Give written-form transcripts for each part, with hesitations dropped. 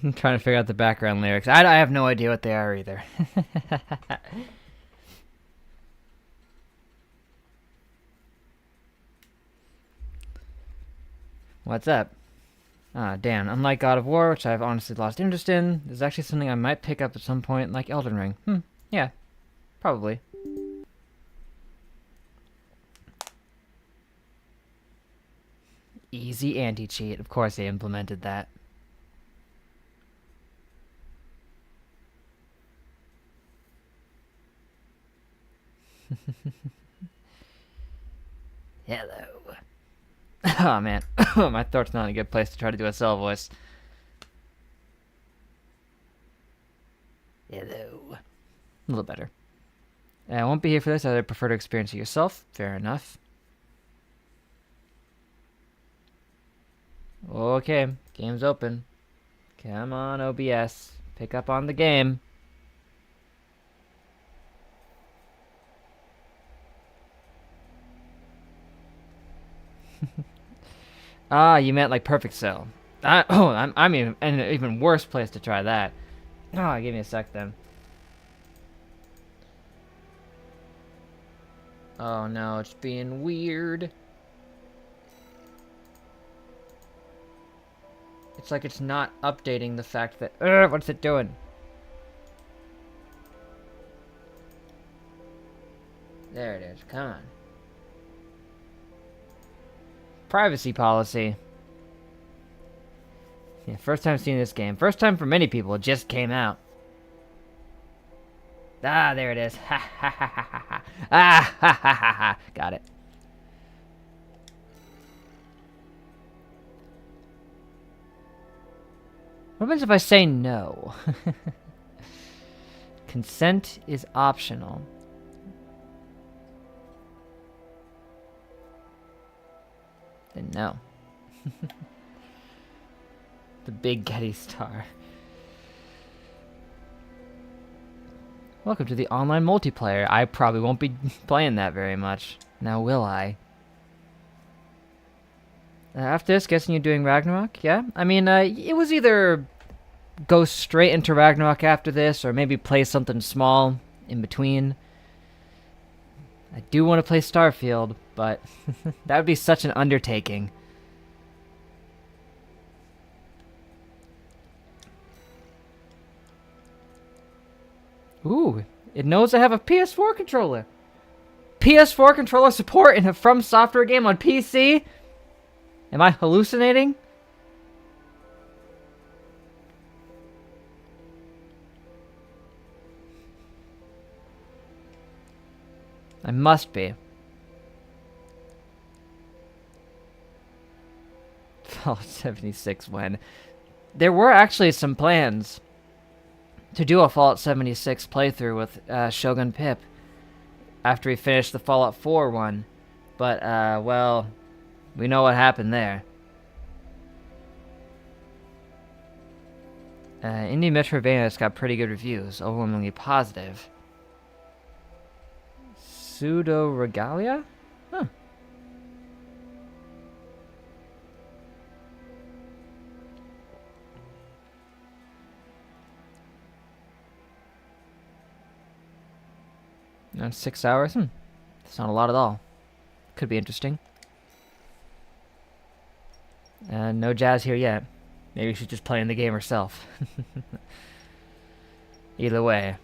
I'm trying to figure out the background lyrics. I have no idea what they are either. What's up? Ah, damn. Unlike God of War, which I've honestly lost interest in, there's actually something I might pick up at some point, like Elden Ring. Yeah, probably. Easy anti-cheat. Of course they implemented that. Hello. Oh, man. My throat's not in a good place to try to do a cell voice. Hello. A little better. I won't be here for this. I'd prefer to experience it yourself. Fair enough. Okay. Game's open. Come on, OBS. Pick up on the game. Ah, you meant like Perfect Cell. I'm even in an even worse place to try that. Oh, give me a sec then. Oh no, it's being weird. It's like it's not updating the fact that... what's it doing? There it is. Come on. Privacy policy. Yeah, first time seeing this game. First time for many people. It just came out. Ah, there it is. Ha ha ha ha ha. Ah ha ha ha ha. Got it. What happens if I say no? Consent is optional. Then no. The big Getty star. Welcome to the online multiplayer. I probably won't be playing that very much. Now will I? After this, guessing you're doing Ragnarok? Yeah? I mean, it was either go straight into Ragnarok after this, or maybe play something small in between. I do want to play Starfield, but that would be such an undertaking. Ooh, it knows I have a PS4 controller. PS4 controller support in a FromSoftware game on PC? Am I hallucinating? I must be. Fallout 76 when. There were actually some plans to do a Fallout 76 playthrough with Shogun Pip after he finished the Fallout 4 one. But, well, we know what happened there. Indie Metroidvania's got pretty good reviews, overwhelmingly positive. Pseudo Regalia? Huh. No, 6 hours? That's not a lot at all. Could be interesting. No Jazz here yet. Maybe she's just playing the game herself. Either way.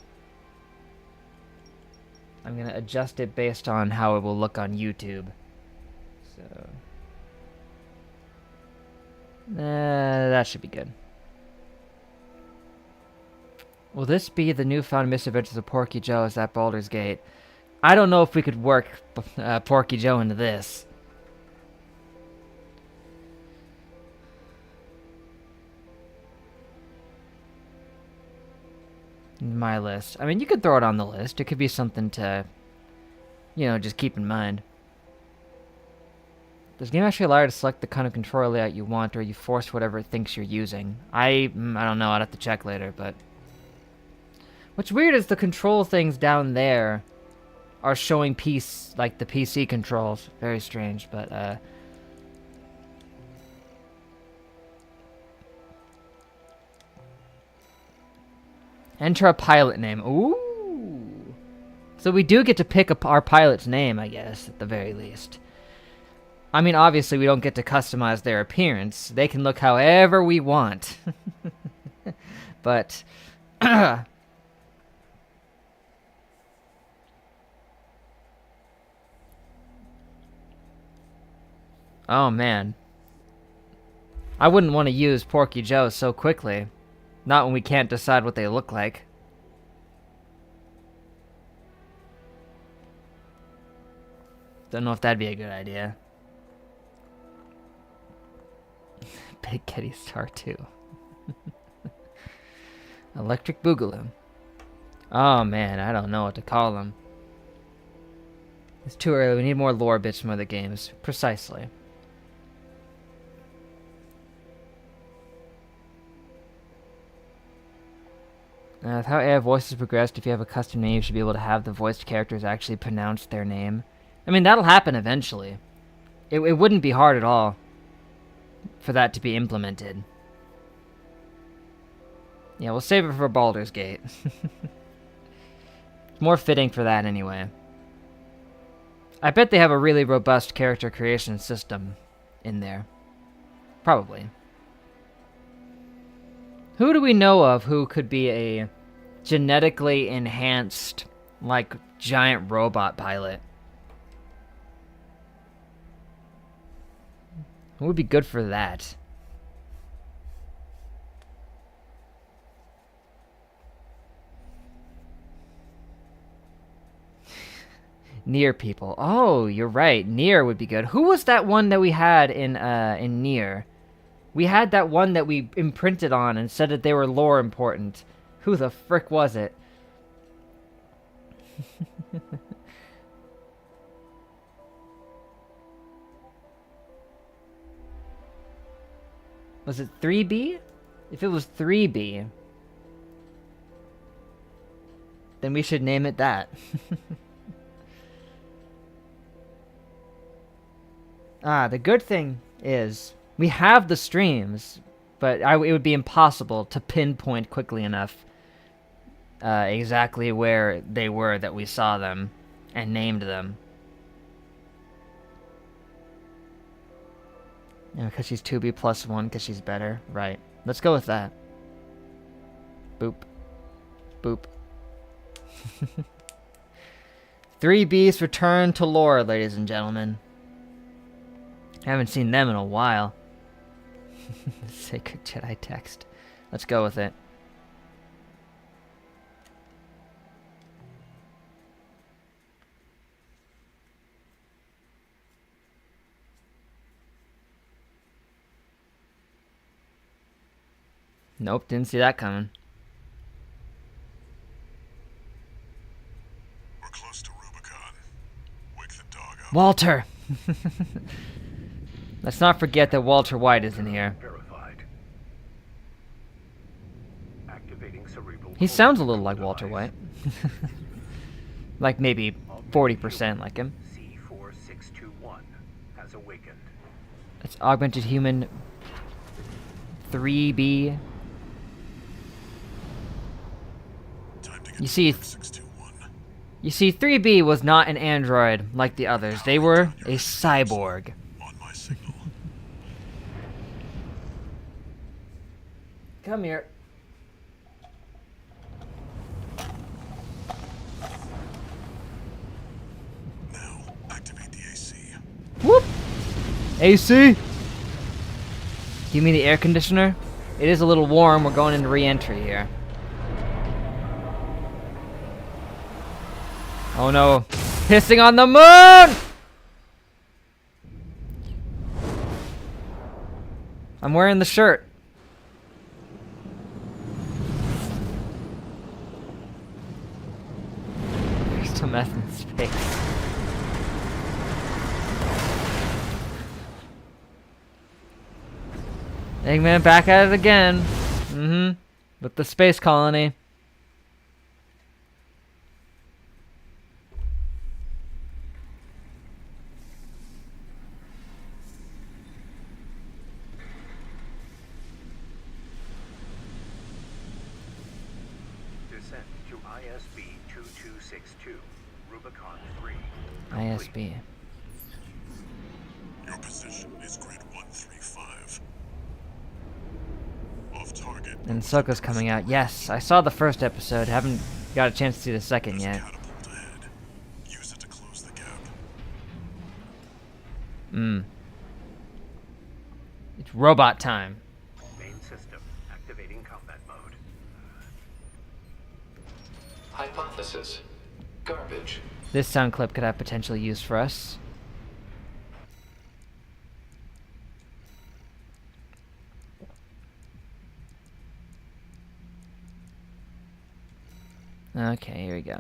I'm going to adjust it based on how it will look on YouTube. So... that should be good. Will this be the newfound misadventures of Porky Joe as at Baldur's Gate? I don't know if we could work Porky Joe into this. My list. I mean, you could throw it on the list. It could be something to, you know, just keep in mind. Does game actually allow you to select the kind of controller layout you want, or are you forced whatever it thinks you're using? I don't know. I'd have to check later, but... What's weird is the control things down there are showing like the PC controls. Very strange, but, Enter a pilot name. Ooh. So we do get to pick our pilot's name, I guess, at the very least. I mean, obviously, we don't get to customize their appearance. They can look however we want. But... oh, man. I wouldn't want to use Porky Joe so quickly. Not when we can't decide what they look like. Don't know if that'd be a good idea. Big Kitty Star 2. Electric Boogaloo. Oh man, I don't know what to call them. It's too early. We need more lore bits from other games. Precisely. With how AI voices progressed, if you have a custom name, you should be able to have the voiced characters actually pronounce their name. I mean, that'll happen eventually. It wouldn't be hard at all for that to be implemented. Yeah, we'll save it for Baldur's Gate. It's more fitting for that anyway. I bet they have a really robust character creation system in there. Probably. Who do we know of who could be a genetically enhanced, like, giant robot pilot? Who would be good for that? Nier people. Oh, you're right. Nier would be good. Who was that one that we had in Nier? We had that one that we imprinted on and said that they were lore important. Who the frick was it? Was it 3B? If it was 3B, then we should name it that. The good thing is we have the streams, but it would be impossible to pinpoint quickly enough exactly where they were that we saw them and named them. Yeah, because she's 2B plus 1 because she's better. Right. Let's go with that. Boop. Boop. 3B's return to lore, ladies and gentlemen. Haven't seen them in a while. Sacred Jedi text. Let's go with it. Nope, didn't see that coming. We're close to Rubicon. Wake the dog up. Walter! Let's not forget that Walter White is in here. He sounds a little like Walter White. Like maybe 40% like him. C4621 has awakened. It's augmented human 3B. You see, 3B was not an android like the others. They were a cyborg. Come here. Now, activate the AC. Whoop! AC? You mean the air conditioner? It is a little warm. We're going into re-entry here. Oh no. Pissing on the moon! I'm wearing the shirt. There's some meth in space. Eggman back at it again. With the space colony. ascent to ISB 2262, Rubicon 3. ISB. Your position is grid 135. Off target. And Soka's coming out. Yes, I saw the first episode. Haven't got a chance to see the second There's a yet. catapult ahead. Use it to close the gap. It's robot time. Main system activating combat mode. Hypothesis. Garbage. This sound clip could have potential use for us. Okay, here we go.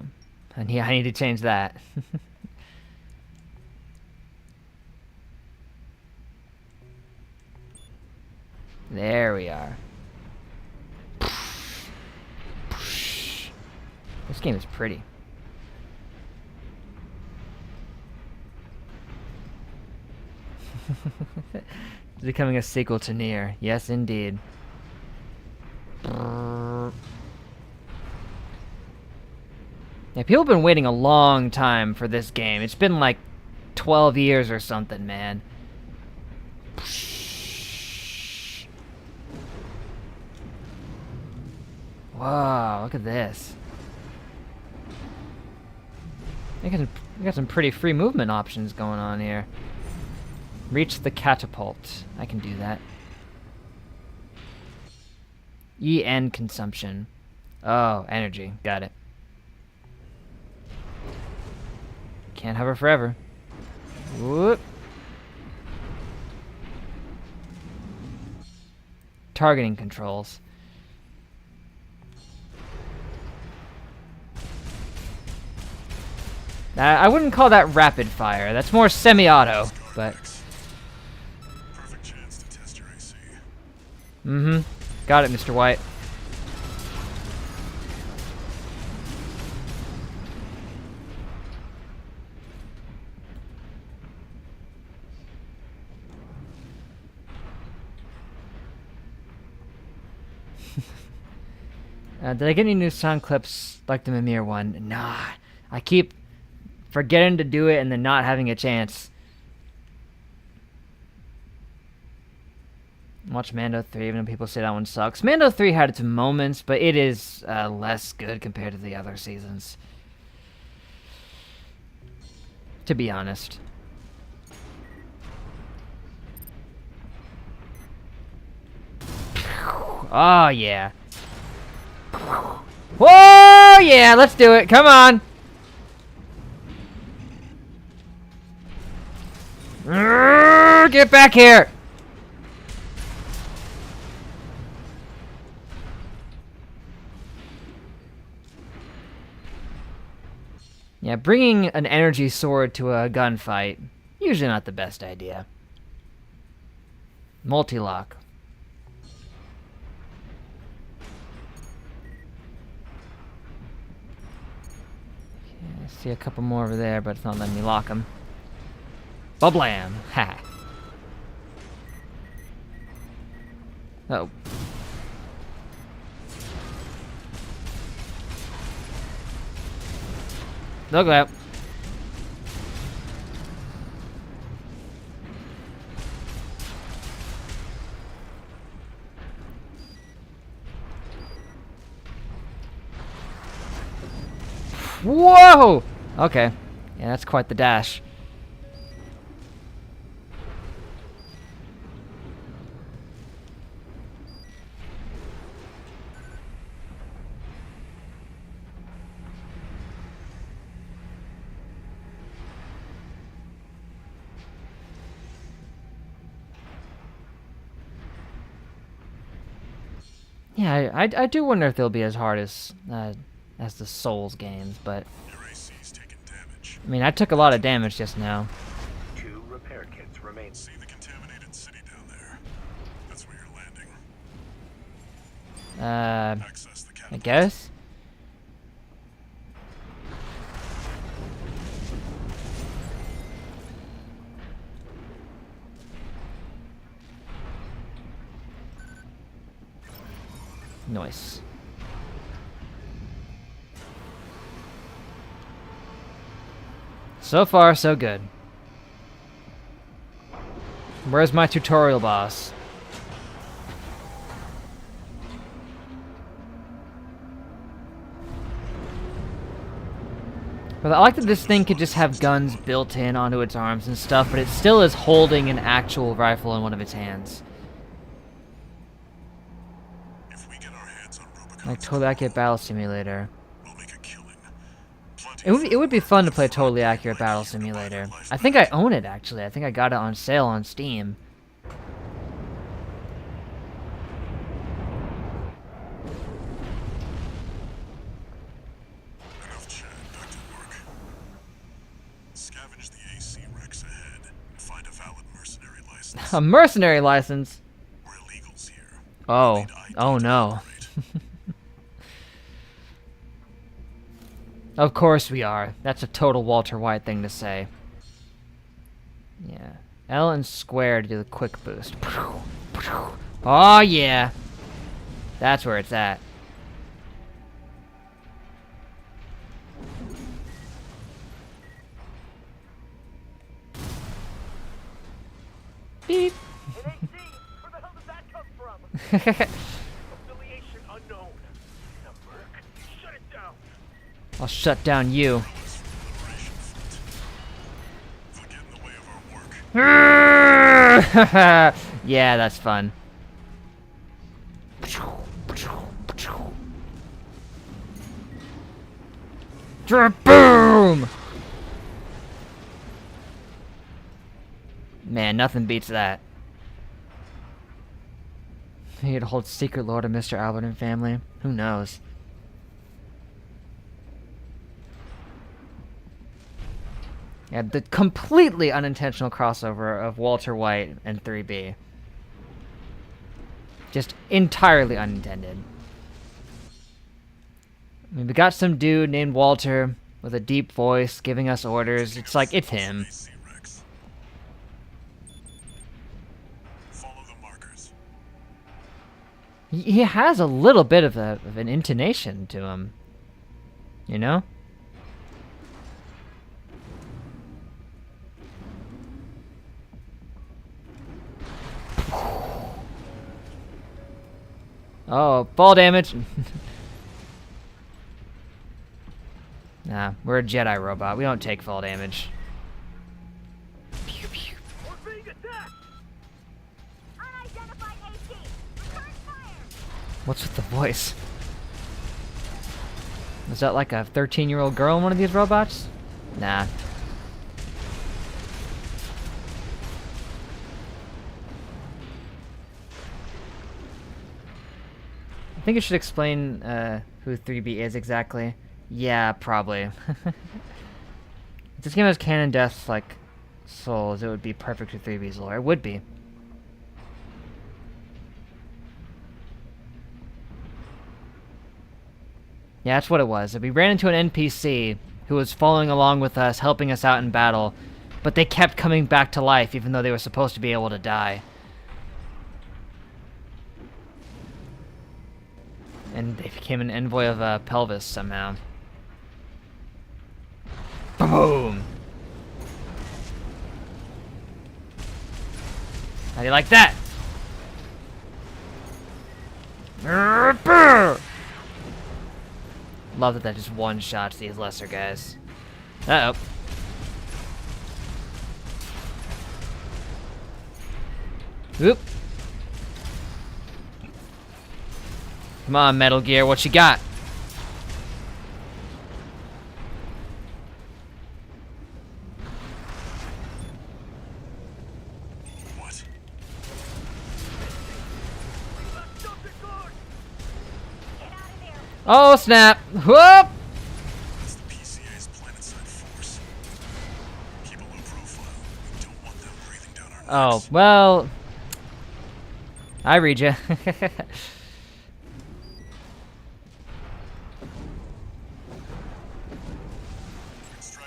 And yeah, I need to change that. There we are. This game is pretty. It's becoming a sequel to Nier. Yes, indeed. Yeah, people have been waiting a long time for this game. It's been like 12 years or something, man. Wow, look at this. We got some pretty free movement options going on here. Reach the catapult. I can do that. EN consumption. Oh, energy. Got it. Can't hover forever. Whoop. Targeting controls. I wouldn't call that rapid fire. That's more semi-auto, but... Perfect chance to test your AC. Mm-hmm. Got it, Mr. White. Did I get any new sound clips like the Mimir one? Nah. I keep forgetting to do it and then not having a chance. Watch Mando 3, even though people say that one sucks. Mando 3 had its moments, but it is less good compared to the other seasons. To be honest. Oh, yeah. Whoa, yeah, let's do it. Come on. Get back here. Yeah, bringing an energy sword to a gunfight, usually not the best idea. Multi-lock. Okay, I see a couple more over there, but it's not letting me lock them. Bublam! Ha! Oh. Look out. Whoa! Okay. Yeah, that's quite the dash. Yeah, I do wonder if they'll be as hard as the Souls games, but Your AC's taking damage. I mean, I took a lot of damage just now. 2 repair kits remain. See the contaminated city down there? That's where you're landing. Access the I catapult. guess. Nice. So far, so good. Where's my tutorial boss? But I like that this thing could just have guns built in onto its arms and stuff, but it still is holding an actual rifle in one of its hands. If we get our hands on Rubicon, Like Totally Accurate Battle Simulator. we'll make a killing. It would be fun to play Totally Accurate Battle Simulator. I think I own it, actually. I think I got it on sale on Steam. Enough chat, back to work. Scavenge the AC Rex ahead and find a valid mercenary license. A mercenary license? We're illegals here. Oh. Need ID Oh to no. operate. Of course we are. That's a total Walter White thing to say. Yeah. L and square to do the quick boost. Oh yeah. That's where it's at. Beep. An AC? Where the hell did that come from? Affiliation unknown. The Merc. Shut it down. I'll shut down you. They'll get in the way of our work. Yeah, that's fun. Boom! Man, nothing beats that. He'd hold secret lore to Mr. Albert and family. Who knows? Yeah, the completely unintentional crossover of Walter White and 3B. Just entirely unintended. I mean, we got some dude named Walter with a deep voice giving us orders. It's like, it's him. AC Rex. Follow the markers. He has a little bit of an intonation to him. You know? Oh, fall damage. Nah, we're a Jedi robot. We don't take fall damage. Pew, pew. We're being attacked. Unidentified AC. Return fire. What's with the voice? Is that like a 13-year-old girl in one of these robots? Nah. I think it should explain who 3B is exactly. Yeah, probably. If this game has canon deaths like souls, it would be perfect for 3B's lore. It would be. Yeah, that's what it was. We ran into an NPC who was following along with us, helping us out in battle, but they kept coming back to life even though they were supposed to be able to die. And they became an envoy of Pelvis somehow. Boom! How do you like that? Love that just one-shots these lesser guys. Uh-oh. Whoop. Come on, Metal Gear, what you got? What? Get out of there. Oh, snap! Whoop! That's the PCA's planet-side force. Keep a low profile. We don't want them breathing down our Oh, necks. well... I read ya. Extract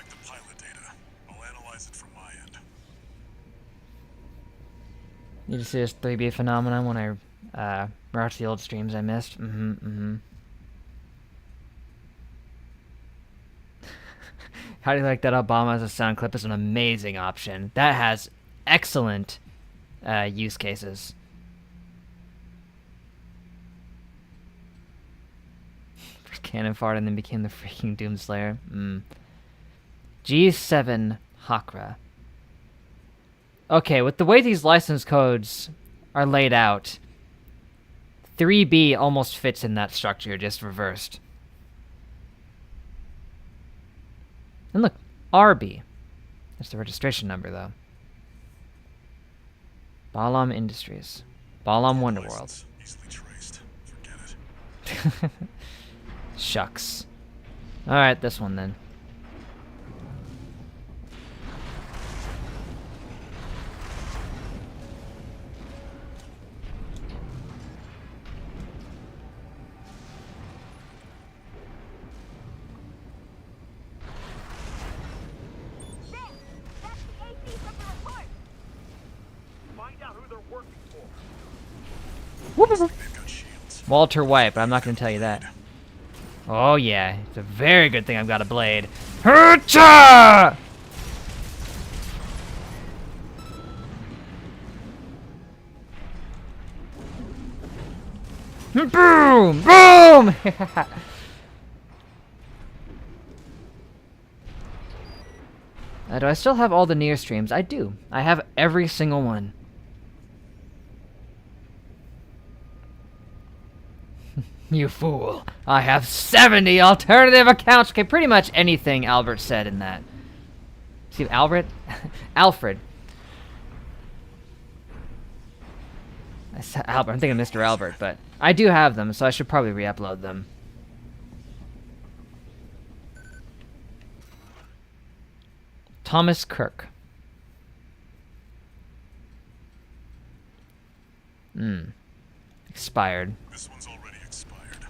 the pilot data. I'll analyze it from my end. You just see this 3B phenomenon when I watched the old streams I missed. How do you like that Obama as a sound clip is an amazing option. That has excellent use cases. First cannon fart and then became the freaking Doomslayer. G7 Hakra. Okay, with the way these license codes are laid out, 3B almost fits in that structure, just reversed. And look, RB. That's the registration number, though. Balam Industries. Balam Wonderworld. License easily traced. Forget it. Shucks. Alright, this one then. That's the AC from the report. Find out who they're working for. They've got shields. Walter White, but I'm not going to tell you that. Oh yeah, it's a very good thing I've got a blade. Hurcha! Boom! Boom! Do I still have all the near streams? I do. I have every single one. You fool. I have 70 alternative accounts. Okay, pretty much anything Albert said in that. See, Albert? Alfred. I said Albert. I'm thinking Mr. Albert, but I do have them, so I should probably re-upload them. Thomas Kirk. Expired. This one's already expired.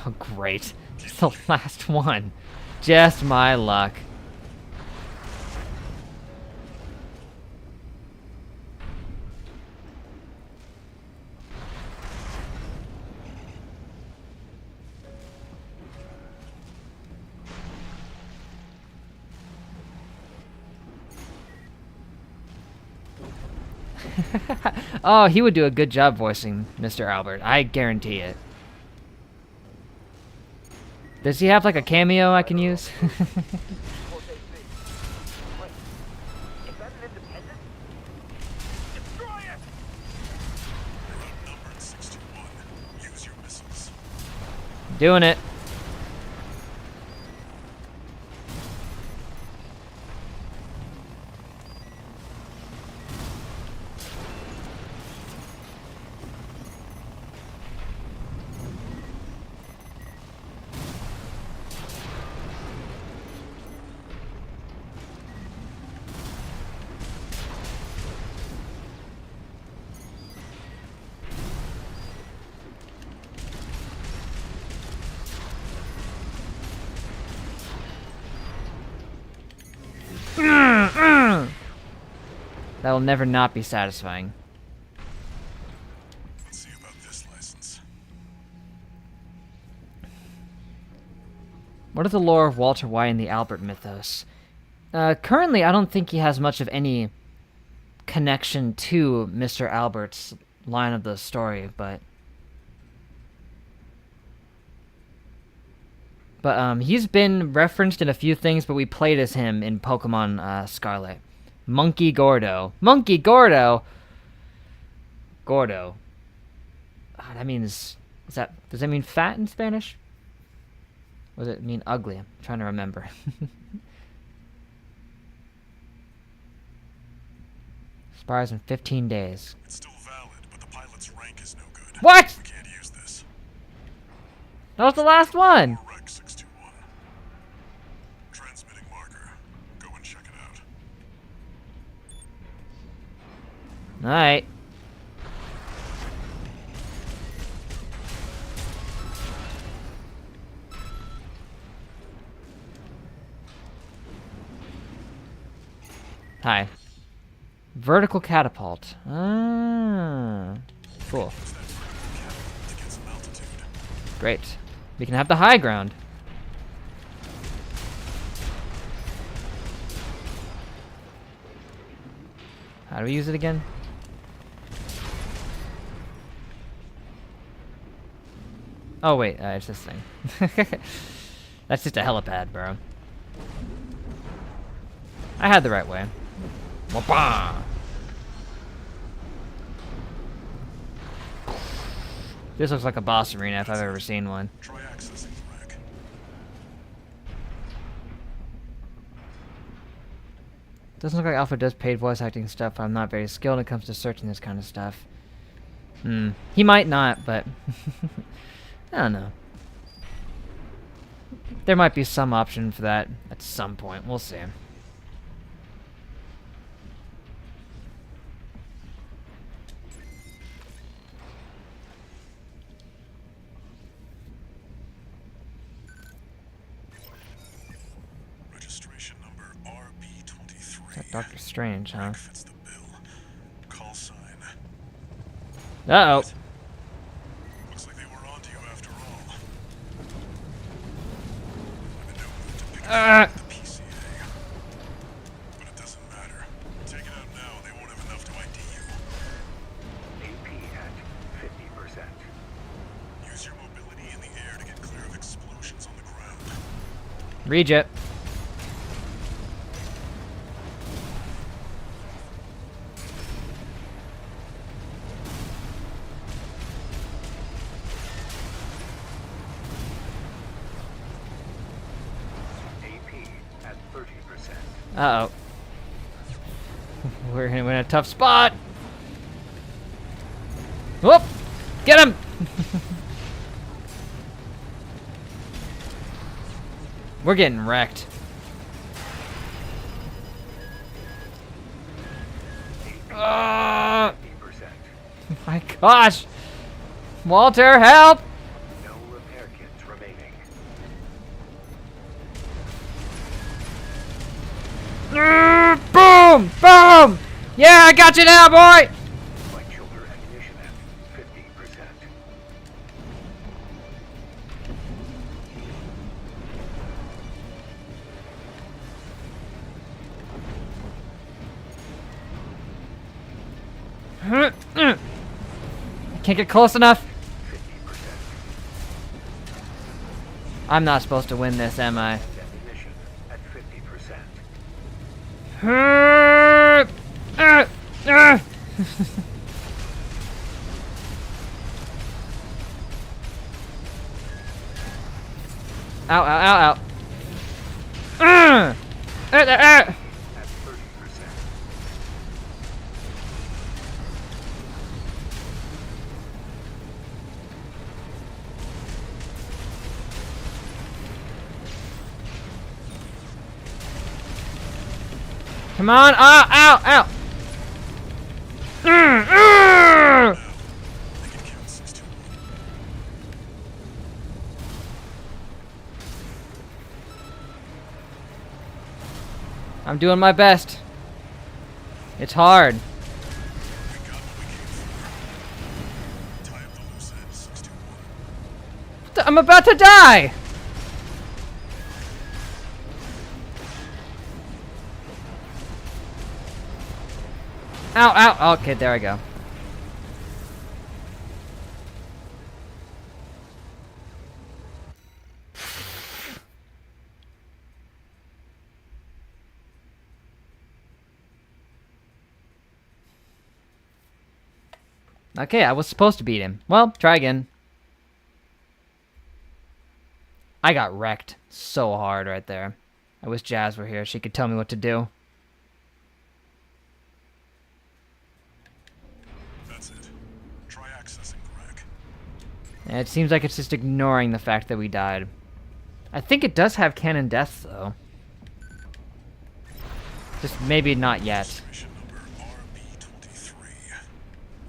Oh, great. It's the last one. Just my luck. Oh, he would do a good job voicing Mr. Albert. I guarantee it. Does he have like a cameo I can use? Report AC. Wait, is that an independent? Destroy it! You're outnumbered 6-1. Use your missiles. Doing it. That will never not be satisfying. Let's see about this license. What are the lore of Walter White and the Albert mythos? Currently, I don't think he has much of any connection to Mr. Albert's line of the story, but he's been referenced in a few things, but we played as him in Pokemon Scarlet. Monkey Gordo. Monkey Gordo! Gordo. That means... does that mean fat in Spanish? Or does it mean ugly? I'm trying to remember. Expires in 15 days. It's still valid, but the pilot's rank is no good. What?! We can't use this. That was the last one! Rec 621. Transmitting marker. Go and check it out. Alright. Hi. Vertical catapult. Ah. Cool. Use that vertical catapult to get some altitude. Great. We can have the high ground. How do we use it again? Oh wait, it's this thing. That's just a helipad, bro. I had the right way. Whoopah! This looks like a boss arena if I've ever seen one. Try accessing the rack. Doesn't look like Alpha does paid voice acting stuff. I'm not very skilled when it comes to searching this kind of stuff. He might not, but I don't know. There might be some option for that at some point. We'll see. Registration number RB23. That Doctor Strange, huh? Rank fits the bill. Call sign. Uh-oh. Looks like they were onto you after all. I'm in no mood to pick Ah. up the PCA. But it doesn't matter. Take it out now, they won't have enough to ID you. AP at 50%. Use your mobility in the air to get clear of explosions on the ground. Reject. AP at 30%. Uh-oh. We're in a tough spot. Whoop! Get him! We're getting wrecked. Ah! 50%. My gosh! Walter, help! No repair kits remaining. Boom! Boom! Yeah, I got you now, boy! Light shoulder ammunition at 50%. Can't get close enough. 50%. I'm not supposed to win this, am I? Ammunition at 50%. Ow, ow, ow, ow. At 30%. Come on! Ow! Ow! Ow! I can count 6 to 1. I'm doing my best. It's hard. We got what we came for. Tie up the loose end, 6 to 1. I'm about to die! Ow, ow. Okay, there I go. Okay, I was supposed to beat him. Well, try again. I got wrecked so hard right there. I wish Jazz were here. She could tell me what to do. That's it. Try accessing the rack. And it seems like it's just ignoring the fact that we died. I think it does have cannon deaths, though. Just maybe not yet. Registration number RB23.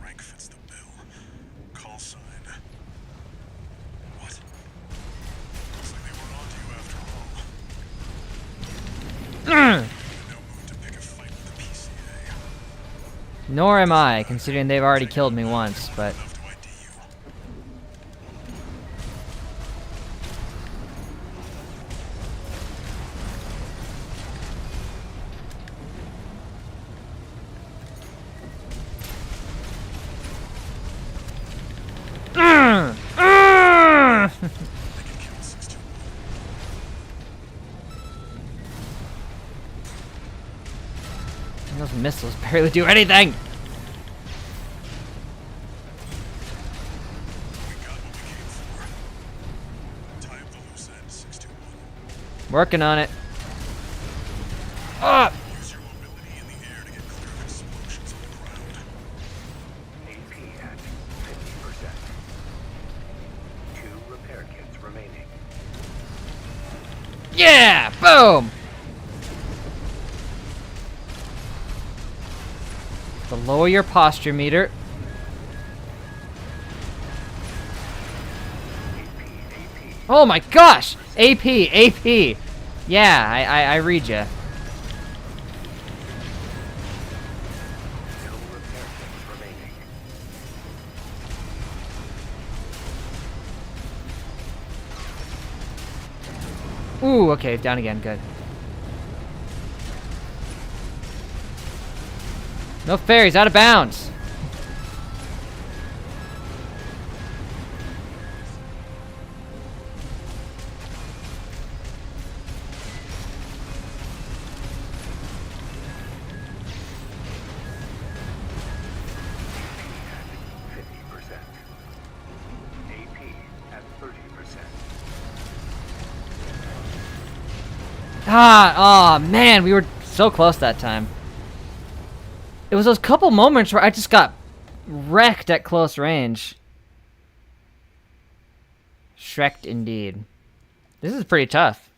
Rank fits the bill. Call sign. What? Looks like they were onto you after all. I'm in no mood to pick a fight with the PCA. Nor am I, considering they've already killed me once, but... Enough to ID you. Those missiles barely do anything! We got what we came for. Tie up the loose end, 621. Working on it. Ah! Use your mobility in the air to get clear of explosions on the ground. AP at 50%. 2 repair kits remaining. Yeah! Boom! So lower your posture meter. Oh my gosh! AP, AP! Yeah, I read ya. No repair kits remaining. Ooh, okay, down again, good. No fairies, out of bounds! AP at 30%. Ah, oh man, we were so close that time. It was those couple moments where I just got wrecked at close range. Shreked indeed. This is pretty tough.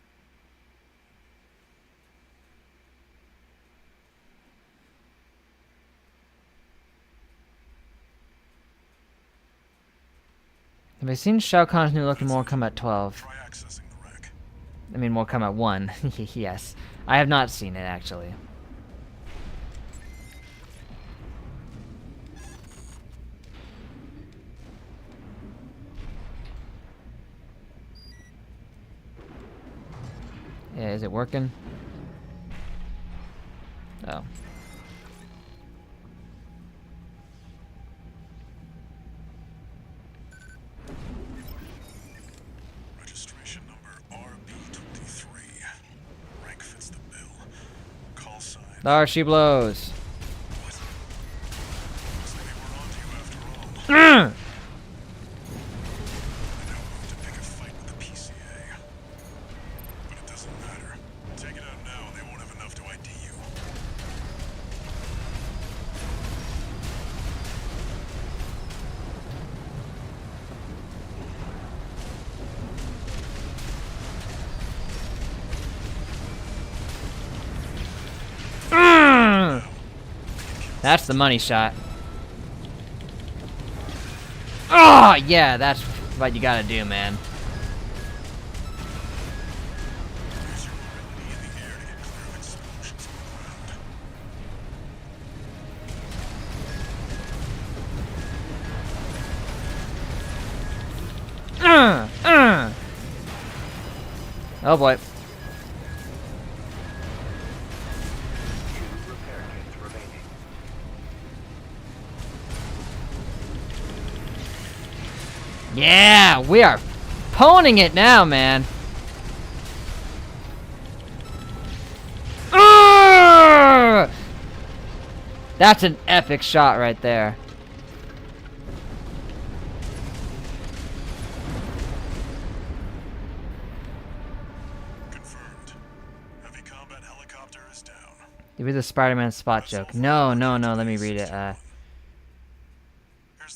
Have I seen Shao Kahn's new look in Mortal Kombat 12? Try accessing the wreck. I mean, Mortal Kombat 1. Yes. I have not seen it, actually. Yeah, is it working? Oh. Registration number RB23. Rank fits the bill. Call sign. There she blows. Looks like they were onto you after all. Mm! I now move to pick a fight with the PCA. But it doesn't matter. Take it out now and they won't have enough to ID you. Mm! That's the money shot. Oh, yeah, that's what you gotta do, man. Use your mobility in the air to get clear of explosions on the ground. Oh boy. 2 repair kits remaining. Yeah, we are pwning it now, man. That's an epic shot right there. Confirmed. Heavy combat helicopter is down. Give me the Spider-Man spot joke. No, no, no, let me read it. Here's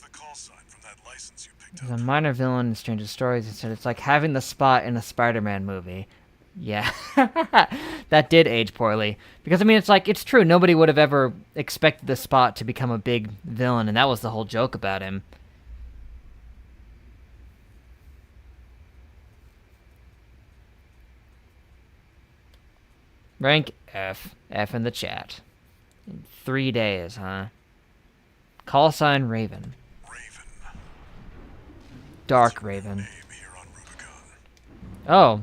the call sign from that license you picked He's up. a minor villain in Stranger Stories. He said it's like having the spot in a Spider-Man movie. Yeah, that did age poorly. Because, I mean, it's like, it's true. Nobody would have ever expected the Spot to become a big villain, and that was the whole joke about him. Rank F. F in the chat. In 3 days, huh? Call sign Raven. Raven. Dark That's your Raven. name here on Rubicon. Oh.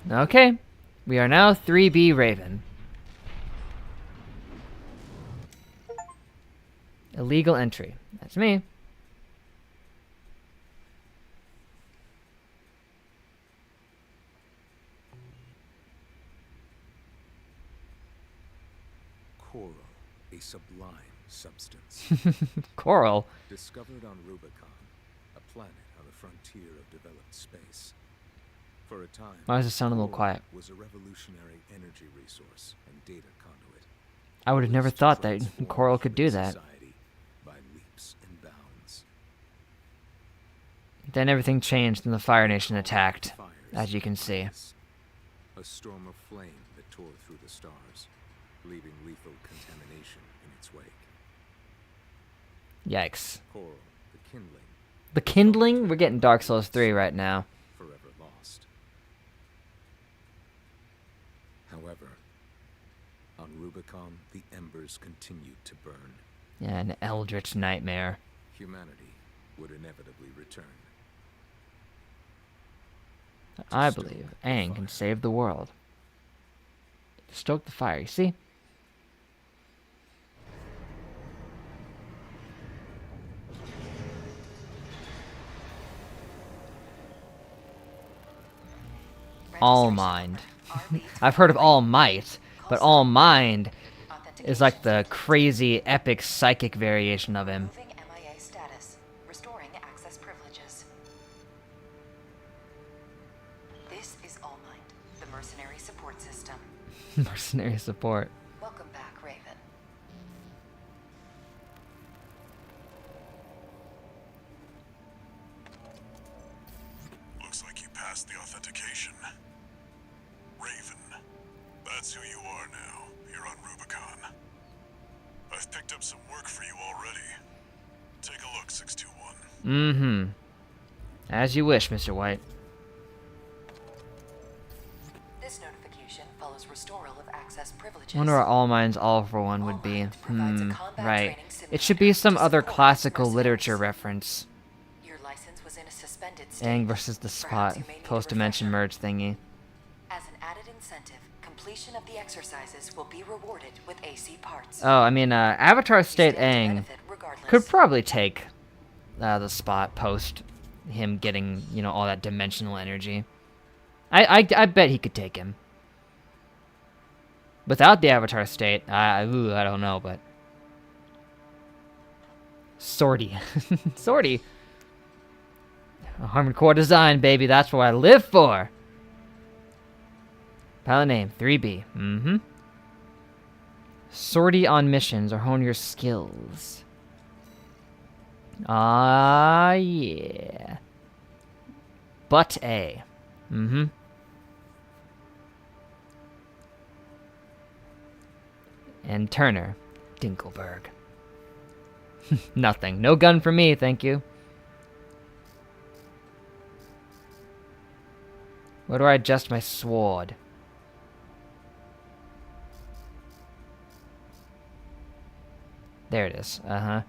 Okay. We are now 3B Raven. Illegal entry. That's me. Coral, a sublime substance. Coral. Discovered on Rubicon, a planet on the frontier of developed space. For a time, Why does it sound a little coral quiet? was a revolutionary energy resource and data conduit. I would have never Poised to thought that transform Coral could do human that. society by leaps and bounds. Then everything changed and the Fire Nation attacked, Fires as you can see. rise. A storm of flame that tore through the stars, leaving lethal contamination in its wake. Yikes. Coral, the kindling, The Kindling? We're getting Dark Souls 3 right now. forever lost. However, on Rubicon, the embers continued to burn. Yeah, an eldritch nightmare. Humanity would inevitably return. I believe Aang can save the world. Stoke the fire, you see? All Mind. I've heard of All Might, but All Mind is like the crazy, epic, psychic variation of him. Removing MIA status. Restoring access privileges. This is All Mind, the mercenary support system. Mercenary support. Welcome back, Raven. Looks like you passed the authentication. Raven. That's who you are now. You're on Rubicon. I've picked up some work for you already. Take a look, 621. Mm-hmm. As you wish, Mr. White. This notification follows restoral of access privileges. I wonder what All Mind's All for One would be. All Mind provides a combat Right. training It should be some simulator to other support classical mercenaries. literature reference. Your license was in a suspended state. Aang versus the Perhaps Spot you may need a post-dimension refresher. merge thingy. As an added incentive, completion of the exercises will be rewarded with AC parts. Oh, I mean, Avatar State Stand to Aang benefit regardless. could probably take the Spot post him getting, you know, all that dimensional energy. I bet he could take him. Without the Avatar State, I don't know, but... Sortie. Sortie. Armored Core Design, baby, that's what I live for! Pilot name, 3B. Mm-hmm. Sortie on missions or hone your skills. Ah, yeah. But A. Mm-hmm. And Turner. Dinkelberg. Nothing. No gun for me, thank you. Where do I adjust my sword? There it is. Uh-huh.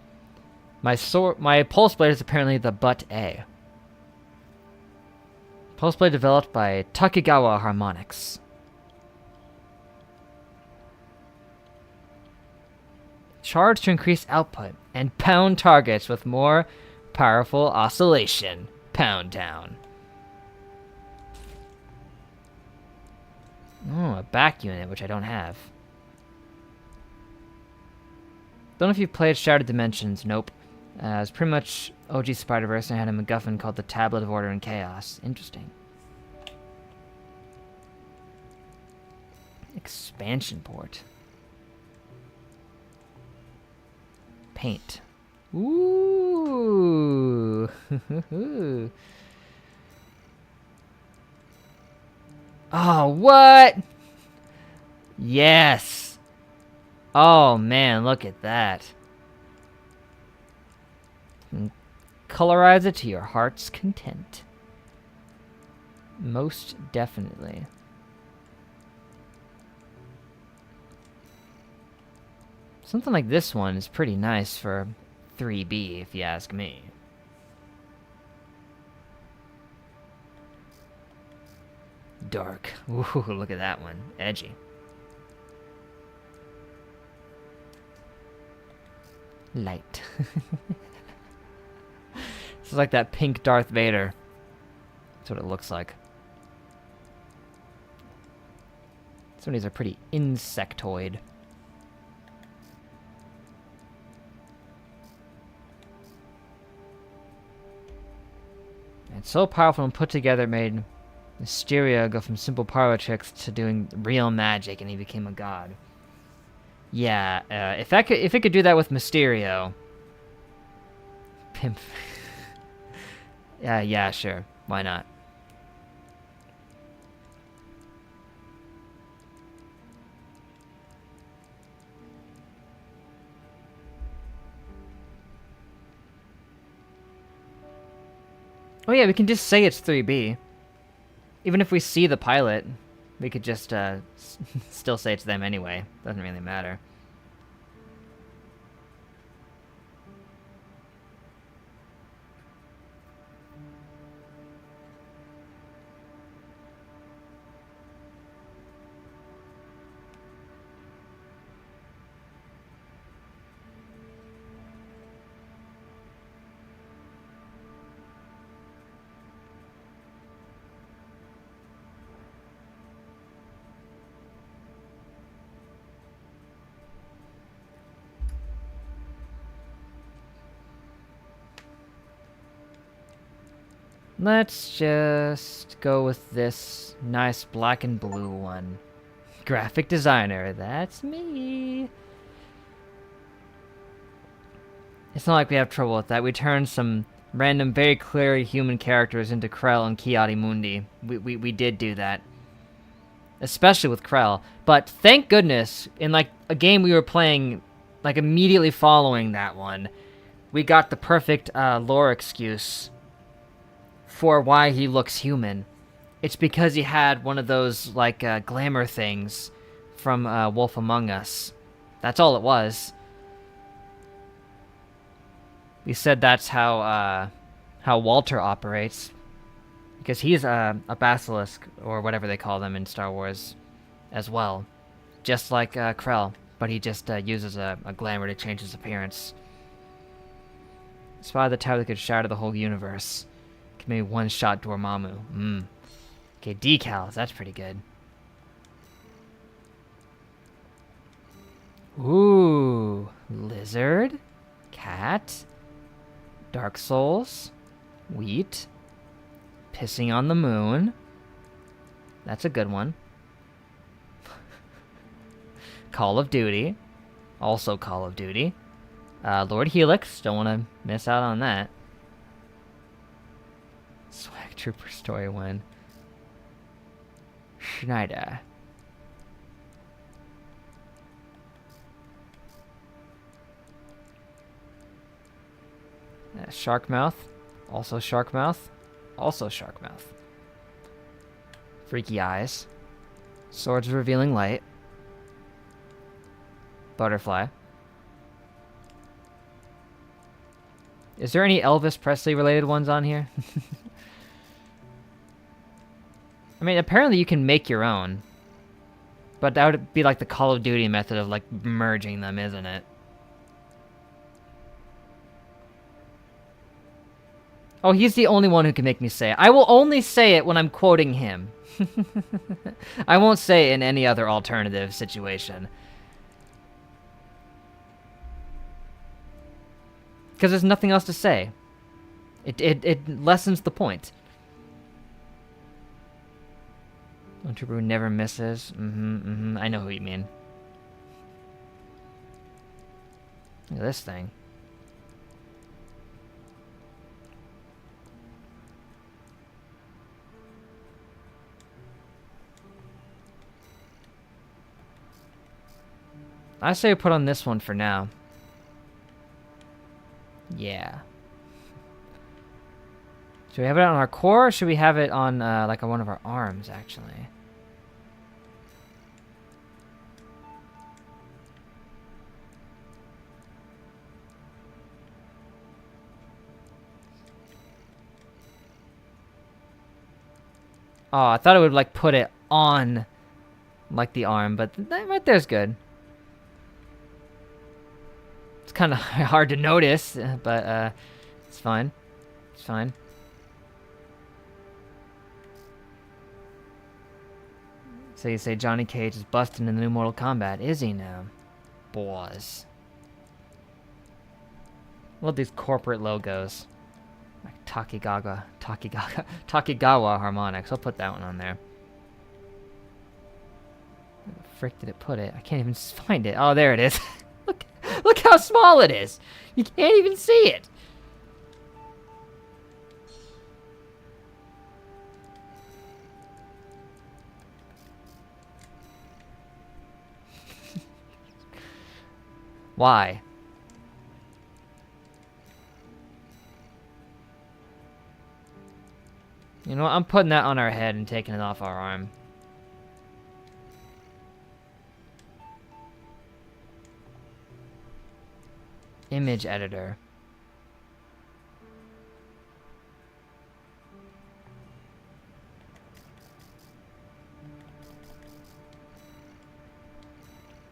My pulse blade is apparently the butt A. Pulse blade developed by Takigawa Harmonics. Charge to increase output and pound targets with more powerful oscillation. Pound Town. Oh, a back unit, which I don't have. Don't know if you've played Shattered Dimensions. Nope. It's pretty much OG Spider-Verse, and I had a MacGuffin called the Tablet of Order and Chaos. Interesting. Expansion port. Paint. Ooh. Oh, what? Yes. Oh, man, look at that. And colorize it to your heart's content. Most definitely. Something like this one is pretty nice for 3B, if you ask me. Dark. Ooh, look at that one. Edgy. Light. This is like that pink Darth Vader. That's what it looks like. Some of these are pretty insectoid. It's so powerful and put together, it made Mysterio go from simple parlor tricks to doing real magic, and he became a god. Yeah, if it could do that with Mysterio, pimp. Yeah, sure, why not? Oh yeah, we can just say it's 3B. Even if we see the pilot, we could just still say it's them anyway. Doesn't really matter. Let's just go with this nice black and blue one. Graphic designer, that's me. It's not like we have trouble with that. We turned some random, very clearly human characters into Krell and Ki-Adi-Mundi. We did do that. Especially with Krell. But thank goodness, in like a game we were playing, like immediately following that one, we got the perfect lore excuse for why he looks human. It's because he had one of those, like, glamour things from Wolf Among Us. That's all it was. We said that's how Walter operates. Because he's a basilisk, or whatever they call them in Star Wars, as well. Just like Krell, but he just uses a glamour to change his appearance. Spy the tower that could shatter the whole universe. Maybe one-shot Dormammu. Okay, decals. That's pretty good. Ooh. Lizard. Cat. Dark Souls. Wheat. Pissing on the moon. That's a good one. Call of Duty. Also Call of Duty. Lord Helix. Don't want to miss out on that. Swag Trooper Story 1. Schneider. Sharkmouth. Also Sharkmouth. Also Sharkmouth. Freaky Eyes. Swords of Revealing Light. Butterfly. Is there any Elvis Presley related ones on here? I mean, apparently you can make your own. But that would be like the Call of Duty method of, like, merging them, isn't it? Oh, he's the only one who can make me say it. I will only say it when I'm quoting him. I won't say it in any other alternative situation. Because there's nothing else to say. It lessens the point. Trooper who never misses. I know who you mean. Look at this thing. I say we put on this one for now. Yeah. Should we have it on our core, or should we have it on, like, on one of our arms, actually? Oh, I thought it would, like, put it on, like, the arm, but that right there's good. It's kind of hard to notice, but, it's fine. It's fine. So you say Johnny Cage is busting in the new Mortal Kombat. Is he now? Boys. Love these corporate logos. Like Takigawa harmonics. I'll put that one on there. Where the frick did it put it? I can't even find it. Oh, there it is. Look how small it is. You can't even see it. Why? You know what? I'm putting that on our head and taking it off our arm. Image editor.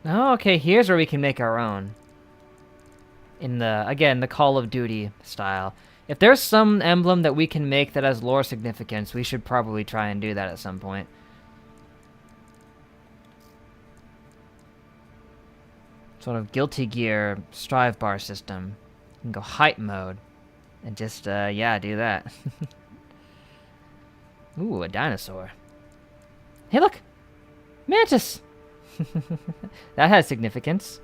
Oh, okay, here's where we can make our own. In the, again, the Call of Duty style. If there's some emblem that we can make that has lore significance, we should probably try and do that at some point. Sort of Guilty Gear Strive Bar system. You can go hype mode. And just, yeah, do that. Ooh, a dinosaur. Hey, look! Mantis! That has significance.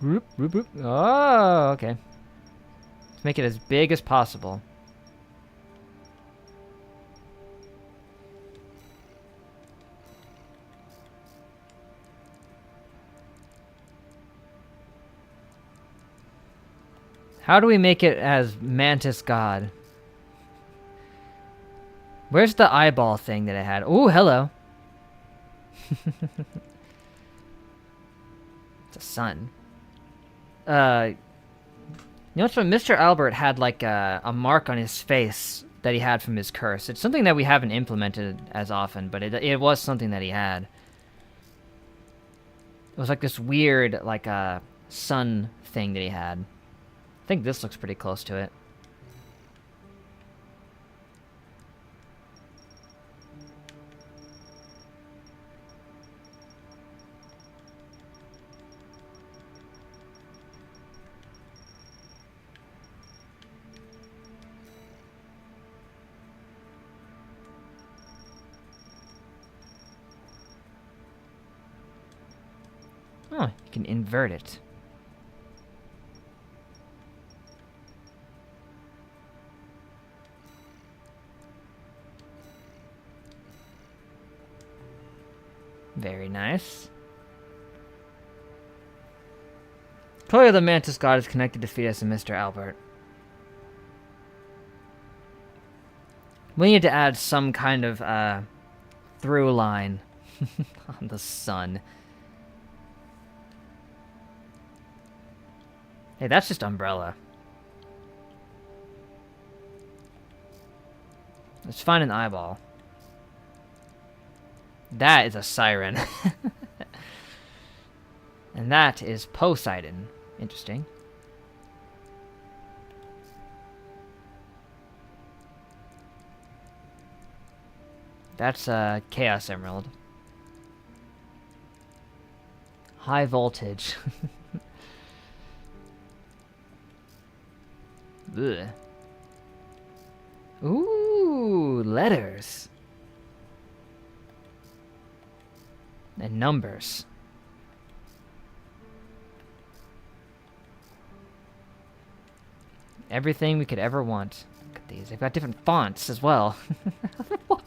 Whoop, whoop, whoop. Oh, okay. Let's make it as big as possible. How do we make it as Mantis God? Where's the eyeball thing that it had? Oh, hello. It's a sun. You know what's from Mr. Albert had like a mark on his face that he had from his curse. It's something that we haven't implemented as often, but it was something that he had. It was like this weird, like sun thing that he had. I think this looks pretty close to it. Oh, you can invert it. Very nice. Clearly the Mantis God is connected to Fetus and Mr. Albert. We need to add some kind of through line on the sun. Hey, that's just Umbrella. Let's find an eyeball. That is a siren. And that is Poseidon. Interesting. That's a Chaos Emerald. High voltage. Ugh. Ooh, letters. And numbers. Everything we could ever want. Look at these. They've got different fonts as well. What?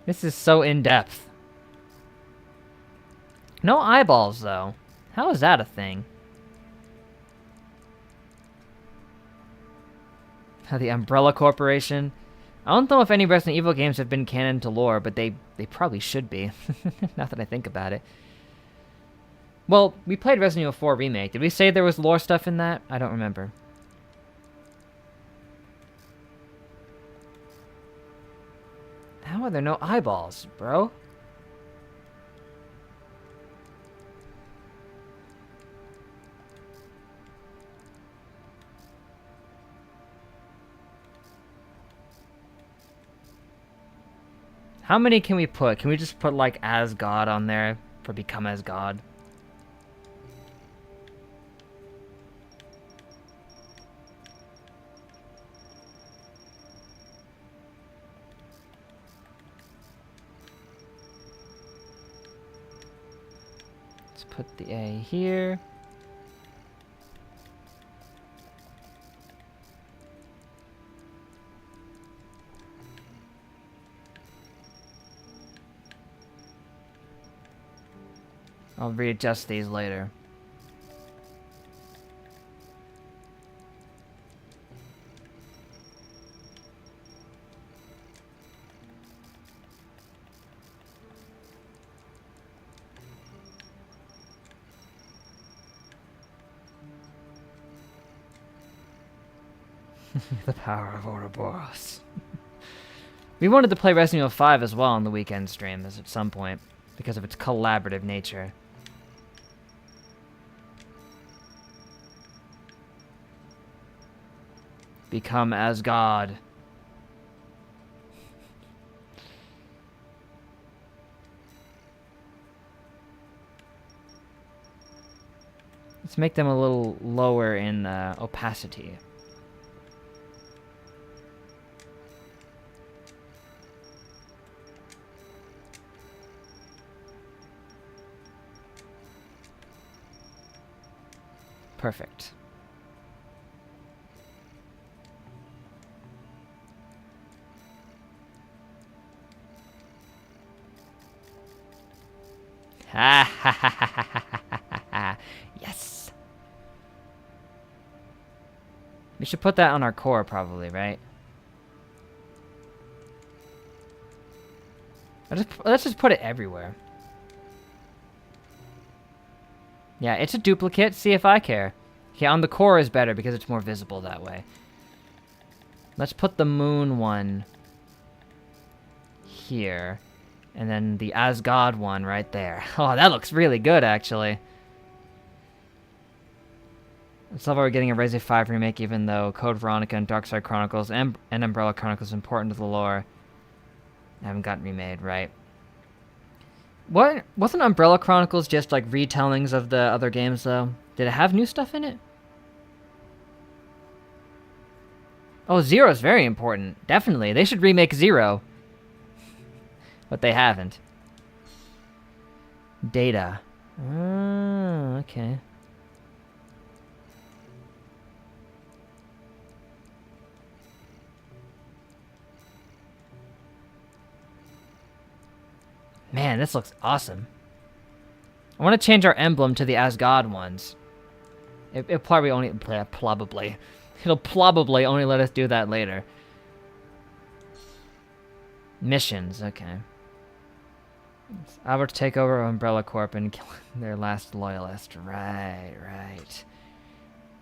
This is so in-depth. No eyeballs, though. How is that a thing? The Umbrella Corporation. I don't know if any Resident Evil games have been canon to lore, but they probably should be. Now that I think about it. Well, we played Resident Evil 4 Remake. Did we say there was lore stuff in that? I don't remember. How are there no eyeballs, bro? How many can we put? Can we just put like as God on there for become as God? Let's put the A here. I'll readjust these later. The power of Ouroboros. We wanted to play Resident Evil 5 as well on the weekend stream at some point because of its collaborative nature. Become as God. Let's make them a little lower in opacity. Perfect. Ha ha ha ha ha ha ha. Yes. We should put that on our core probably, right? Let's just put it everywhere. Yeah, it's a duplicate. See if I care. Okay, on the core is better because it's more visible that way. Let's put the moon one here. And then the Asgard one right there. Oh, that looks really good, actually. It's love how we're getting a Resident 5 remake, even though Code Veronica and Darkside Chronicles and Umbrella Chronicles are important to the lore. I haven't gotten remade, right? What wasn't Umbrella Chronicles just like retellings of the other games though? Did it have new stuff in it? Oh, Zero's very important. Definitely. They should remake Zero. But they haven't. Data. Oh, okay. Man, this looks awesome. I want to change our emblem to the Asgard ones. It'll probably only... Probably. It'll probably only let us do that later. Missions, okay. Albert to take over Umbrella Corp and kill their last loyalist. Right, right.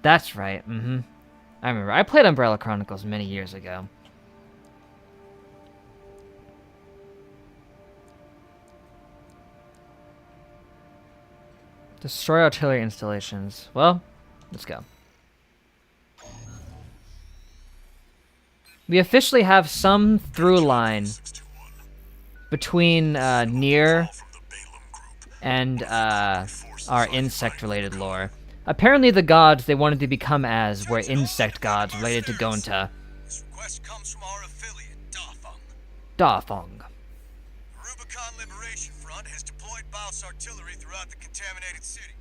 That's right, I remember. I played Umbrella Chronicles many years ago. Destroy artillery installations. Well, let's go. We officially have some through line between Nier and our insect-related lore. Apparently the gods they wanted to become as were insect gods related to Gonta. This request comes from our affiliate, Dafeng. Dafeng. The Rubicon Liberation Front has deployed Baus artillery throughout the contaminated city.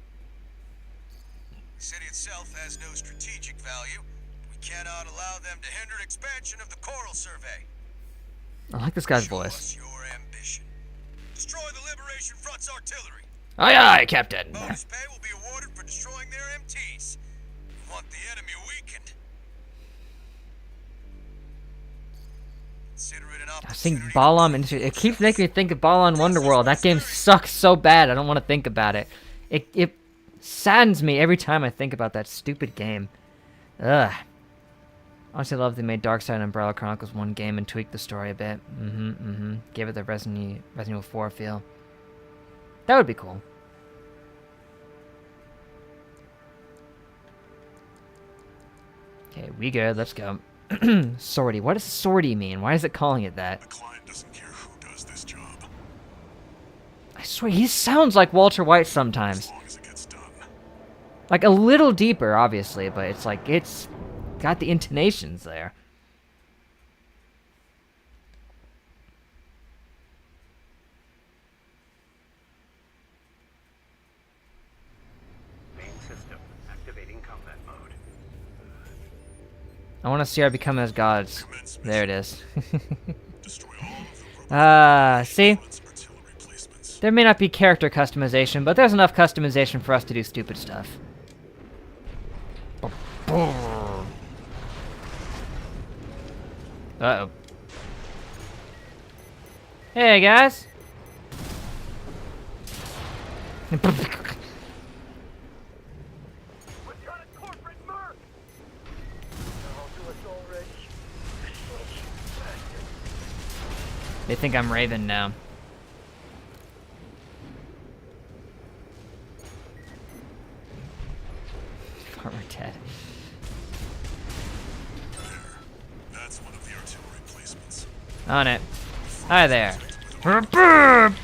The city itself has no strategic value. We cannot allow them to hinder expansion of the Coral Survey. I like this guy's Show voice. us your ambition. Destroy the Liberation Front's artillery. Aye, aye, Captain. Bonus pay will be awarded for destroying their MTs. We want the enemy weakened. Consider it an I think opportunity. Balam, it keeps making me think of Balan Wonderworld. That game sucks so bad, I don't want to think about it. It saddens me every time I think about that stupid game. Ugh. Honestly, love they made Darkseid and Umbrella Chronicles one game and tweaked the story a bit. Gave it the Resident Evil 4 feel. That would be cool. Okay, we good. Let's go. Sortie. What does sortie mean? Why is it calling it that? The client doesn't care who does this I swear, he sounds like Walter White sometimes. As long as it gets done. Like, a little deeper, obviously, but it's like, it's got the intonations there. Main system activating combat mode. I want to see our become as gods. There it is. Destroy all of the See? artillery placements. There may not be character customization, but there's enough customization for us to do stupid stuff. Uh-oh. Hey, guys! We've got a corporate merc! They're all to us already. They think I'm Raven now. Farmer Ted. That's one of the artillery placements. On it. Hi there. Come on. Deploy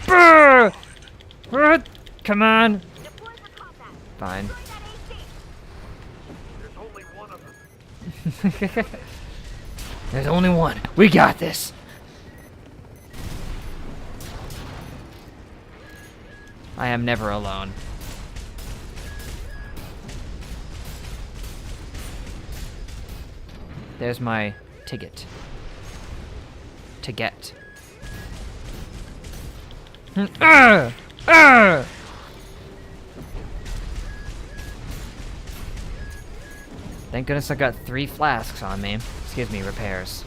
for combat. Fine. Join that AC. There's only one of them. There's only one. We got this. I am never alone. There's my ticket. To get. Thank goodness I got 3 flasks on me. Excuse me, repairs.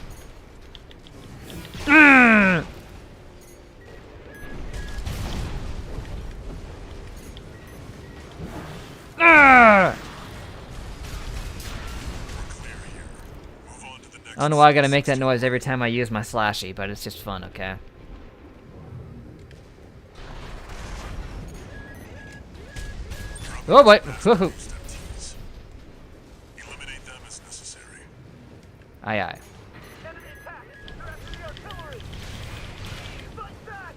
I don't know why I gotta make that noise every time I use my slashy, but it's just fun, okay? Oh boy! Woohoo! Eliminate them as necessary. Aye aye. Enemy attack! They're after the artillery! Fight back!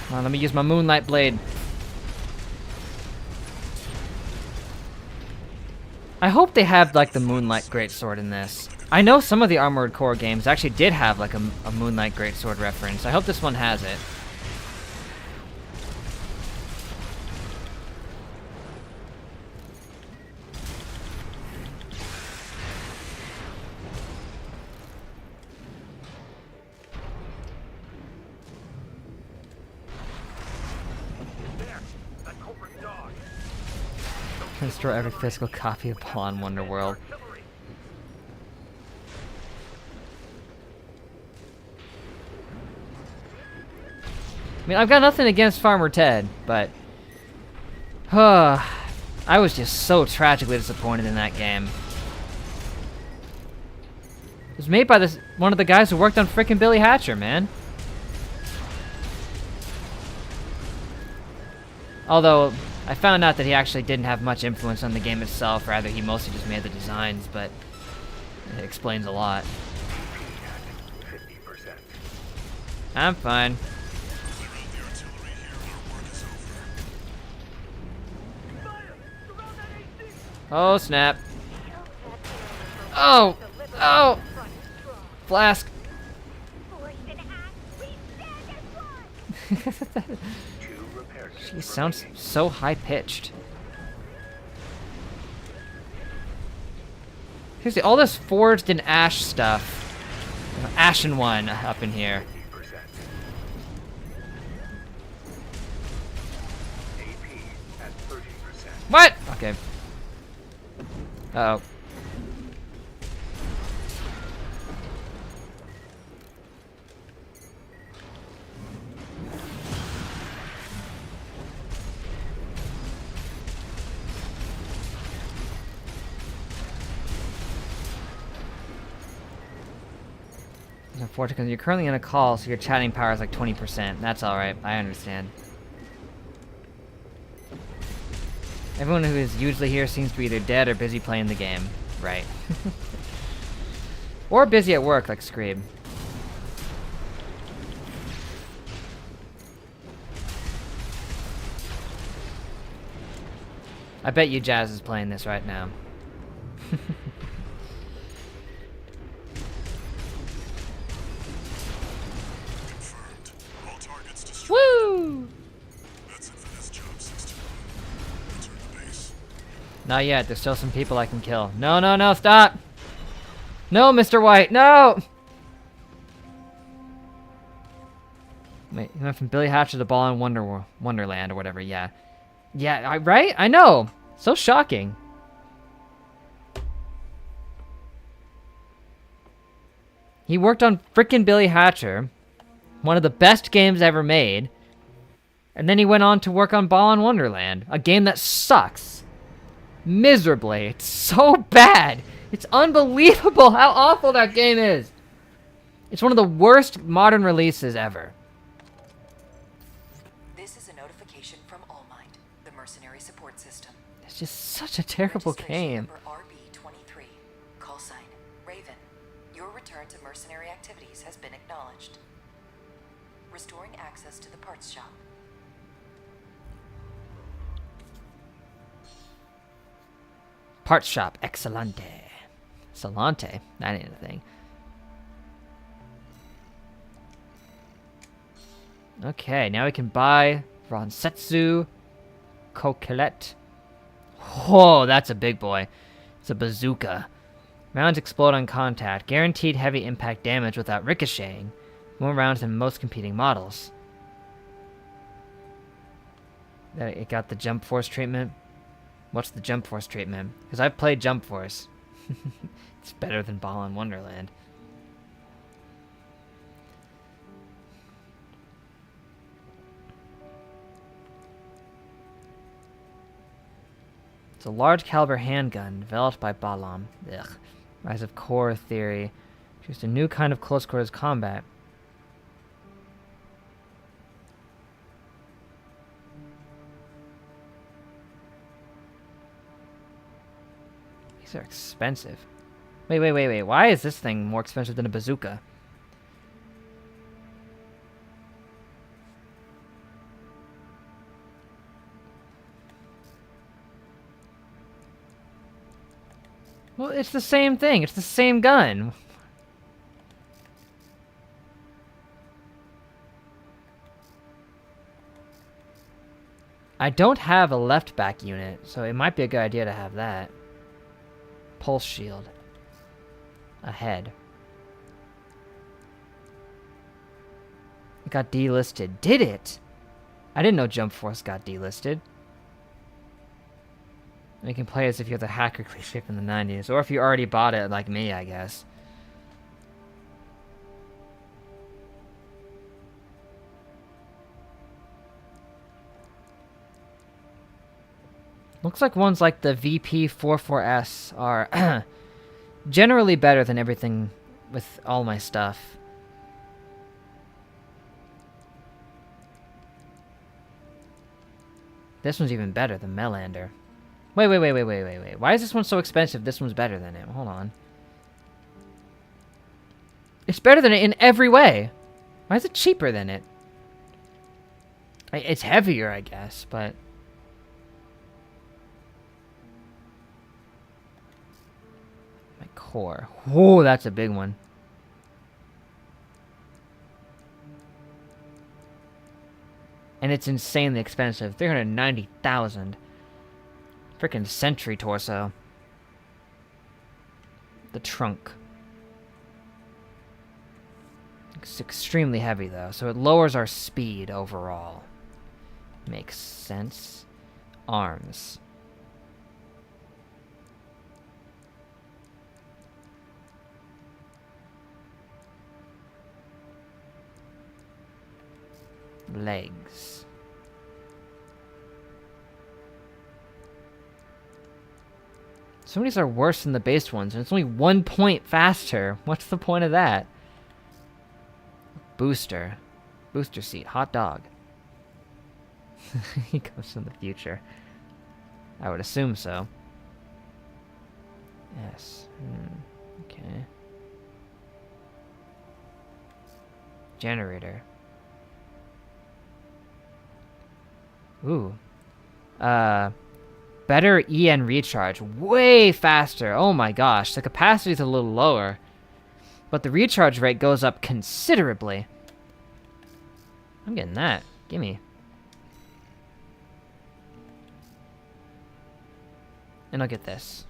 Come on, let me use my moonlight blade. I hope they have like the moonlight greatsword in this. I know some of the Armored Core games actually did have like a moonlight greatsword reference. I hope this one has it. There! That corporate dog! Destroy every physical copy of Pawn Wonderworld. Artillery! I mean, I've got nothing against Farmer Ted, but I was just so tragically disappointed in that game. It was made by one of the guys who worked on frickin' Billy Hatcher, man. Although, I found out that he actually didn't have much influence on the game itself, rather he mostly just made the designs, but it explains a lot. 50%. I'm fine. Clear out the artillery here, our work is over. Fire! Surround that AC! Oh, snap. Oh! Oh! Flask! Force and act. We stand as one. Two repair kits She sounds so high-pitched. Seriously, all this forged in ash stuff. Ashen one up in here. 50%. AP at 30%. What? Okay. Uh-oh. It's unfortunate because you're currently in a call, so your chatting power is like 20%. That's alright, I understand. Everyone who is usually here seems to be either dead or busy playing the game. Right. Or busy at work, like Scream. I bet you Jazz is playing this right now. Confirmed. All targets destroyed. Woo! That's it for this job, 61. Return to base. Not yet. There's still some people I can kill. No, no, no, stop! No, Mr. White, no! Wait, he went from Billy Hatcher to Ball in Wonderland or whatever, yeah. Yeah, right? I know! So shocking. He worked on frickin' Billy Hatcher, one of the best games ever made, and then he went on to work on Ball in Wonderland, a game that sucks. Miserably. It's so bad! It's unbelievable how awful that game is! It's one of the worst modern releases ever. This is a notification from All Might, the mercenary support system. It's just such a terrible Registration game. number RB23. Call sign Raven. Your return to mercenary activities has been acknowledged. Restoring access to the parts shop. Parts shop, excelente. Salante, that ain't a thing. Okay, now we can buy Ronsetsu Coquelette. Whoa, that's a big boy. It's a bazooka. Rounds explode on contact. Guaranteed heavy impact damage without ricocheting. More rounds than most competing models. It got the Jump Force treatment. What's the Jump Force treatment? Because I've played Jump Force. It's better than Ball in Wonderland. It's a large caliber handgun developed by Balam. Ugh. Rise of Core Theory. Just a new kind of close quarters combat. These are expensive. Wait. Why is this thing more expensive than a bazooka? Well, it's the same thing. It's the same gun. I don't have a left back unit, so it might be a good idea to have that. Pulse shield. Ahead. It got delisted. Did it? I didn't know Jump Force got delisted. You can play as if you're the hacker cliche from the 90s, or if you already bought it like me, I guess. Looks like ones like the VP44S are generally better than everything with all my stuff. This one's even better than Melander. Wait. Why is this one so expensive? This one's better than it. Hold on. It's better than it in every way. Why is it cheaper than it? It's heavier, I guess, but... My core. Whoa, that's a big one. And it's insanely expensive. 390,000. Frickin' Sentry torso. The trunk. It's extremely heavy though, so it lowers our speed overall. Makes sense. Arms. Legs. Some of these are worse than the base ones, and it's only 1 point faster. What's the point of that? Booster. Booster seat. Hot dog. He goes from the future. I would assume so. Yes. Okay. Generator. Ooh. Better EN recharge. Way faster. Oh my gosh. The capacity is a little lower. But the recharge rate goes up considerably. I'm getting that. Gimme. And I'll get this.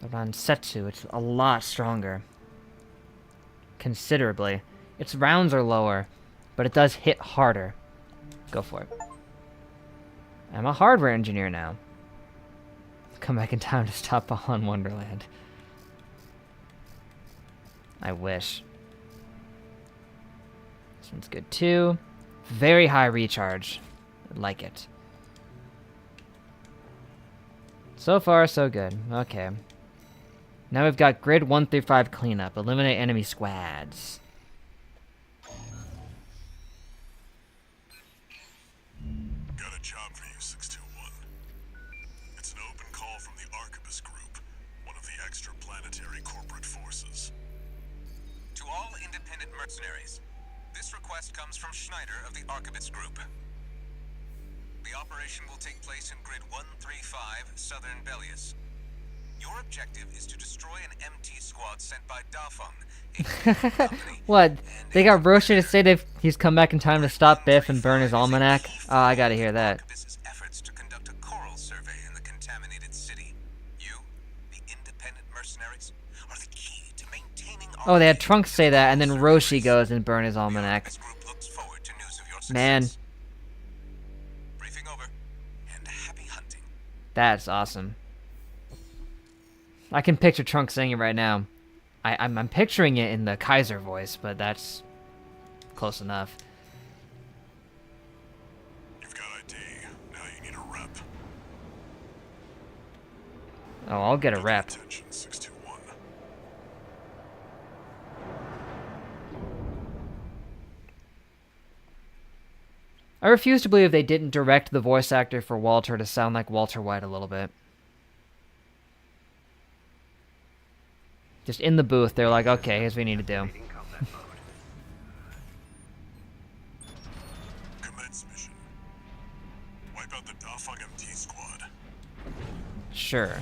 The Ransetsu, it's a lot stronger. Considerably. Its rounds are lower, but it does hit harder. Go for it. I'm a hardware engineer now. Come back in time to stop Balan Wonderland. I wish. This one's good too. Very high recharge. I like it. So far, so good. Okay. Now we've got Grid 135 cleanup. Eliminate enemy squads. Got a job for you, 621. It's an open call from the Arquebus Group, one of the extraplanetary corporate forces. To all independent mercenaries, this request comes from Schneider of the Arquebus Group. The operation will take place in Grid 135, Southern Bellius. Your objective is to destroy an MT squad sent by Dafeng, a company. What? They got Roshi to say that he's come back in time to stop Biff and burn his almanac? Oh, I gotta hear that. Arquebus's efforts to conduct a coral survey in the contaminated city. You, the independent mercenaries, are the key to maintaining. Oh, they had Trunks say that, and then Roshi goes and burn his almanac. This group looks forward to news of your success. Man, Briefing over, and happy hunting. that's awesome. I can picture Trunks saying it right now. I'm picturing it in the Kaiser voice, but that's close enough. You've got ID. Now you need a rep. Oh, I'll get a rep. Attention, 621. I refuse to believe they didn't direct the voice actor for Walter to sound like Walter White a little bit. Just in the booth, they're like, okay, here's what we need to do. Commence mission. Wipe out the Dafeng MT squad. Sure.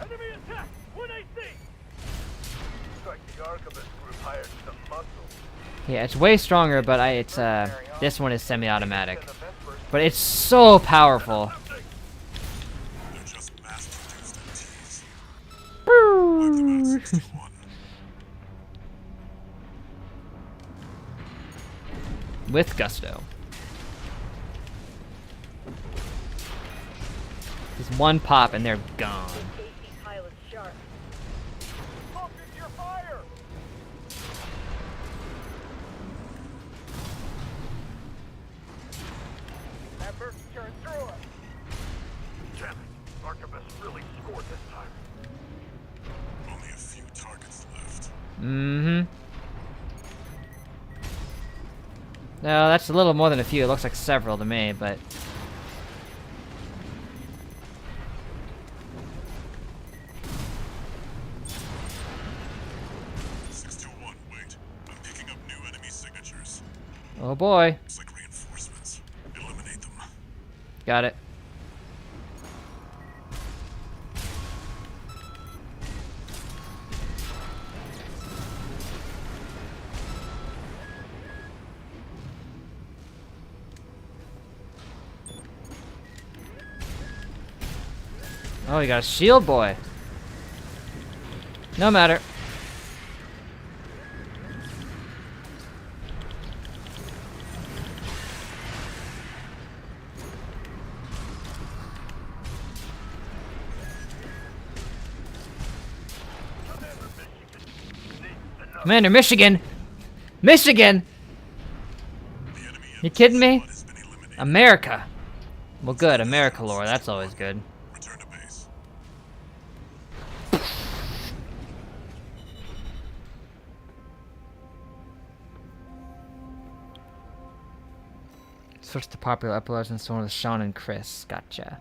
Enemy attack! 1AC! Looks like the Arquebus Group hired some muscle. Yeah, it's way stronger, but this one is semi-automatic. But it's so powerful. They're just mass-produced MTs. Wipe them out, 621. With gusto. Just one pop and they're gone. AC pilot sharp. Focus your fire! That bird's turned through us. Damn it, Arquebus really scored this time. Only a few targets left. Mm-hmm. No, that's a little more than a few. It looks like several to me, but... Wait, I'm picking up new enemy signatures. Oh boy. Looks like reinforcements. Eliminate them. Got it. Oh, you got a shield boy. No matter. Commander, Michigan! Michigan! The enemy You kidding me? squad has been eliminated. America! Well, good. America lore. That's always good. Return to base. Switch to popular uploads and so on with Sean and Chris. Gotcha.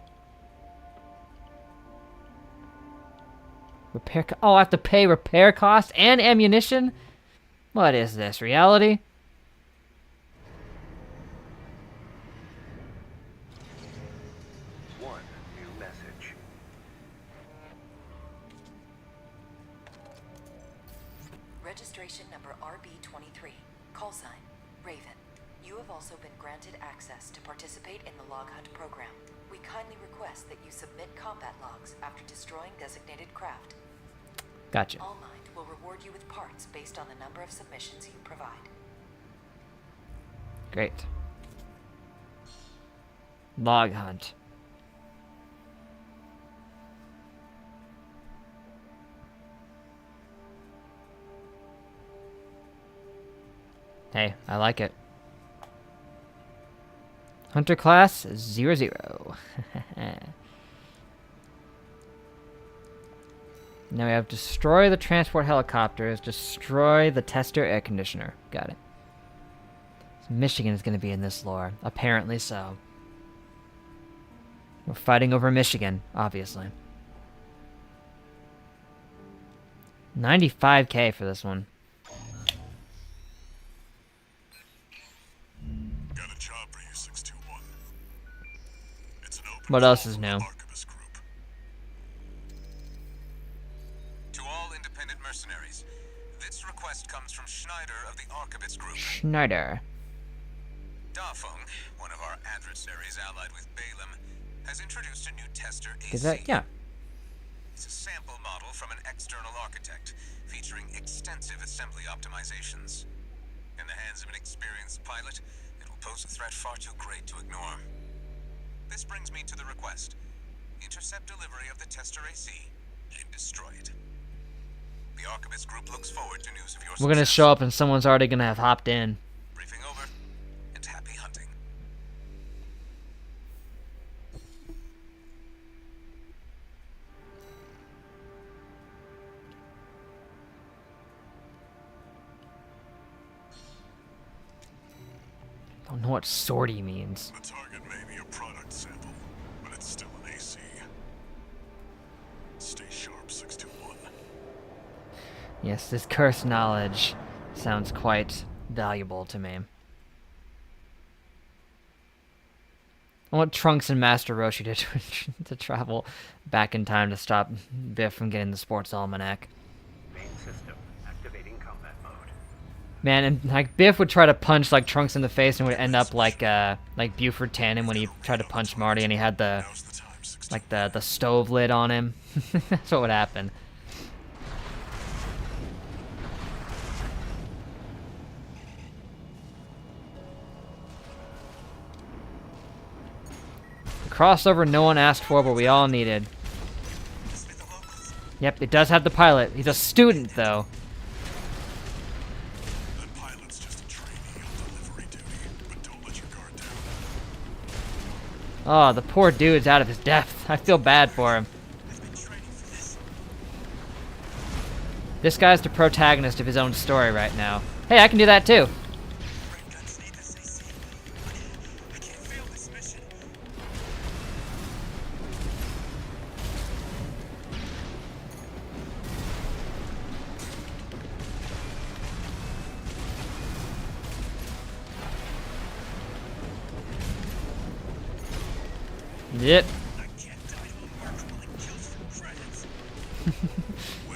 Repair oh, I have to pay repair costs and ammunition? What is this, reality? One new message. Registration number RB23. Call sign, Raven. You have also been granted access to participate in the log hunt program. We kindly request that you submit combat logs after destroying designated craft. Gotcha. All Mind will reward you with parts based on the number of submissions you provide. Great. Log hunt. Hey, I like it. Hunter class 00. Now we have destroy the transport helicopters, destroy the tester air conditioner. Got it. Michigan is going to be in this lore. Apparently so. We're fighting over Michigan, obviously. 95K for this one. Got a job for you, 621. It's an open What else call is from new? the Archibus Group. To all independent mercenaries, this request comes from Schneider of the Archibus Group. Schneider. Dafeng, one of our adversaries allied with Balaam, has introduced a new tester AC. Is that, yeah. It's a sample model from an external architect, featuring extensive assembly optimizations. In the hands of an experienced pilot, it will pose a threat far too great to ignore. This brings me to the request. Intercept delivery of the tester AC and destroy it. The Archibus Group looks forward to news of your We're gonna success. show up and someone's already gonna have hopped in. Briefing over, and happy hunting. Don't know what sortie means. The target may be a product sample, but it's still an AC. Stay sharp, 621. Yes, this cursed knowledge sounds quite valuable to me. I want Trunks and Master Roshi to travel back in time to stop Biff from getting the sports almanac. Main system activating combat mode. Man, and like Biff would try to punch like Trunks in the face and would end up like Buford Tannen when he tried to punch Marty and he had the Now's the time, 621. like the stove lid on him. That's what would happen. The crossover no one asked for, but we all needed. Yep, it does have the pilot. He's a student, though. That pilot's just a trainee on delivery duty, but don't let your guard down. Oh, the poor dude's out of his depth. I feel bad for him. This guy's the protagonist of his own story right now. Hey, I can do that too. Yep.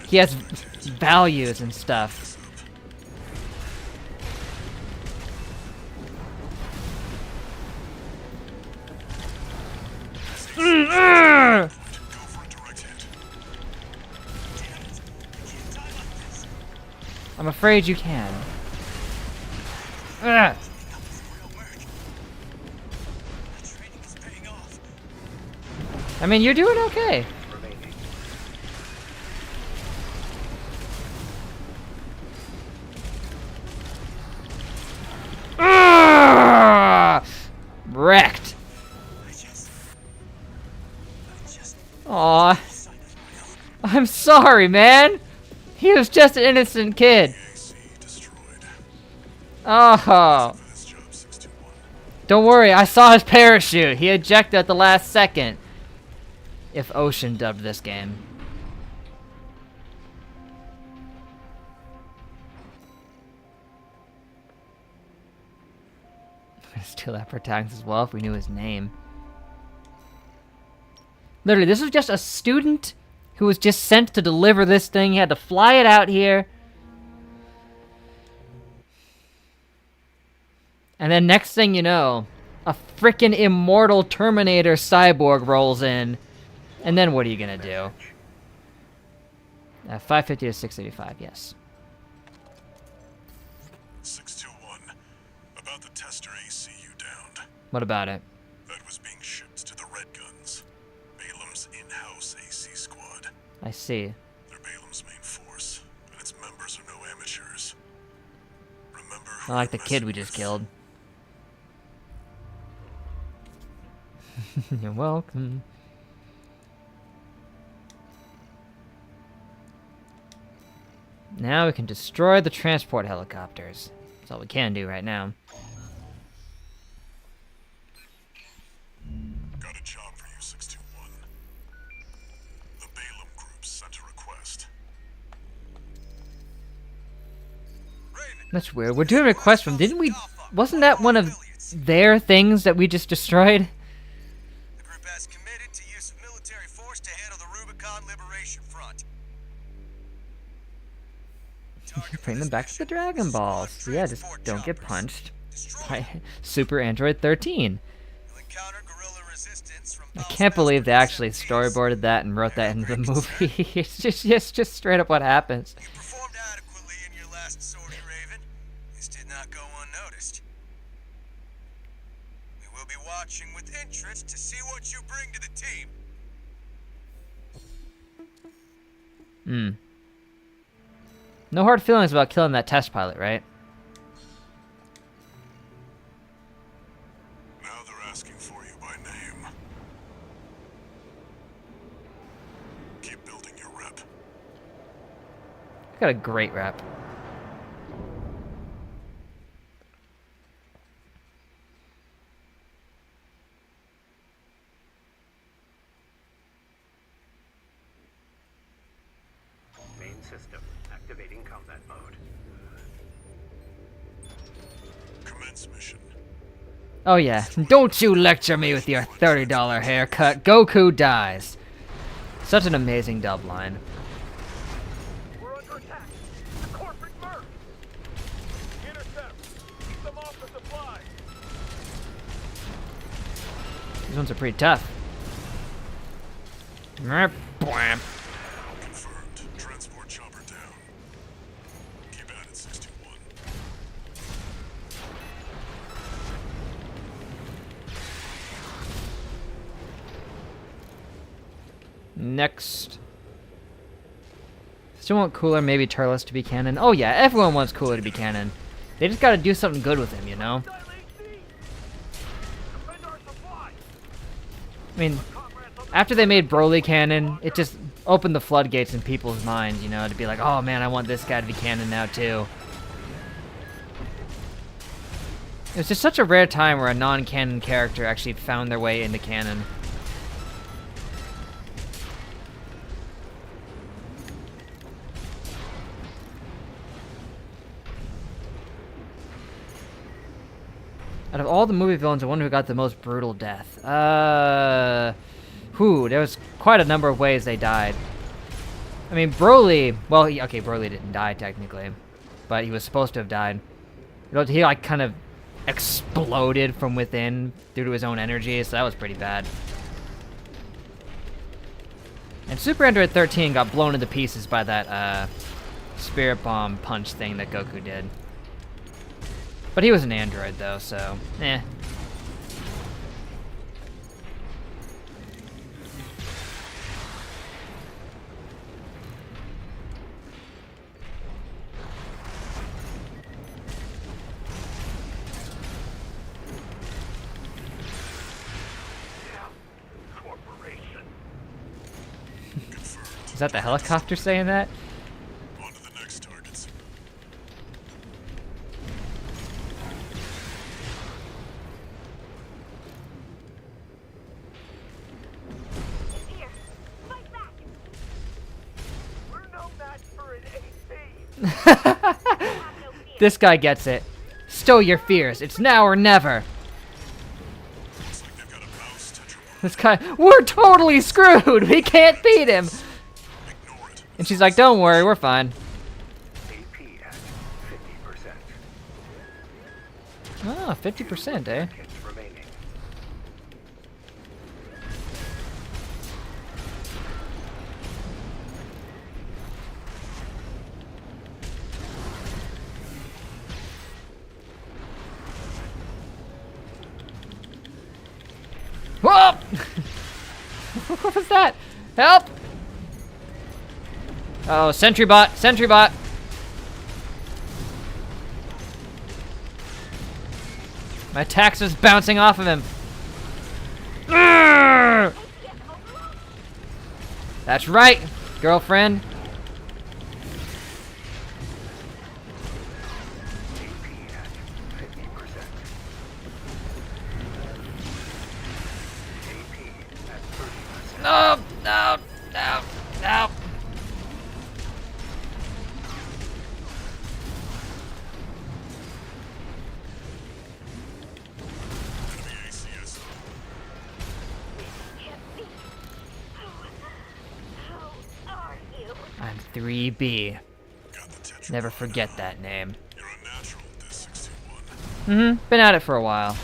He has values and stuff. Go for a direct hit. I'm afraid you can. Ugh. I mean, you're doing okay. Remaining. Ugh! Wrecked. Aw. I'm sorry, man. He was just an innocent kid. AC destroyed. Oh. For this job, 621. Don't worry, I saw his parachute. He ejected at the last second. If Ocean dubbed this game. Steal that protagonist as well if we knew his name. Literally, this was just a student who was just sent to deliver this thing. He had to fly it out here. And then next thing you know, a frickin' immortal Terminator cyborg rolls in. And then what are you gonna do? 550 to 685, yes. 621. About the tester AC you downed. What about it? That was being shipped to the Red Guns, Balam's in-house AC squad. I see. They're Balam's main force, and its members are no amateurs. Remember who Not like the you're kid we messing just with. killed. You're welcome. Now we can destroy the transport helicopters. That's all we can do right now. Got a job for you, 621. The Balam group sent a request. Raven, That's weird. We're doing requests from... Didn't we... Wasn't that one of their things that we just destroyed? the group has committed to use of military force to handle the Rubicon Liberation Front. Bring them back to the Dragon Balls. Yeah, just don't get punched by Super Android 13. You'll encounter guerrilla resistance from I can't believe they actually storyboarded that and wrote that into the movie. It's just straight up what happens. You performed adequately in your last sortie, Raven. This did not go unnoticed. We will be watching with interest to see what you bring to the team. No hard feelings about killing that test pilot, right? Now they're asking for you by name. Keep building your rep. I got a great rep. Main system activating combat mode. Commence mission. Oh yeah, don't you lecture me with your $30 haircut. Goku dies. Such an amazing dub line. We're under attack. The corporate merc. Intercept. Keep them off the supply. These ones are pretty tough. Bwam. Confirmed. Transport chopper down. Keep at it, 621. Next. Still want Cooler, maybe Turles to be canon. Oh yeah, everyone wants Cooler to be canon. They just gotta do something good with him, you know? Dial AC. Defend our supply. I mean, after they made Broly canon, it just opened the floodgates in people's minds, you know, to be like, oh man, I want this guy to be canon now too. It was just such a rare time where a non-canon character actually found their way into canon. Out of all the movie villains, I wonder who got the most brutal death. There was quite a number of ways they died. I mean, Broly, well, okay, Broly didn't die technically, but he was supposed to have died. You know, he like kind of exploded from within due to his own energy, so that was pretty bad. And Super Android 13 got blown into pieces by that Spirit Bomb punch thing that Goku did. But he was an android, though, so, eh. Corporation. Is that the helicopter saying that? On to the next targets. AC. This guy gets it. Stow your fears. It's now or never. Looks like they've got a mouse tetrapod. This guy, we're totally screwed. We can't beat him. Ignore it. And she's like, don't worry, we're fine. AP at 50%. Oh, 50%, eh? Seconds remaining. Whoa! What was that? Help! Oh, sentry bot, sentry bot. My attack's just bouncing off of him. Urgh! That's right, girlfriend. AP at 50%. AP at 30%. No, no, no, no. Enemy ACS. How are you? I'm 3B. Got the tetrapod. Never forget that name. You're a natural at this, 621. Mm-hmm. Been at it for a while.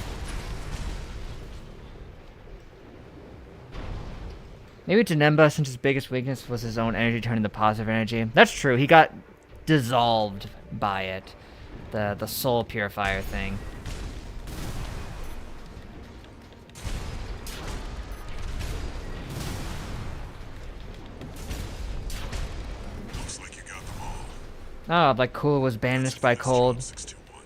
Maybe Janemba, since his biggest weakness was his own energy turning to positive energy. That's true. He got dissolved by it. The soul purifier thing. Looks like you got them all. Oh, like Cooler was banished by cold. 621.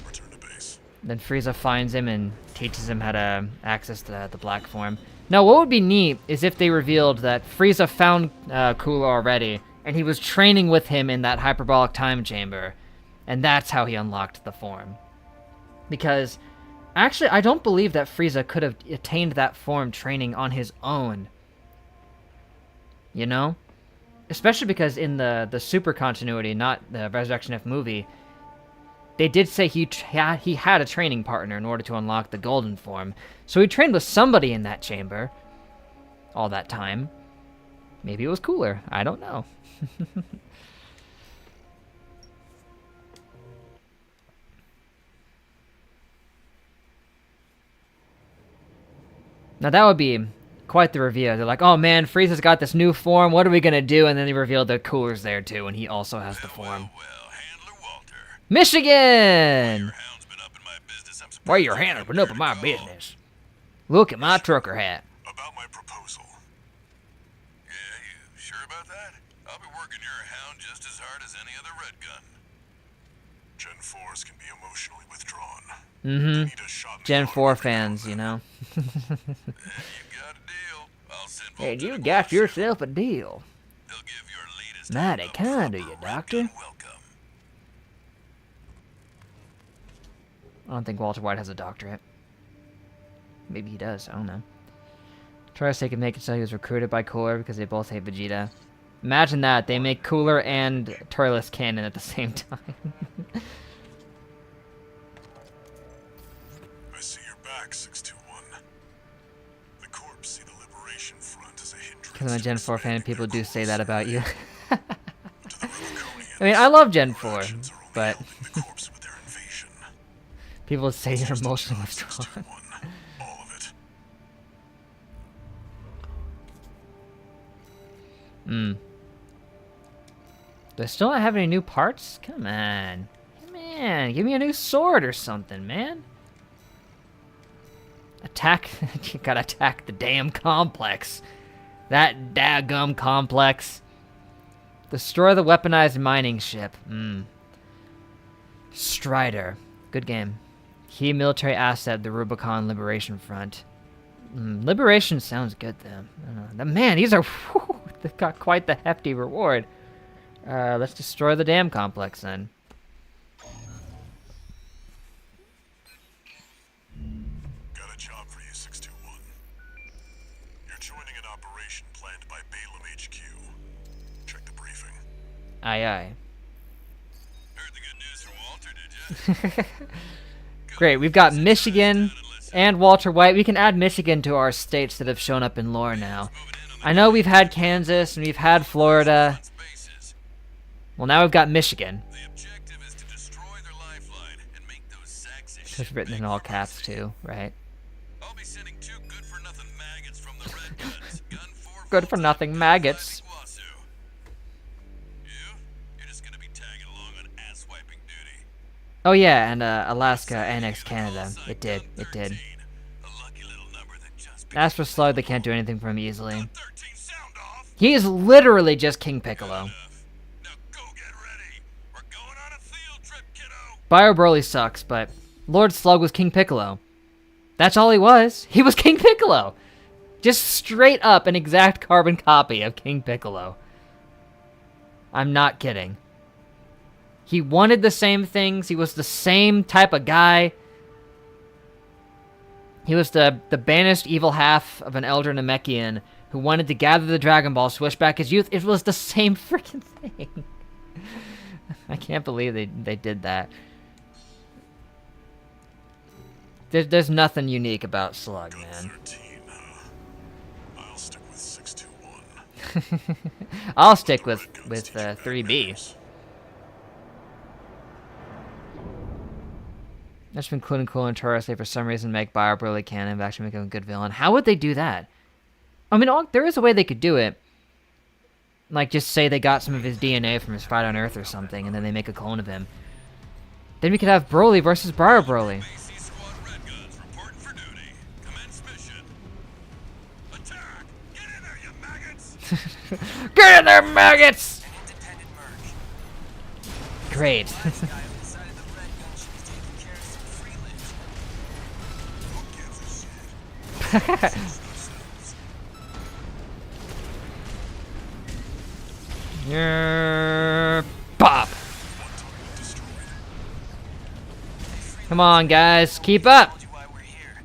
Return to base. Then Frieza finds him and teaches him how to access the black form. Now, what would be neat is if they revealed that Frieza found Cooler already, and he was training with him in that hyperbolic time chamber, and that's how he unlocked the form. Because, actually, I don't believe that Frieza could have attained that form training on his own. You know? Especially because in the Super continuity, not the Resurrection F movie, they did say he had a training partner in order to unlock the golden form. So he trained with somebody in that chamber all that time. Maybe it was Cooler. I don't know. Now that would be quite the reveal. They're like, oh man, Frieza's got this new form. What are we going to do? And then they revealed that Cooler's there too, and he also has the form. Well, Handler Walter. Michigan! Your hound's been up in my business. I'm surprised Why your you hand haven't been up in my prepared to call. business? Look at my trucker hat. About my proposal. Yeah, you sure about that? I'll be working your hound just as hard as any other red gun. Gen 4s can be emotionally withdrawn. They Mm-hmm. need a shot in the Gen arm 4 every now fans, and you then. know. You got a deal. I'll send Hey, Volk you to the got Guards. yourself a deal. They'll give your latest Mighty hound a kind of proper you, red Doctor. gun welcome. I don't think Walter White has a doctorate. Maybe he does. I don't know. Torres can make it so he was recruited by Cooler because they both hate Vegeta. Imagine that. They make Cooler and Turles canon at the same time. I see your back, 621. The Corps see the Liberation Front as a hindrance. Because I'm a to Gen 4 fan, expanding people their do say goals. that about you. To the Rubiconians, I mean, I love Gen 4, actions are only but helping the Corps with their invasion. people say you're Just emotionally enjoy withdrawn. 621. All of it. Do I still not have any new parts? Come on. Come on. Give me a new sword or something, man. Attack. You gotta attack the damn complex. That daggum complex. Destroy the weaponized mining ship. Strider. Good game. Key military asset, the Rubicon Liberation Front. Liberation sounds good, though. Man, these are... whew, they've got quite the hefty reward. Let's destroy the dam complex, then. Got a job for you, 621. You're joining an operation planned by Balaam HQ. Check the briefing. Aye, aye. Heard the good news from Walter, did ya? Great, we've got Michigan and Walter White. We can add Michigan to our states that have shown up in lore now. I know we've had Kansas and we've had Florida. Bases. Well, now we've got Michigan. The objective is to destroy their lifeline and make those sacks and It's written in all caps too, right? I'll be sending 2 good-for-nothing maggots from the Red Guns. Gun 4 Good for nothing maggots. You're just gonna be tagging along on ass-wiping duty. Oh yeah, and Alaska annexed Canada. It did. It did. A lucky little number that just As for Slug, they can't do anything for him easily. 13 sound off. He is literally just King Piccolo. Now go get ready. We're going on a field trip, kiddo. Bio Broly sucks, but Lord Slug was King Piccolo. That's all he was. He was King Piccolo. Just straight up an exact carbon copy of King Piccolo. I'm not kidding. He wanted the same things. He was the same type of guy. He was the banished evil half of an elder Namekian who wanted to gather the Dragon Ball, switch back his youth. It was the same freaking thing. I can't believe they did that. There's nothing unique about Slug, man. 13, I'll stick with 621. I'll stick with 3B. That's been cool and Taurus. They for some reason make Bio Broly canon, but actually make him a good villain. How would they do that? I mean, there is a way they could do it. Like, just say they got some of his DNA from his fight on Earth or something, and then they make a clone of him. Then we could have Broly versus Bio Broly. AC Squad Red Guns reporting for duty. Commence mission. Attack! Get in there, you maggots! Get in there, maggots! An independent merge. Great. Guy who decided the Red Gun should be taking care of some freelance. Who gives a shit? Yeah, Pop. Come on, guys, keep up. Told you why we're here.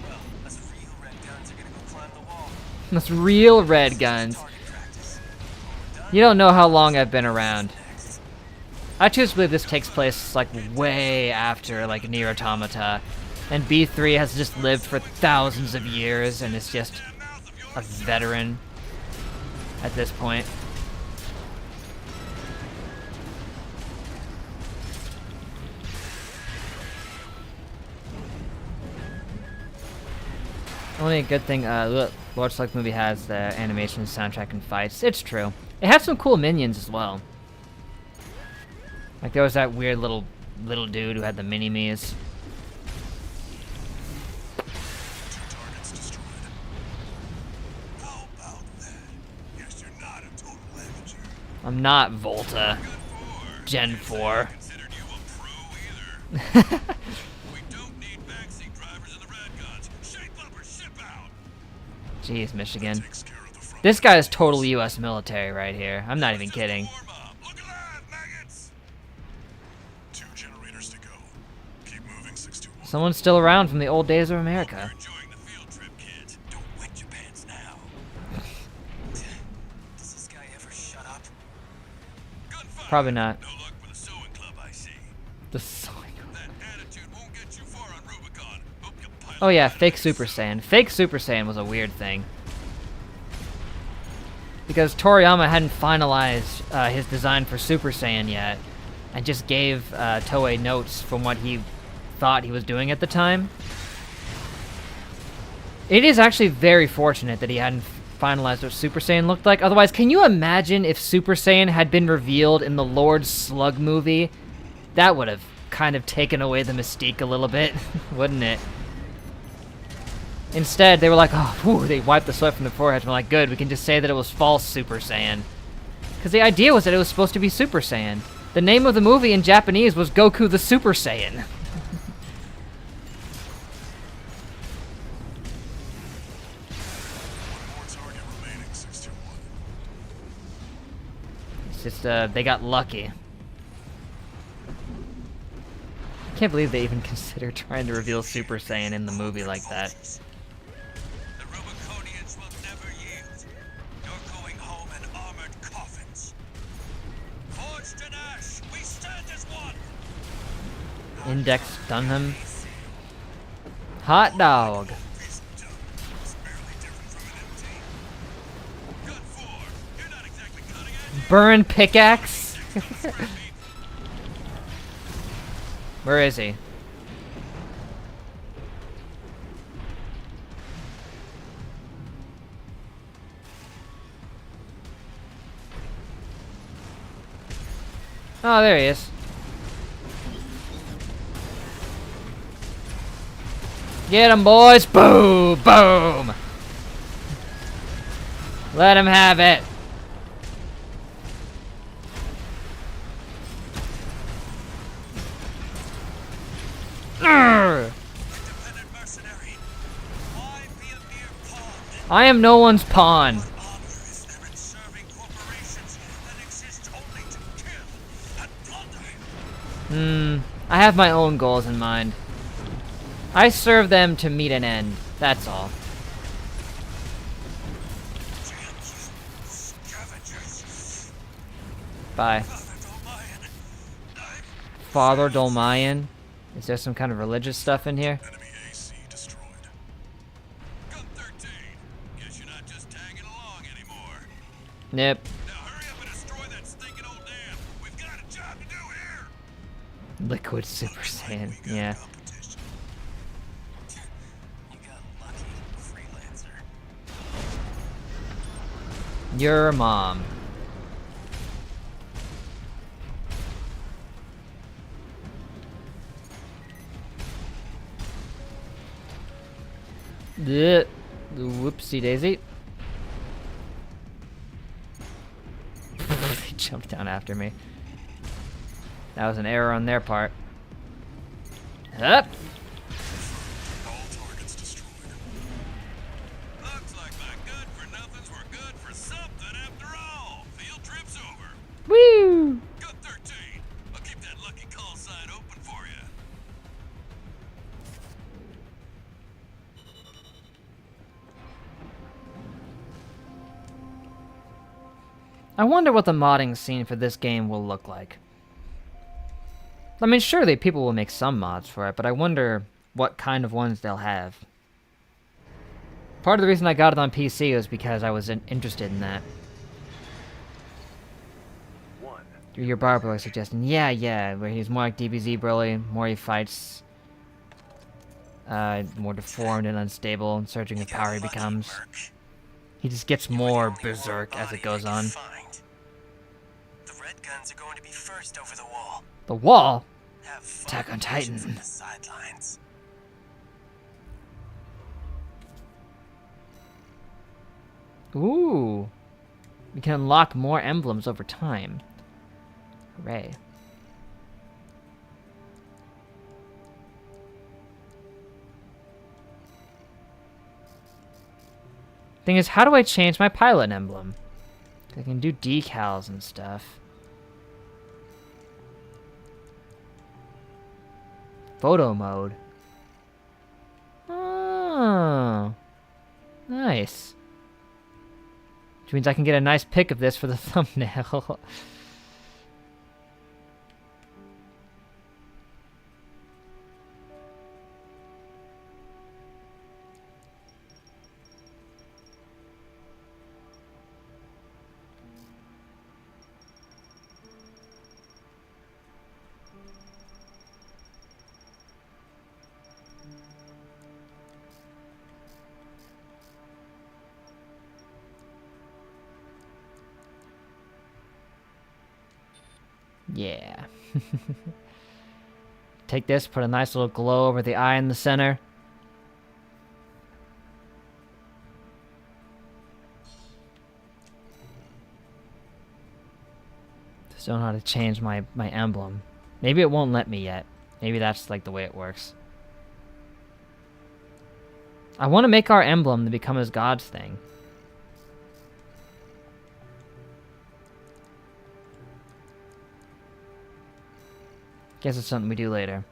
Well, us real Red Guns are gonna go climb the wall. That's real red guns. Target practice. You don't know how long I've been around. I choose to believe this takes place like way after like Nier Automata, and B3 has just lived for thousands of years and is just a veteran at this point. Only a good thing, Lord Slug movie has the animation, soundtrack, and fights. It's true. It had some cool minions as well. Like there was that weird little dude who had the mini-me's. Targets destroyed. How about that? Guess you're not a total amateur. I'm not Volta. Good for. Gen 4. Considered you a pro either. We don't need backseat drivers in the Red Guns. Shape up or ship out. Jeez, Michigan. Takes care of the front. This guy is total U.S. military right here. I'm not even kidding. Warm up. Look alive, maggots. 2 generators to go. Keep moving, 621. Someone's still around from the old days of America. You're enjoying the field trip, kids. Don't wet your pants now. Does this guy ever shut up? Gunfire. Probably not. No luck with the sewing club, I see. The sewing. That attitude won't get you far on Rubicon. Hope you pilot Oh yeah, that fake nice. Super Saiyan. Fake Super Saiyan was a weird thing. Because Toriyama hadn't finalized his design for Super Saiyan yet, and just gave Toei notes from what he thought he was doing at the time. It is actually very fortunate that he hadn't finalized what Super Saiyan looked like. Otherwise, can you imagine if Super Saiyan had been revealed in the Lord Slug movie? That would have kind of taken away the mystique a little bit, wouldn't it? Instead, they were like, oh, whew, they wiped the sweat from their foreheads. We're like, good, we can just say that it was false Super Saiyan. Because the idea was that it was supposed to be Super Saiyan. The name of the movie in Japanese was Goku the Super Saiyan. More target remaining, 621. It's just, they got lucky. I can't believe they even considered trying to reveal Super Saiyan in the movie like that. The Rubiconians will never yield. You're going home in armored coffins. Index stun him. Hot dog. Piece of junk. It's barely different from an MT. Gun 4. You're not exactly cutting edge. Burn pickaxe. Where is he? Oh, there he is. Get him, boys! Boom! Boom! Let him have it! Urgh. Independent mercenary. Why be a mere pawn? I am no one's pawn. Honor is there in serving corporations that exist only to kill and plunder? I have my own goals in mind. I serve them to meet an end. That's all. Scavengers. Bye. Father Dolmayan? Is there some kind of religious stuff in here? Enemy AC destroyed. Gun 13. Guess you're not just tagging along anymore. Nope. Now hurry up and destroy that stinking old dam. We've got a job to do here. Liquid Super Saiyan. Yeah. Competition. You got lucky, freelancer. Your mom. Blech. Whoopsie daisy. He jumped down after me. That was an error on their part. Up. All targets destroyed. Looks like my good-for-nothings were good for something after all. Field trip's over. Woo! Gun 13. I'll keep that lucky call sign open for you. I wonder what the modding scene for this game will look like. I mean, surely people will make some mods for it, but I wonder what kind of ones they'll have. Part of the reason I got it on PC was because I was interested in that. Your barber was suggesting, yeah, where he's more like DBZ Broly, more he fights, more deformed and unstable, and surging with power he becomes. He just gets more berserk as it goes on. The red guns are going to be first over the wall. The wall? Have fun Attack on with Titan. missions on the sidelines. Ooh. We can unlock more emblems over time. Hooray. Thing is, how do I change my pilot emblem? I can do decals and stuff. Photo mode. Oh. Nice. Which means I can get a nice pic of this for the thumbnail. Yeah. Take this, put a nice little glow over the eye in the center. Just don't know how to change my emblem. Maybe it won't let me yet. Maybe that's like the way it works. I want to make our emblem to become as God's thing. Guess it's something we do later.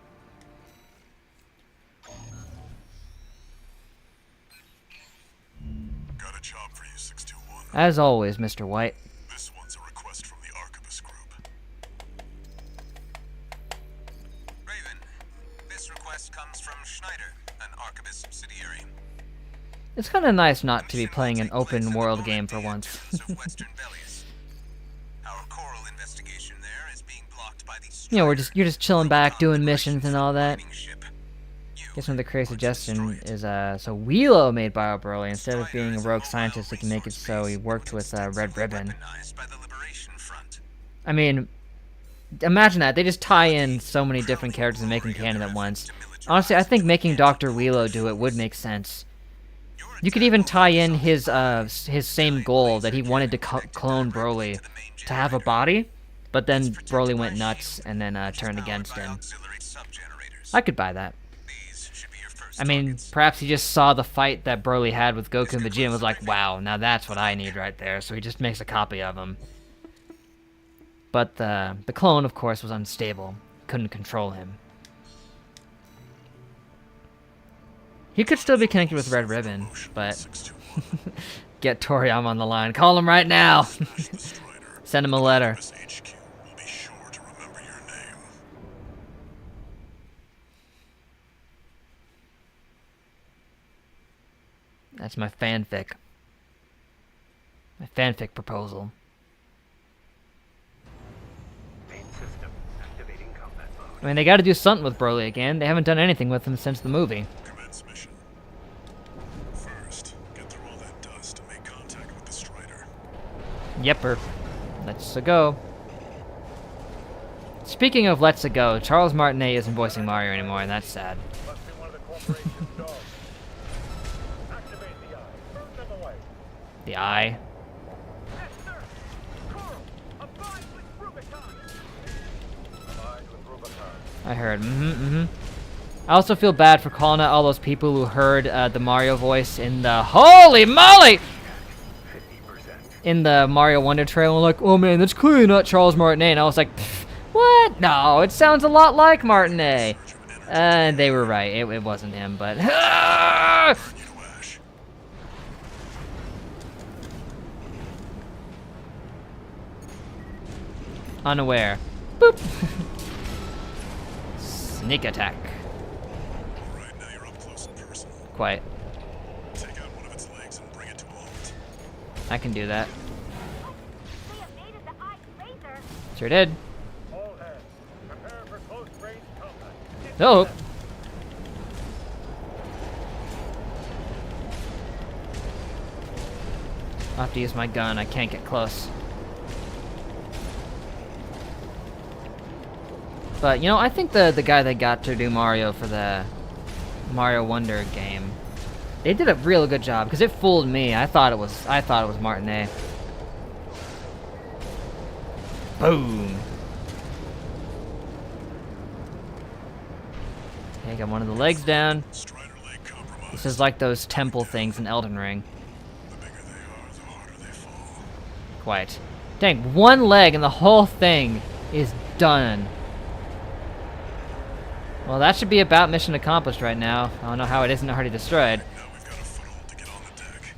Got a job for you, 621. As always, Mr. White. This one's a request from the Archibus Group. Raven, cannabis subsidiary. It's kind of nice not to be playing an open world game for once. Of Western Bellies. Our coral investigation there is being blocked by the You know, you're just chilling back, doing Rubicon missions and all that. mining ship. You Guess another crazy want to suggestion destroy it. is so Wheelo made Bio Broly instead of being a rogue scientist. He can make it so he worked with Red Ribbon. Weaponized by the Liberation Front. I mean, imagine that. They just tie in so many different characters and make them canon at once. Honestly, I think making Dr. Wheelo do it would make sense. You could even tie in his same goal that he wanted to clone Broly to have a body, but then Broly went nuts and then turned against him. Auxiliary sub-generators. I could buy that. These should be your first I mean, targets. perhaps he just saw the fight that Broly had with Goku and Vegeta and was like, wow, now that's what I need right there, so he just makes a copy of him. But the clone, of course, was unstable. Couldn't control him. He could still be connected with Red Ribbon, but get Toriyama on the line. Call him right now. Send him a letter. This HQ will be sure to remember your name. That's my fanfic. My fanfic proposal. Main system activating combat mode. I mean, they gotta do something with Broly again. They haven't done anything with him since the movie. Commence mission. First, get through all that dust to make contact with the Strider. Yepper. Let's go. Speaking of Let's Go, Charles Martinet isn't voicing Mario anymore, and that's sad. Must be one of the corporation's dogs. Activate the eye. Burn them away. The Eye. Yes, sir. Coral, abide with Rubicon. Abide with Rubicon. I heard. I also feel bad for calling out all those people who heard the Mario voice in the holy moly 50%. in the Mario Wonder trailer. Like, oh man, that's clearly not Charles Martinet. And I was like, what? No, it sounds a lot like Martinet. And they were right. It wasn't him, but. You to Ash. Unaware. Boop. Sneak attack. Alright, now you're up close and personal. Quite. Take out one of its legs and bring it to a halt. I can do that. They evaded the eye laser. Sure did. All hands, prepare for close range combat. Oh. I'll have to use my gun. I can't get close. But, you know, I think the guy that got to do Mario for the Mario Wonder game, they did a real good job, because it fooled me. I thought it was Martinet. Boom. Okay, got one of the legs down. Strider leg compromised. This is like those temple things in Elden Ring. The bigger they are, the harder they fall. Quite. Dang, one leg and the whole thing is done. Well, that should be about mission accomplished right now. I don't know how it isn't already destroyed. Now we've got a foothold to get on the deck.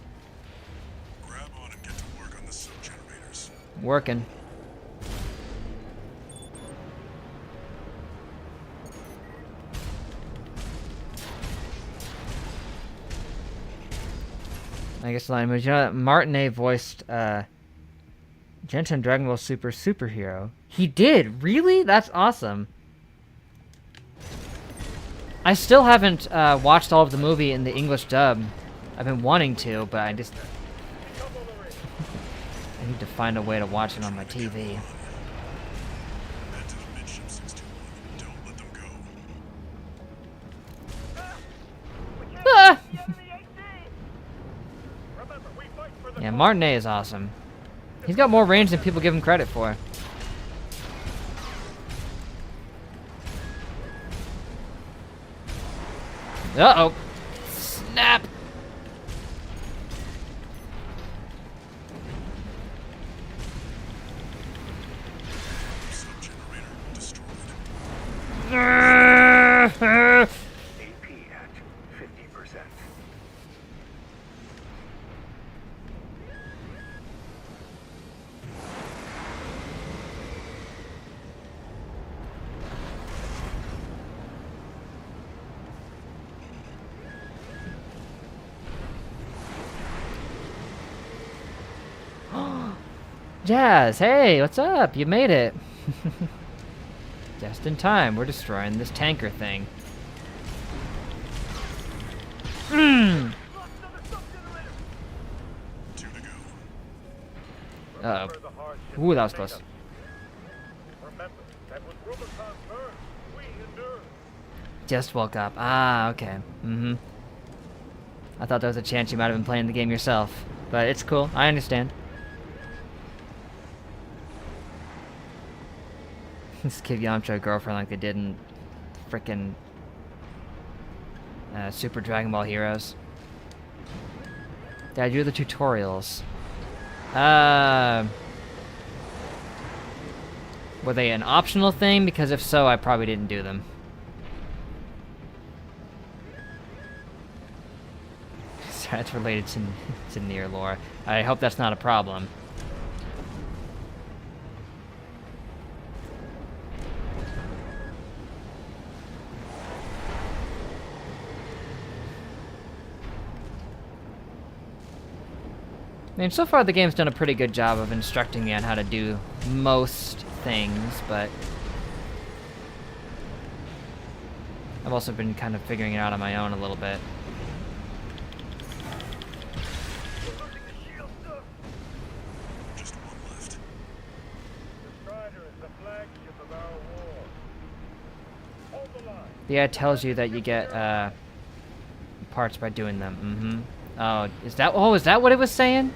Grab on and get to work on the sub-generators. Working. I guess language. You know that Martinet voiced Genten Dragon Ball Super Superhero. He did? Really? That's awesome. I still haven't watched all of the movie in the English dub. I've been wanting to, but I just... I need to find a way to watch it on my TV. Head to the midship 621. Don't let them go. Ah! The enemy AC. Remember, we fight for the Yeah, Martinet is awesome. He's got more range than people give him credit for. Uh-oh. Snap! Sub-generator destroyed. AP at 50%. Jazz, hey, what's up? You made it. Just in time. We're destroying this tanker thing. Mmm. Two to go. Uh-oh. For the hardship Ooh, that was they close. made us. Remember that when Rubicon burned, we endured. Just woke up. Ah, okay. Mm-hmm. I thought there was a chance you might have been playing the game yourself. But it's cool. I understand. Just give Yamcha a girlfriend like they did in frickin' Super Dragon Ball Heroes. Dad, you're the tutorials. Were they an optional thing? Because if so, I probably didn't do them. Sorry, that's related to Nier lore. I hope that's not a problem. I mean, so far the game's done a pretty good job of instructing me on how to do most things, but I've also been kind of figuring it out on my own a little bit. We're losing the shield, sir. Just one left. The Strider is the flagship of our war. Hold the line. The ad tells you that you get parts by doing them. Mm-hmm. Oh, is that what it was saying?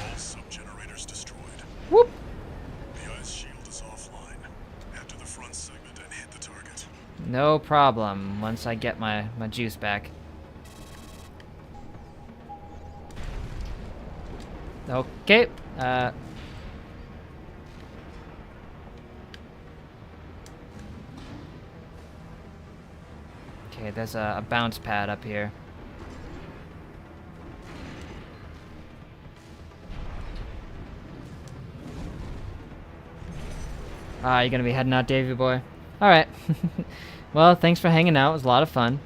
All sub-generators destroyed. Whoop! The ice shield is offline. Head to the front segment and hit the target. No problem. Once I get my juice back. Okay. Okay, there's a bounce pad up here. Ah, you gonna be heading out, Davy boy? Alright. Well, thanks for hanging out. It was a lot of fun.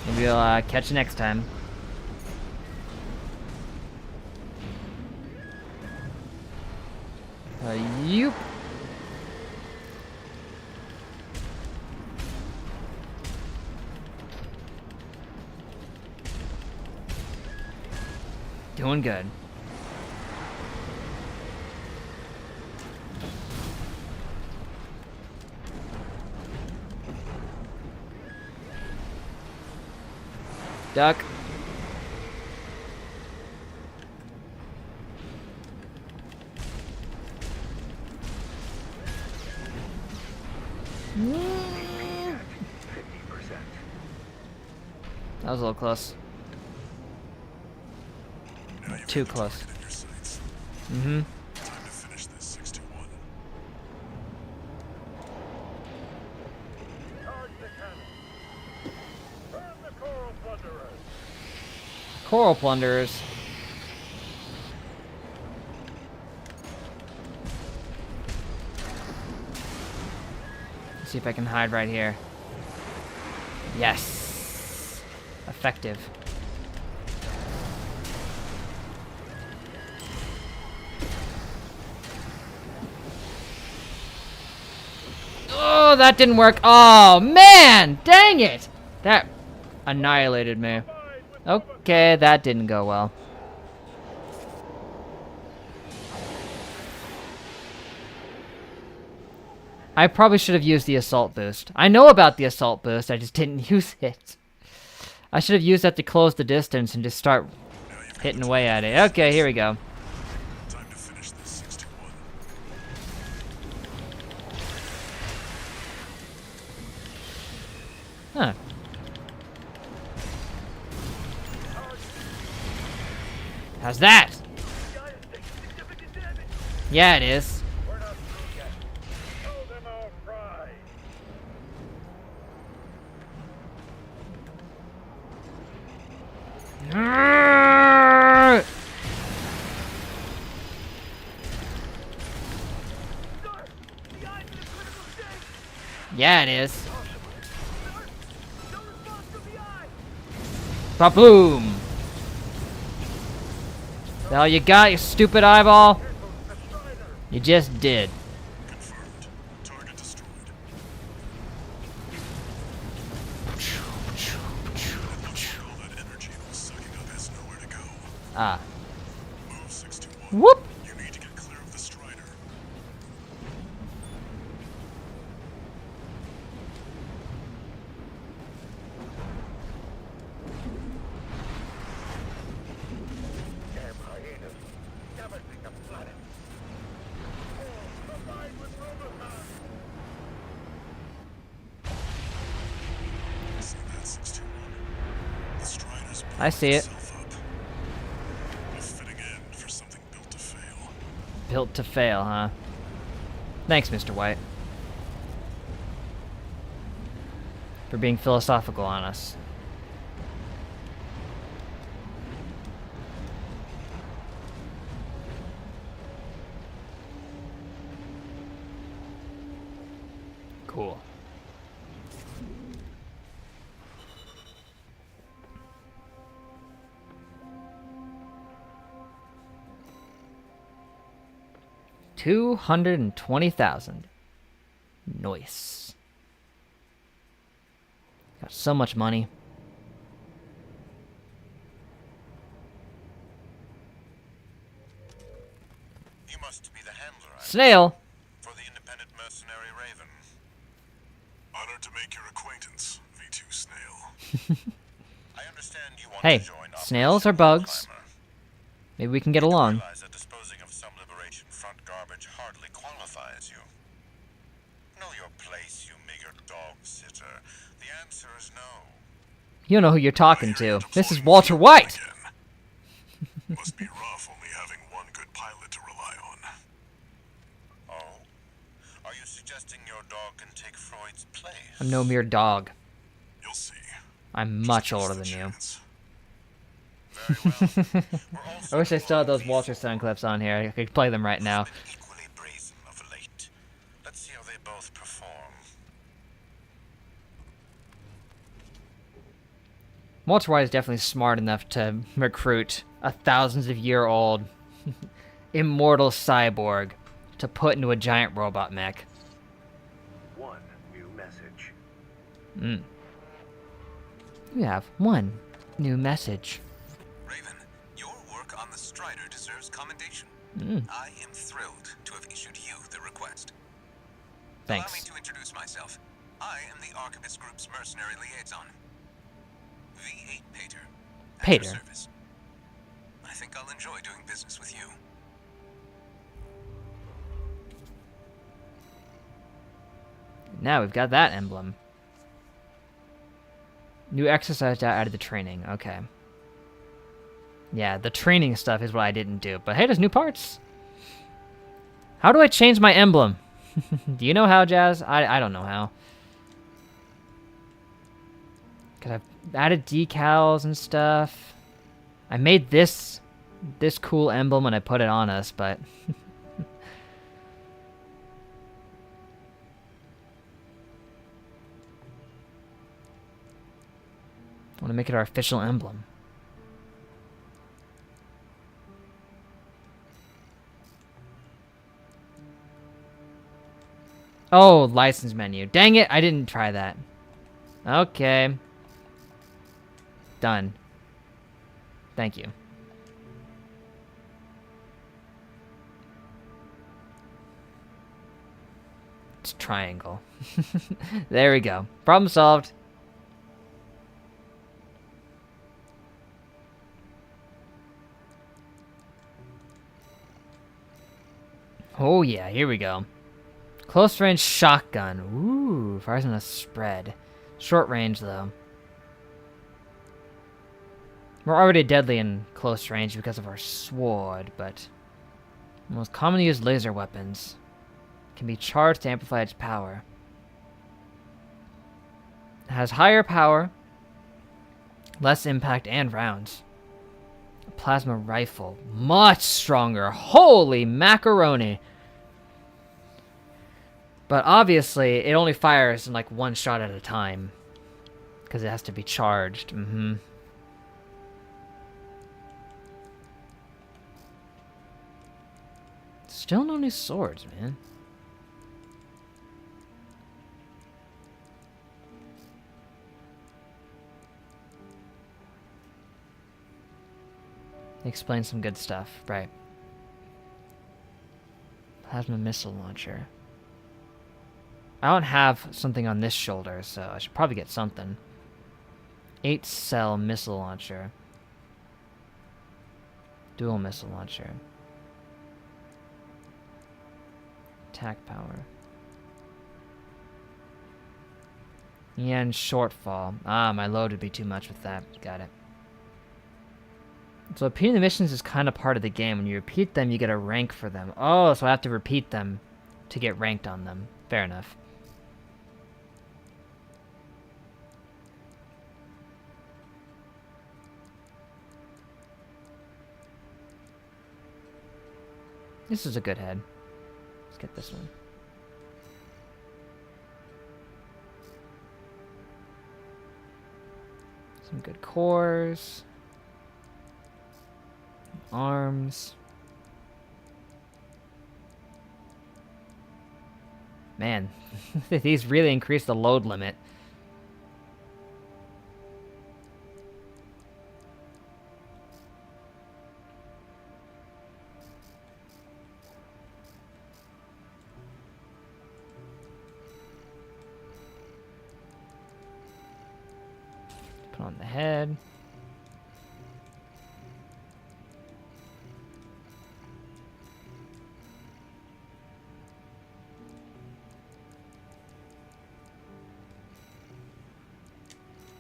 Maybe we'll catch you next time. Yoop. Doing good. Duck. That was a little close. Now you've Too got the close. target in your sights. Mm-hmm. Time to finish this 621. Charge the cannon. Burn the coral plunderers. Coral plunderers. Let's see if I can hide right here. Yes. Effective. Oh, that didn't work. Oh, man! Dang it! That annihilated me. Okay, that didn't go well. I probably should have used the assault boost. I know about the assault boost, I just didn't use it. I should have used that to close the distance and just start hitting away at it. Okay, here we go. Time to finish this 621. Huh. How's that? The iron takes significant damage. Yeah, it is. We're not through yet. Show them our pride. Sir, the iron's in a critical state. Yeah, it is. Sir, no response from the eye. Ba-boom! The hell you got, you stupid eyeball? You just did. Confirmed. Target destroyed. All that energy it was sucking up has nowhere to go. Ah. Move 621. Whoop! You need to get clear of the Strider. Damn hyenas. Damaging the planet. Oh, combined with Rubicon. See that 621? The Strider's I see it. itself up. A fitting end for something built to fail. Built to fail, huh? Thanks, Mr. White. For being philosophical on us. Cool. $220,000. Nice. Got so much money. You must be the handler Snail. for the independent mercenary Raven. Honored to make your acquaintance, V2 Snail. I understand you want Hey, to join snails Operation are bugs. Climber. Maybe we can get You along. realize that disposing of some Liberation Front garbage hardly qualifies you. Know your place, you meager dog sitter. The answer is no. You know who you're talking I hear to. you're This is deploying Walter the White. again. Must be rough only having one good pilot to rely on. Oh? Are you suggesting your dog can take Freud's place? I'm no mere dog. You'll see. I'm Just much give us older the than you. chance. Very well. We're also I wish I still had those deploying Walter V4, sound clips on here. I could play them right now. who's been equally brazen of late. Let's see how they both perform. Walter White is definitely smart enough to recruit a thousands of year old immortal cyborg to put into a giant robot mech. One new message. You have one new message. Raven, your work on the Strider deserves commendation. I am thrilled to have issued you the request. Allow me Thanks. to introduce myself. I am the Archivist Group's mercenary liaison. V8 Pater. At your Pater. service. I think I'll enjoy doing business with you. Now we've got that emblem. New exercise data added to training. Okay. Yeah, the training stuff is what I didn't do. But hey, there's new parts. How do I change my emblem? Do you know how, Jazz? I don't know how. Cause I've added decals and stuff. I made this cool emblem and I put it on us, but I want to make it our official emblem. Oh, license menu. Dang it, I didn't try that. Okay. Done. Thank you. It's triangle. There we go. Problem solved. Oh yeah, here we go. Close range shotgun. Ooh, fires on a spread. Short range though. We're already deadly in close range because of our sword, but most commonly used laser weapons can be charged to amplify its power. It has higher power, less impact, and rounds. A plasma rifle, much stronger. Holy macaroni! But obviously, it only fires in like one shot at a time, because it has to be charged. Still no new swords, man. Explain some good stuff, right. Plasma missile launcher. I don't have something on this shoulder, so I should probably get something. 8-cell missile launcher. Dual missile launcher. Attack power. Yeah, and shortfall. Ah, my load would be too much with that. Got it. So repeating the missions is kind of part of the game. When you repeat them, you get a rank for them. Oh, so I have to repeat them to get ranked on them. Fair enough. This is a good head. Let's get this one. Some good cores. Arms. Man, these really increase the load limit. Put on the head.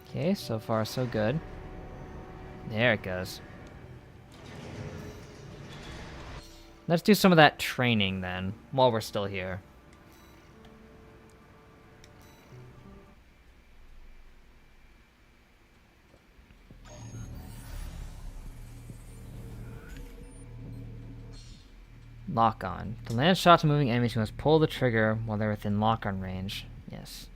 Okay, so far so good. There it goes. Let's do some of that training then, while we're still here. Lock on. To land shots of moving enemies, you must pull the trigger while they're within lock on range. Yes.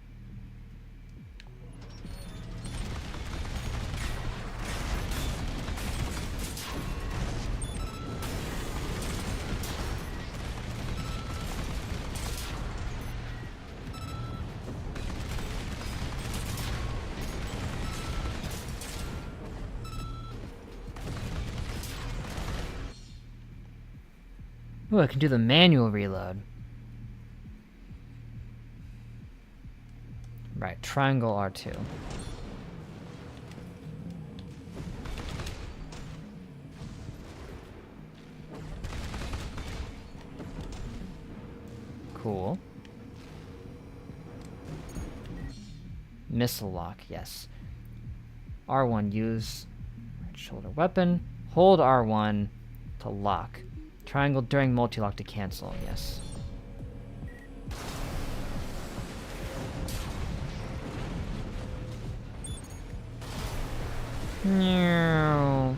Ooh, I can do the manual reload. Right, triangle R2. Cool. Missile lock, yes. R1, use right shoulder weapon. Hold R1 to lock. Triangle during multi-lock to cancel, yes. No.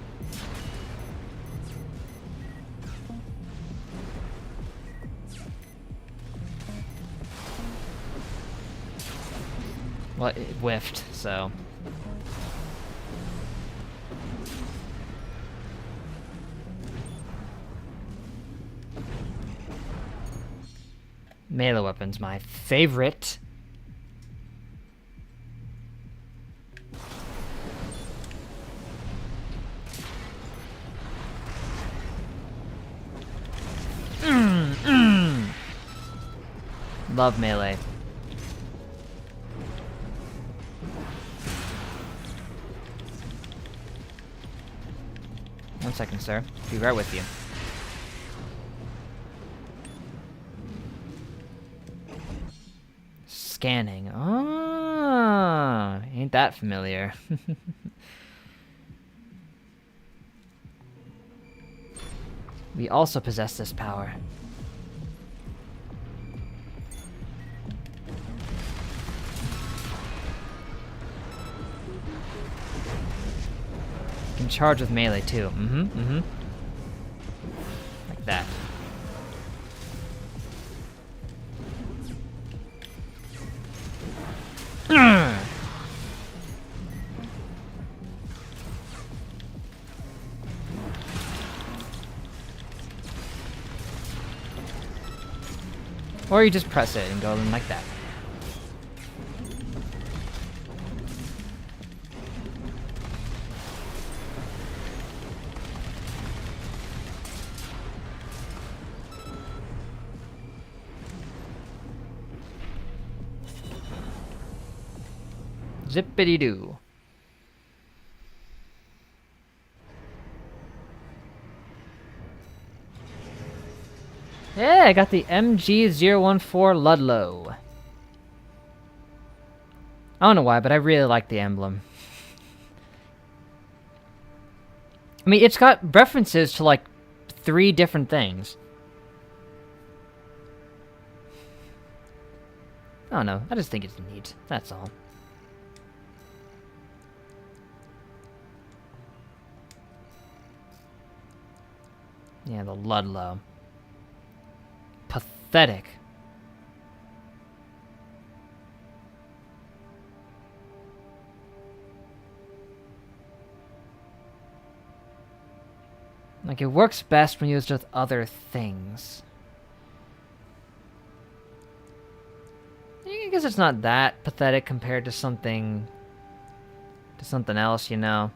Well, it whiffed, so. Melee weapon's my favorite. Love melee. One second, sir. Be right with you. Scanning. Ah, ain't that familiar. We also possess this power. Can charge with melee too. Like that. Or you just press it and go in like that. Zippity-doo. Yeah, I got the MG014 Ludlow. I don't know why, but I really like the emblem. I mean, it's got references to, like, 3 different things. I don't know, I just think it's neat, that's all. Yeah, the Ludlow. Pathetic. Like, it works best when used with other things. I guess it's not that pathetic compared to something else, you know.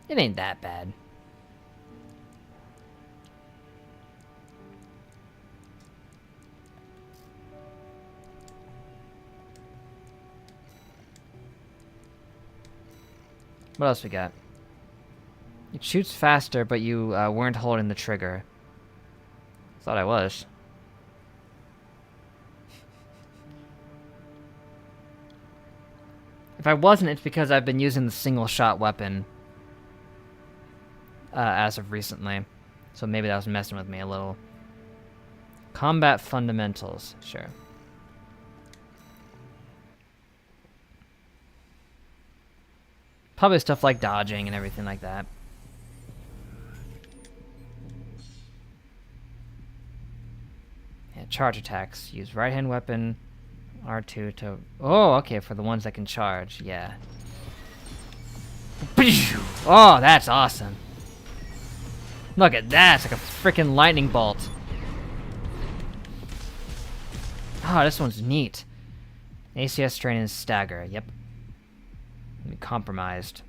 It ain't that bad. What else we got? It shoots faster, but you weren't holding the trigger. Thought I was. If I wasn't, it's because I've been using the single-shot weapon as of recently. So maybe that was messing with me a little. Combat fundamentals, sure. Probably stuff like dodging and everything like that. Yeah, charge attacks. Use right-hand weapon, R2 to... Oh, okay, for the ones that can charge, yeah. Oh, that's awesome. Look at that, it's like a freaking lightning bolt. Oh, this one's neat. ACS training is stagger, yep. Compromised.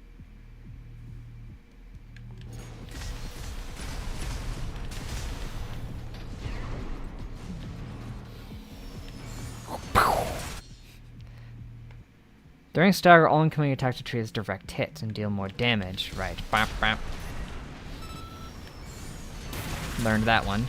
During stagger, all incoming attacks are treated as direct hits and deal more damage. Right. Bam, bam. Learned that one.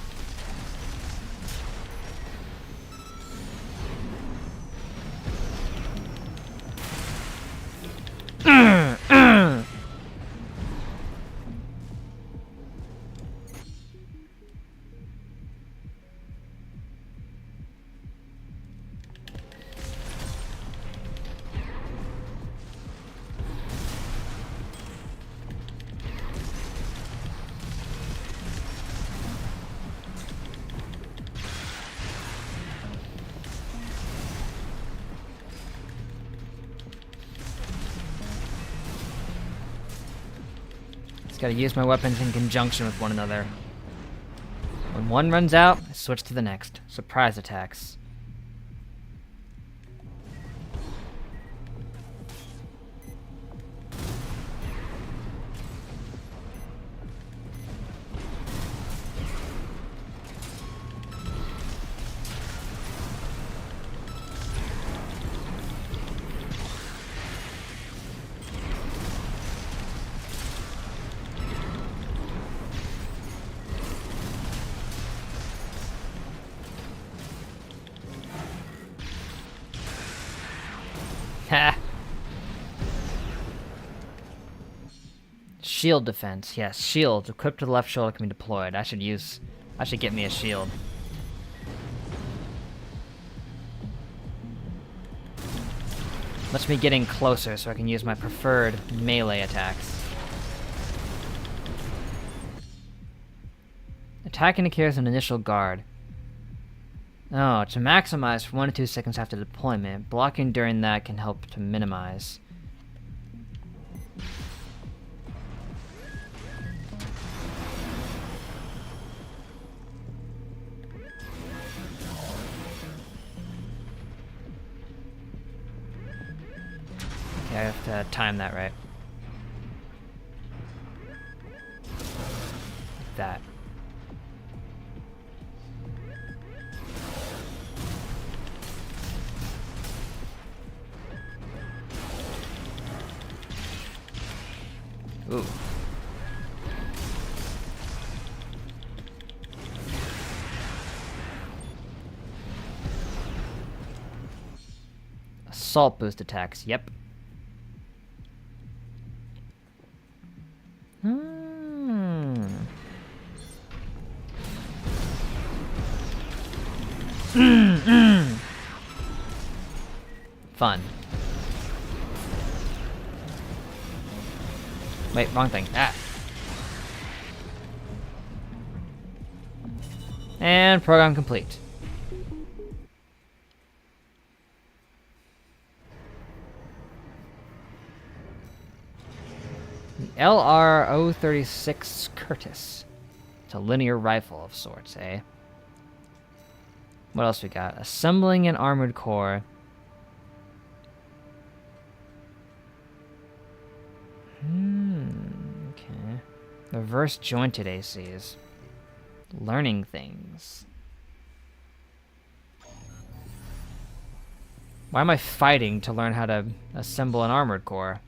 Gotta use my weapons in conjunction with one another. When one runs out, I switch to the next. Surprise attacks. Ha! Shield defense. Yes, shields equipped to the left shoulder can be deployed. I should get me a shield. Lets me get in closer so I can use my preferred melee attacks. Attack indicates an initial guard. Oh, to maximize for 1 to 2 seconds after deployment. Blocking during that can help to minimize. Yeah, I have to time that right. Like that. Ooh. Assault boost attacks, yep. Fun. Wait, wrong thing. Ah. And program complete. LR-036 Curtis. It's a linear rifle of sorts, eh? What else we got? Assembling an armored core. Okay. Reverse jointed ACs. Learning things. Why am I fighting to learn how to assemble an armored core?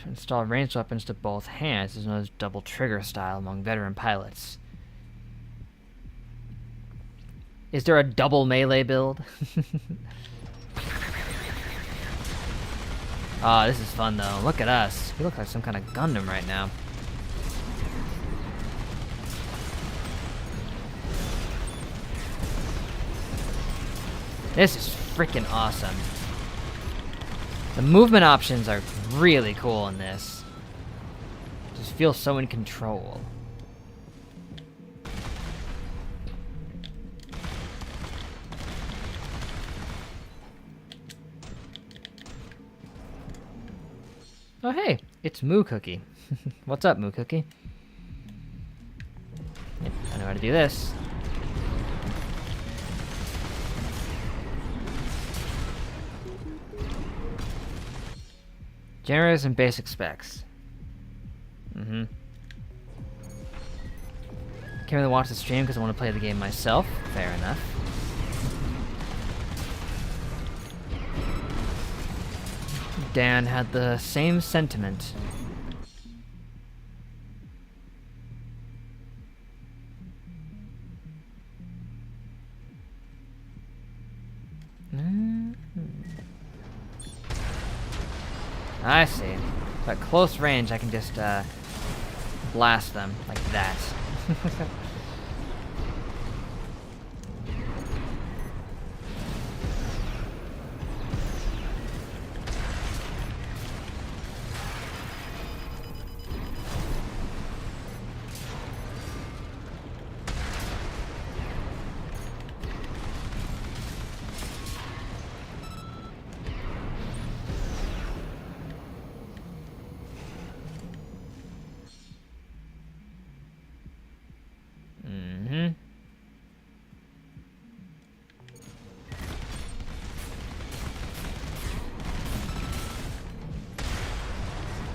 To install ranged weapons to both hands is known as double trigger style among veteran pilots. Is there a double melee build? Ah, this is fun though. Look at us. We look like some kind of Gundam right now. This is freaking awesome. The movement options are really cool in this. Just feel so in control. Oh hey, it's Moo Cookie. What's up, Moo Cookie? Yep, I know how to do this. Generous and basic specs. Can't really watch the stream because I want to play the game myself. Fair enough. Dan had the same sentiment. I see. At close range, I can just blast them like that.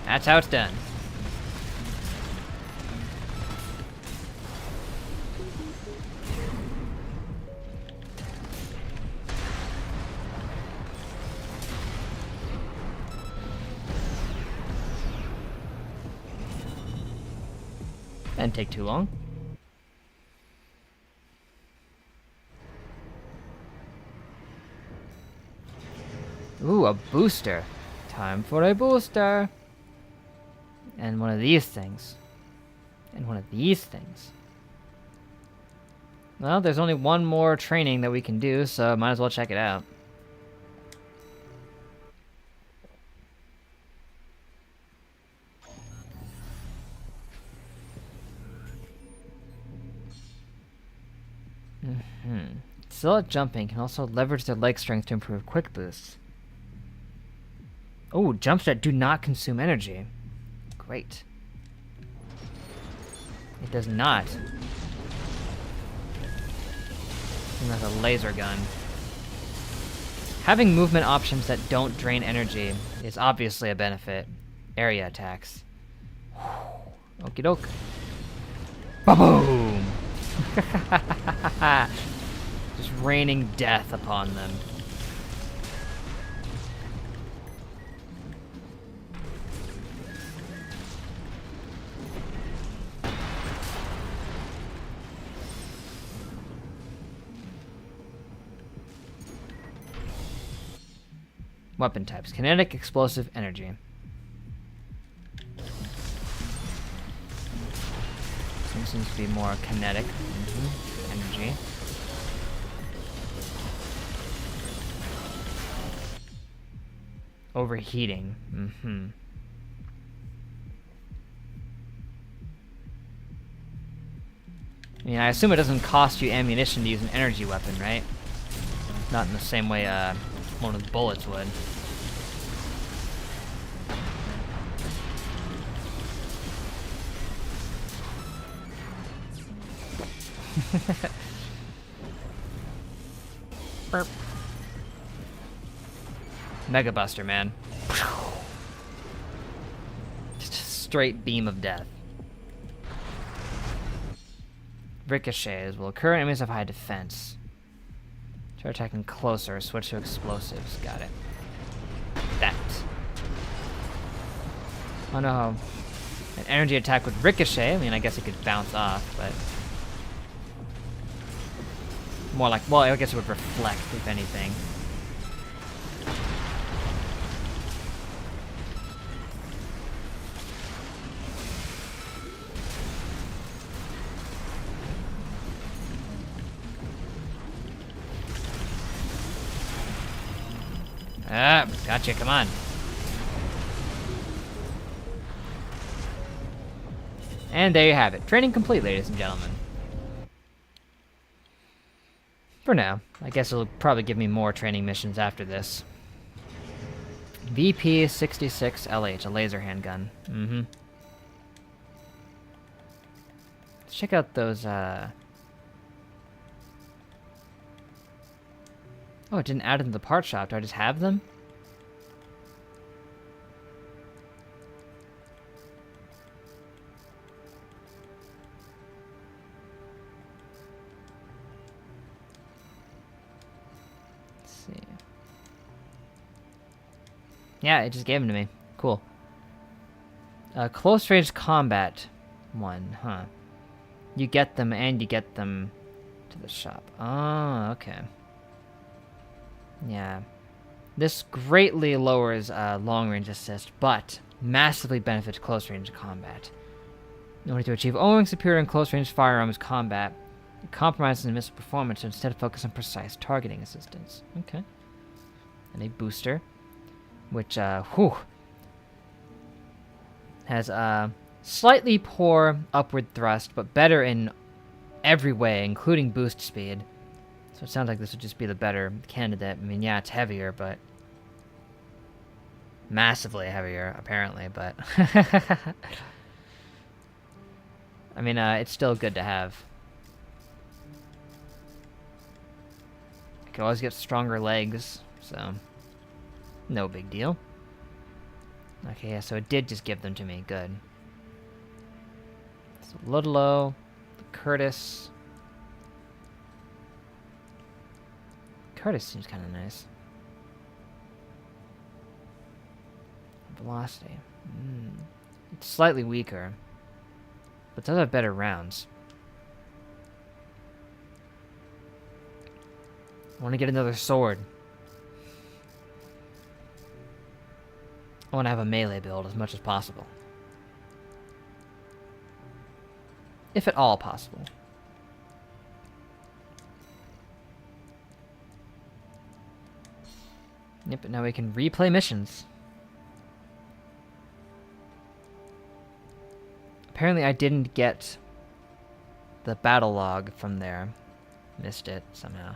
That's how it's done. Didn't take too long. Ooh, a booster. Time for a booster. And one of these things. And one of these things. Well, there's only one more training that we can do, so might as well check it out. Still at jumping can also leverage their leg strength to improve quick boosts. Oh, jumps that do not consume energy. Great. It does not. And that's a laser gun. Having movement options that don't drain energy is obviously a benefit. Area attacks. Okie doke. Ba-boom! Just raining death upon them. Weapon types. Kinetic, explosive, energy. This seems to be more kinetic. Energy. Overheating. I mean, I assume it doesn't cost you ammunition to use an energy weapon, right? Not in the same way one of the bullets would. Burp. Mega Buster, man. Just a straight beam of death. Ricochets will occur. Enemies have high defense. Try attacking closer. Switch to explosives. Got it. That. Oh no. An energy attack would ricochet. I mean, I guess it could bounce off, but... more like... well, I guess it would reflect, if anything. Ah, gotcha, come on. And there you have it. Training complete, ladies and gentlemen. For now. I guess it'll probably give me more training missions after this. VP-66LH, a laser handgun. Let's check out those, oh, it didn't add them to the part shop. Do I just have them? Let's see. Yeah, it just gave them to me. Cool. Close range combat one, huh? You get them and you get them to the shop. Oh, okay. Yeah. This greatly lowers long-range assist, but massively benefits close-range combat. In order to achieve only superior in close-range firearms combat, it compromises the missile performance to instead focus on precise targeting assistance. Okay. And a booster, which, has slightly poor upward thrust, but better in every way, including boost speed. So it sounds like this would just be the better candidate. I mean, yeah, it's heavier, but... massively heavier, apparently, but... I mean, it's still good to have. I could always get stronger legs, so... no big deal. Okay, yeah, so it did just give them to me. Good. So Ludlow, Curtis... Curtis seems kind of nice. Velocity. It's slightly weaker, but does have better rounds. I want to get another sword. I want to have a melee build as much as possible. If at all possible. Yep, but now we can replay missions. Apparently I didn't get the battle log from there. Missed it somehow.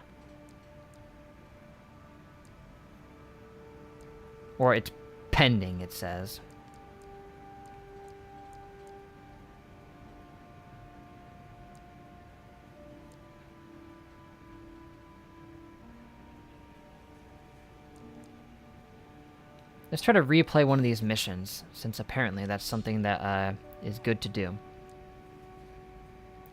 Or it's pending, it says. Let's try to replay one of these missions, since apparently that's something that is good to do.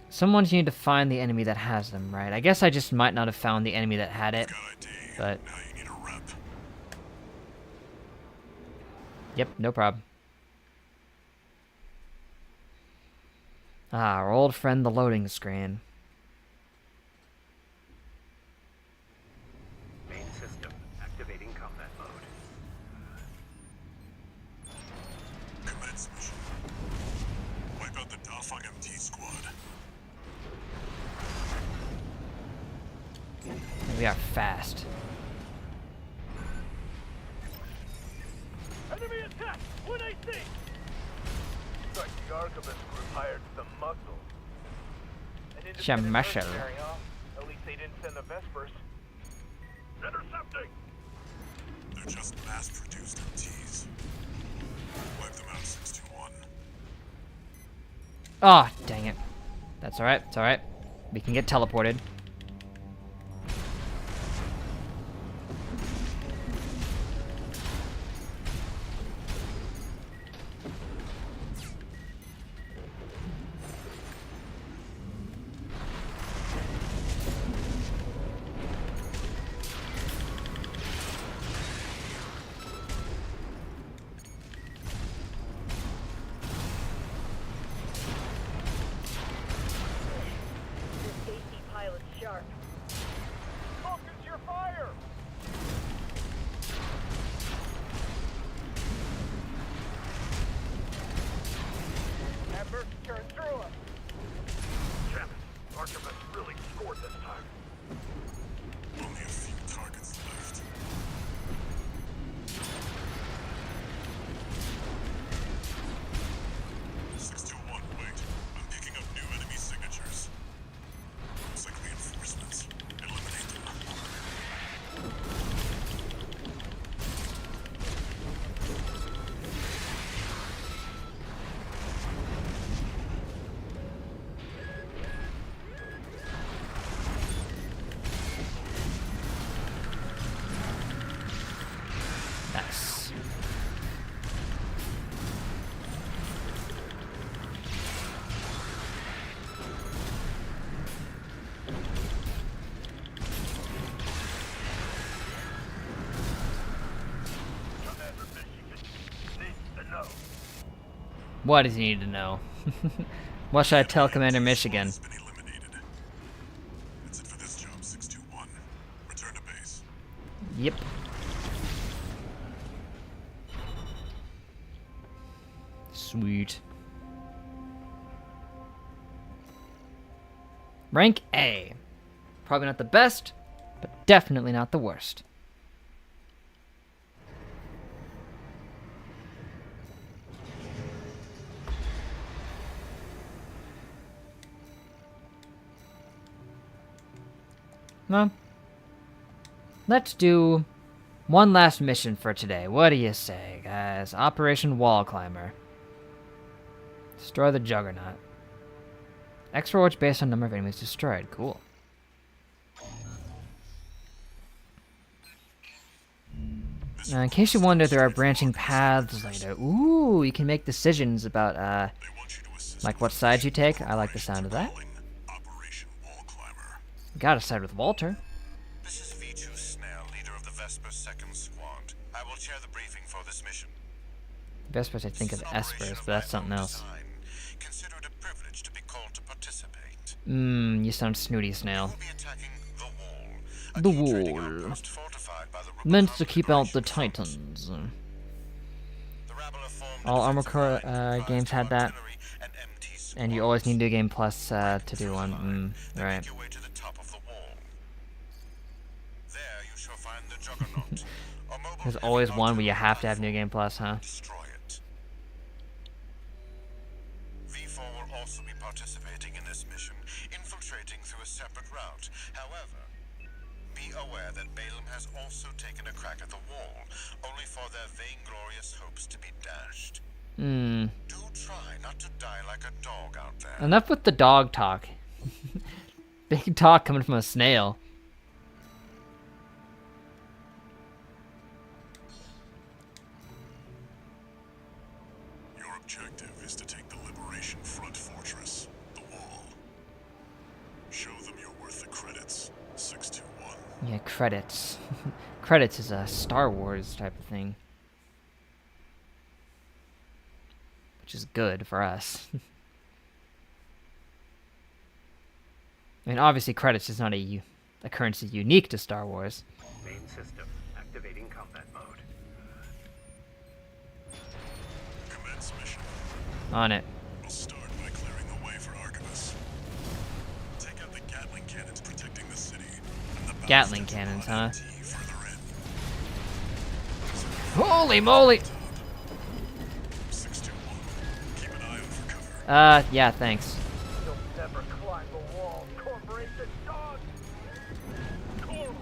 Someone's need to find the enemy that has them, right? I guess I just might not have found the enemy that had it, Got ID. but Now you need a rep. yep, no problem. Ah, our old friend, the loading screen. Main system activating combat mode. Commence mission. Wipe out the Dafang MT squad. We are fast. Enemy attack! 1AC! Looks like the Archivist group hired some muscle. An independent muscle. mercenary, huh? At least they didn't send the Vespers. Intercepting! They're just mass-produced MTs. Wipe them out, 621. Ah, dang it. That's alright, it's alright. We can get teleported. Your safety pilot's sharp. Focus your fire! That Merc turned through us. Damn it. Archivist really scored this time. Only a few targets left. (621) Wait. I'm picking up new enemy signatures. Looks like reinforcements. Eliminate them. Nice. Commander Michigan needs to know. What does he need to know? What should I tell Commander Michigan? Has been eliminated. That's it for this job, 621. Return to base. Yep. Sweet. Rank A. Probably not the best, but definitely not the worst. Well, let's do one last mission for today. What do you say, guys? Operation Wall Climber. Destroy the Juggernaut. Extra rewards based on number of enemies destroyed. Cool. Now, in case you wonder, there are branching paths later. Ooh, you can make decisions about, They want you to assist like what side you take. I like the sound of that. calling Operation Wall Climber. Gotta side with Walter. This is V2 Snell, leader of the Vesper 2nd Squad. I will chair the briefing for this mission. Vespers, I think of Espers, but that's something else. Consider it a privilege to be called to participate. You sound snooty, We'll Snail. be attacking the Wall. A The new trading Wall. outpost fortified by the Rubicon Meant to keep out the Liberation Front. Titans. The Rabble have formed All a Armor defensive Core line comprised games of had that. artillery and MT And you always squads. need to game plus to do Through the line, one. then Right. make your way to the top of the wall. There you shall find the Juggernaut. a mobile There's heavy always one where you artillery have to have New platform. Game Plus, huh? Destroy it. V4 will also be participating in this mission, infiltrating through a separate route. However, be aware that Balaam has also taken a crack at the wall, only for their vainglorious hopes to be dashed. Do try not to die like a dog out there. Enough with the dog talk. Big talk coming from a snail. objective is to take the Liberation Front fortress, the Wall. Show them you're worth the credits, 621. Yeah, credits. Credits is a Star Wars type of thing. Which is good for us. I mean, obviously credits is not a currency unique to Star Wars. Main system activating combat mode. Commence mission. On it. We'll start by clearing the way for Archivus. Take out the Gatling cannons protecting the city. And the Gatling bastards cannons, on huh? MT further in. Holy moly! 621. Keep an eye out for cover. Yeah, thanks. You'll never climb the wall, corporation dog! Coral,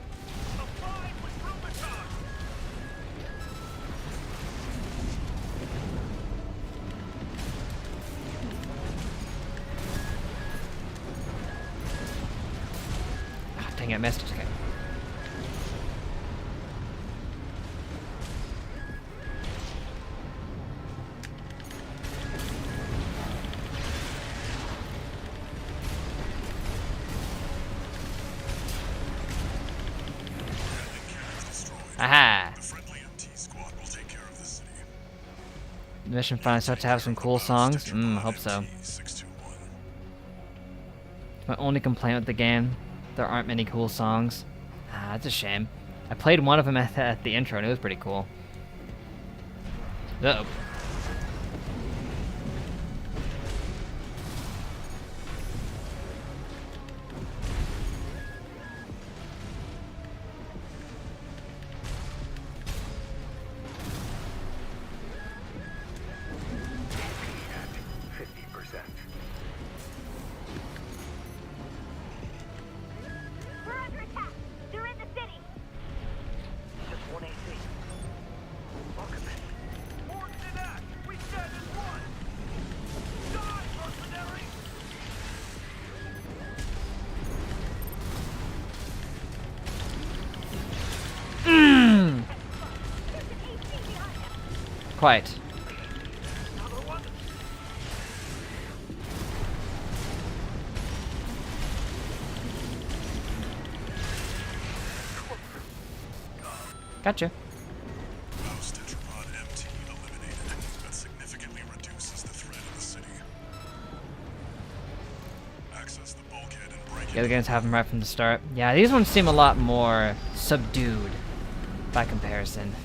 abide with Rubicon! Ah, dang it, I missed it. Okay. Aha! The friendly MT squad will take care of the city. The mission finally starts to have some cool songs. Hope so. MT 621. My only complaint with the game, there aren't many cool songs. Ah, that's a shame. I played one of them at the intro and it was pretty cool. Uh-oh. At 50%. We're under attack. They're in the city. Just one AC. Archivus. More than that! We stand as one! Die, mercenary! There's an AC behind us. Quite. Another one? Gotcha. Mouse Tetrapod MT eliminated. That significantly reduces the threat in the city. Access the bulkhead and break The other games have them right from the start. Yeah, these ones seem a lot more subdued by comparison.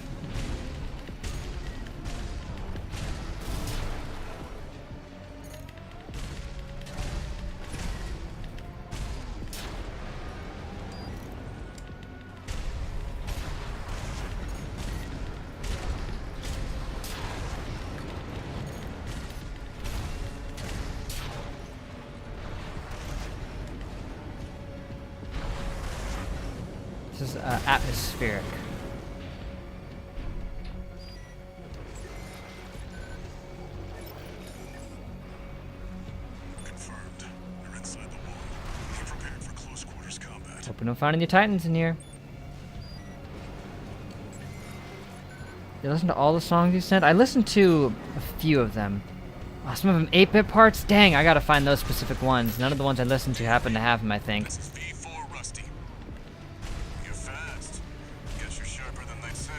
This is atmospheric. Confirmed. You're inside the wall. Be prepared for close quarters combat. Hope we don't find any Titans in here. You listen to all the songs you sent? I listened to a few of them. Oh, some of them 8-bit parts? Dang, I gotta find those specific ones. None of the ones I listened to happen to have them, I think. This is B4 Rusty. You're fast. Guess you're sharper than they say.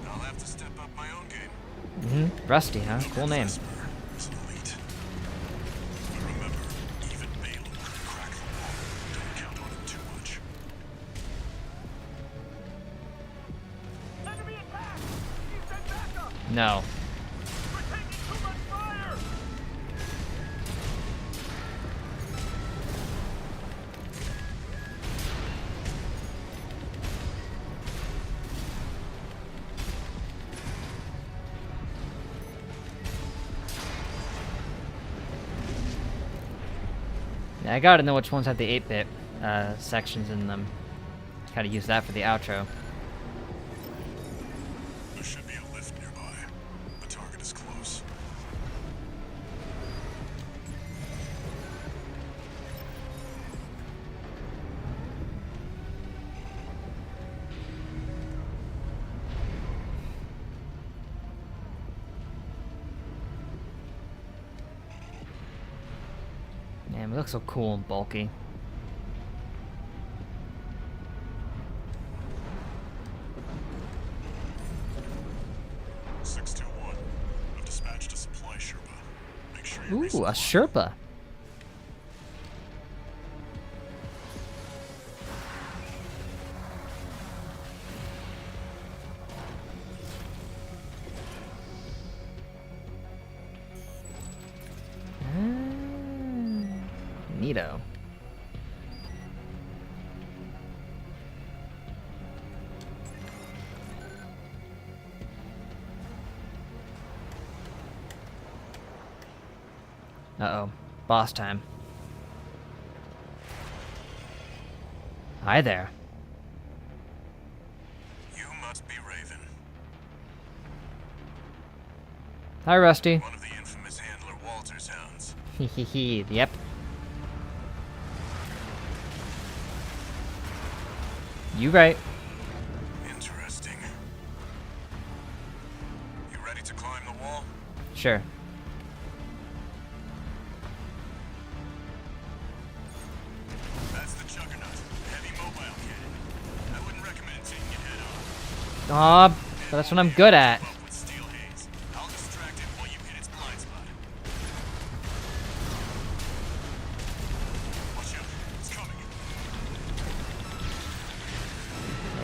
I'll have to step up my own game. Rusty, huh? Cool name. Vesper is an elite. But remember, even Balaam could crack the wall. Don't count on him too much. Enemy attack! You send backup! No. We're taking too much fire! Yeah, I gotta know which ones have the 8-bit sections in them. Gotta use that for the outro. There should be a lift nearby. The target is close. Damn, it looks so cool and bulky. I've dispatched a supply Sherpa. Make sure you Ooh, a Sherpa. Neato. Uh-oh. Boss time. Hi there. You must be Raven, Hi, Rusty. one of the infamous handler Walter's hounds. Hehehe, yep. You right. Interesting. You ready to climb the wall? Sure. That's the Juggernaut, heavy mobile cannon. I wouldn't recommend taking it head on. Aw, but that's what I'm good at. Up with steel haze. I'll distract it while you hit its blind spot. Watch out, it's coming.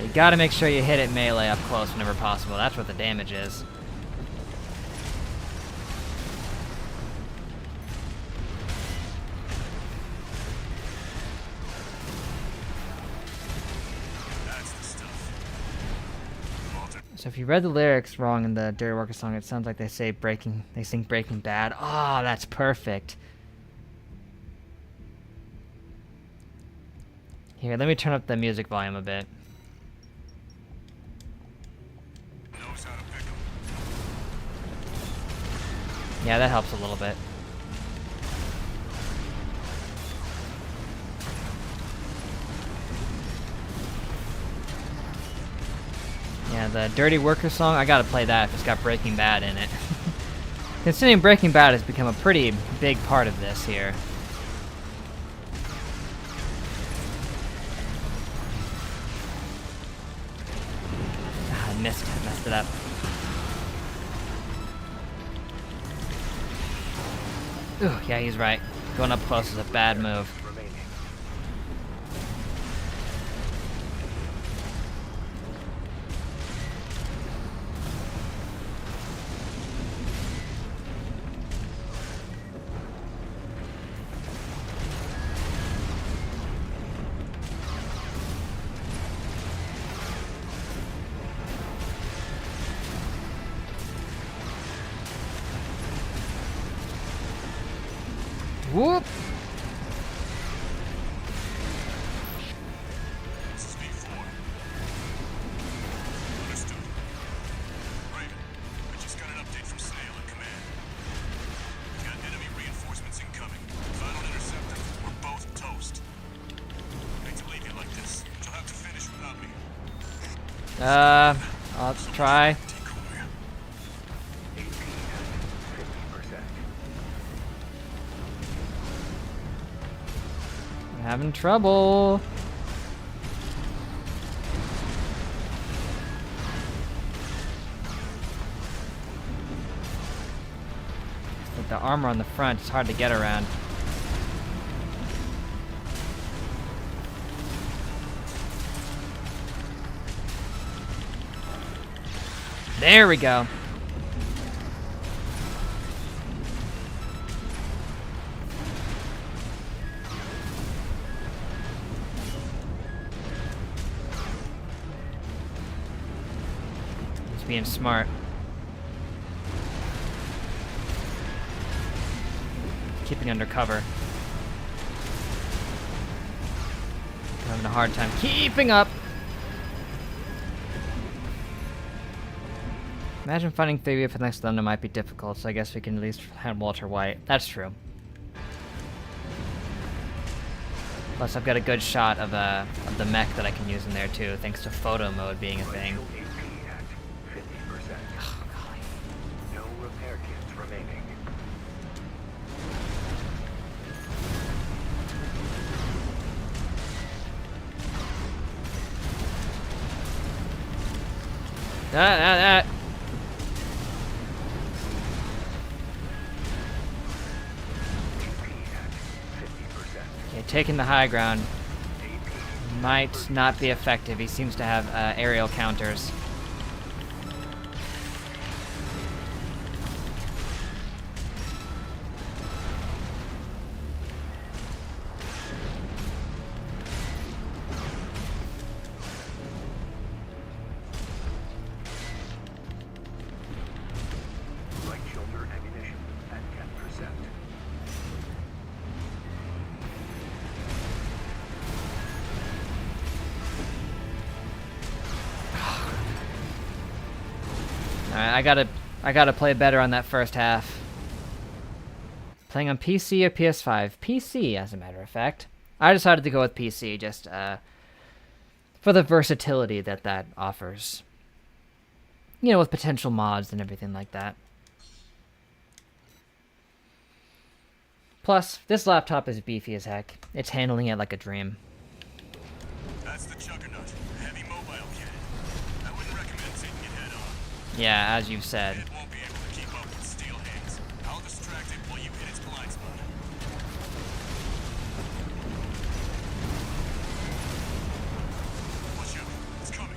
You gotta make sure you hit it melee up close whenever possible. That's what the damage is. That's the stuff. Walter, So if you read the lyrics wrong in the Dirty Worker song, it sounds like they sing Breaking Bad. Oh, that's perfect. Here, let me turn up the music volume a bit. knows how to pick 'em. Yeah, that helps a little bit. Yeah, the Dirty Worker song, I gotta play that if it's got Breaking Bad in it. Considering Breaking Bad has become a pretty big part of this here. Ah, I messed it up. Ooh, yeah, he's right. Going up close is a bad move. Remaining. Whoop! This is V4. Understood. Raven, I just got an update from Snail in command. We've got enemy reinforcements incoming. Final interceptor, we're both toast. I hate to leave you like this. You'll have to finish without me. I'll try. Decoy. 18, 50%. I'm having trouble. Like the armor on the front is hard to get around. There we go. He's being smart. Keeping under cover. Having a hard time keeping up. Imagine finding Theory for the next thunder might be difficult, so I guess we can at least have Walter White. That's true. Plus, I've got a good shot of the mech that I can use in there too, thanks to photo mode being a thing. AP at 50%. Oh, golly. No repair kits remaining. Okay, taking the high ground might not be effective. He seems to have aerial counters. Right shoulder ammunition at 10%. Alright, I gotta play better on that first half. Playing on PC or PS5? PC, as a matter of fact. I decided to go with PC, just for the versatility that offers. You know, with potential mods and everything like that. Plus, this laptop is beefy as heck. It's handling it like a dream. That's the Juggernaut, a heavy mobile cannon. I wouldn't recommend taking it head on. Yeah, as you've said. It won't be able to keep up with steel hands. I'll distract it while you hit its blind spot. Watch out, it's coming.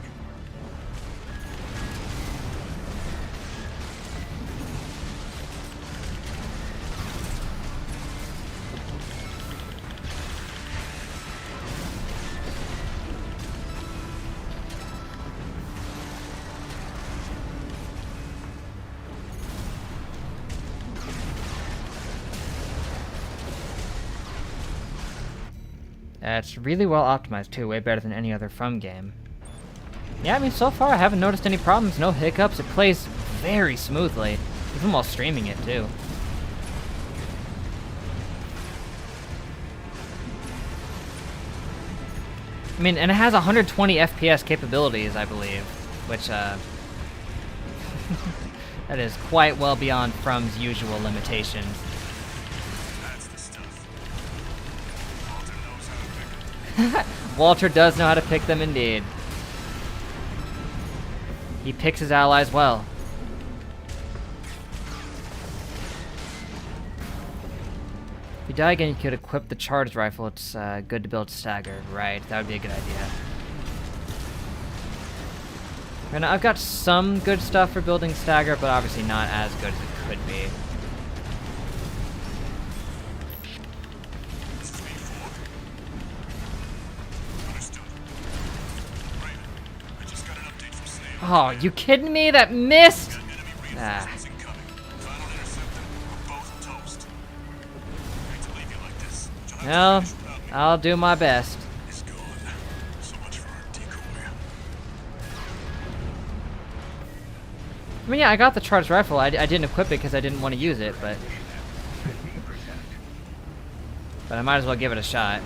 It's really well optimized too, way better than any other From game. Yeah, I mean, so far I haven't noticed any problems, no hiccups. It plays very smoothly, even while streaming it too. I mean, and it has 120 FPS capabilities, I believe, which, that is quite well beyond From's usual limitations. That's the stuff. Walter knows how to pick it. Walter does know how to pick them indeed. He picks his allies well. If you die again, you could equip the charged rifle. It's good to build stagger. Right, that would be a good idea. And I've got some good stuff for building stagger, but obviously not as good as it could be. This is B4. Understood. Raven, I just got an update from Snail. Oh, you kidding me? That missed? Got enemy Ah. reinforcements incoming. If I don't intercept them, we're both toast. Hate to leave you like this. You'll have to Well, finish without me. I'll do my best. He's gone. So much for our decoy. I mean, yeah, I got the charged rifle. I didn't equip it because I didn't want to use it, but I might as well give it a shot.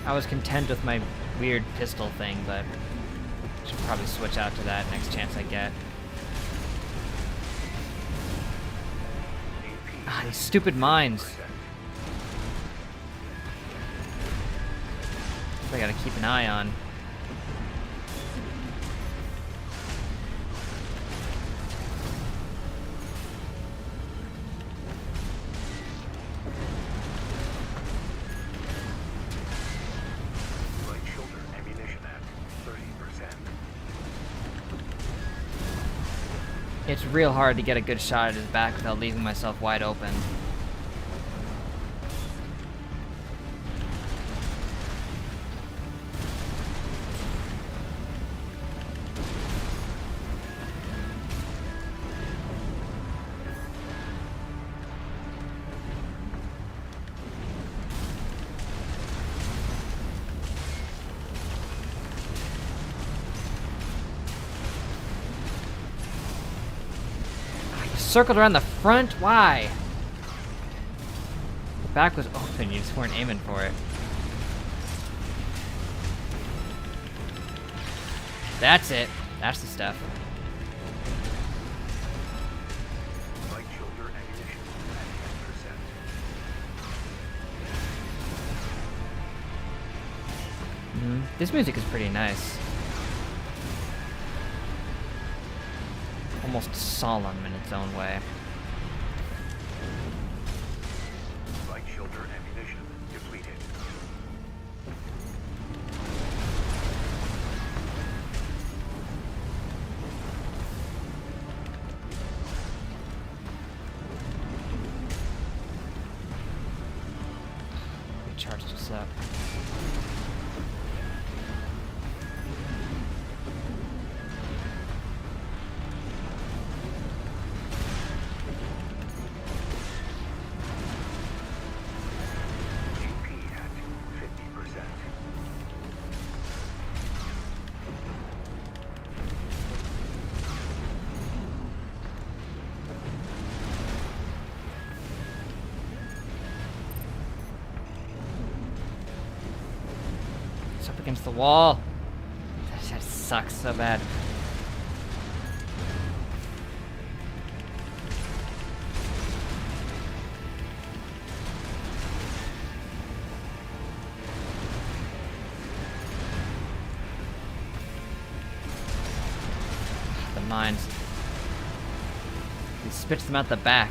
I was content with my weird pistol thing, but should probably switch out to that next chance I get. Ah, these stupid mines. I gotta keep an eye on. Right shoulder ammunition at 30%. It's real hard to get a good shot at his back without leaving myself wide open. Circled around the front? Why? The back was open, you just weren't aiming for it. That's it. That's the stuff. Right shoulder ammunition at 10%. This music is pretty nice. Almost solemn in its own way. Light shelter ammunition depleted. We charged this up. GP at 50%. It's up against the wall. That sucks so bad. The mines. He spits them out the back.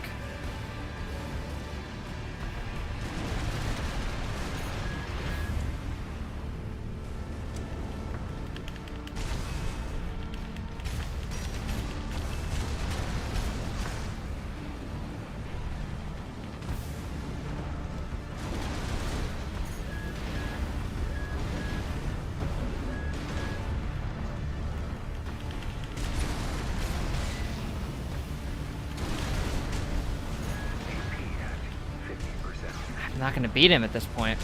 I'm not gonna beat him at this point.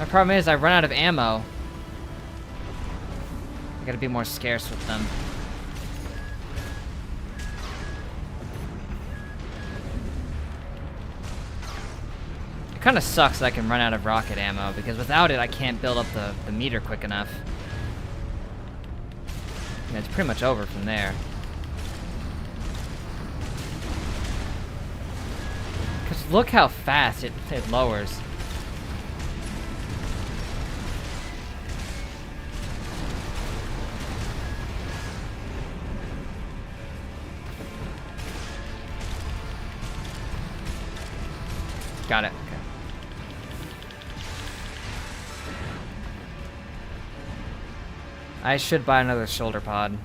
My problem is I run out of ammo. I gotta be more scarce with them. It kinda sucks that I can run out of rocket ammo, because without it I can't build up the meter quick enough. And it's pretty much over from there. Because look how fast it lowers. Got it. Okay. I should buy another shoulder pod.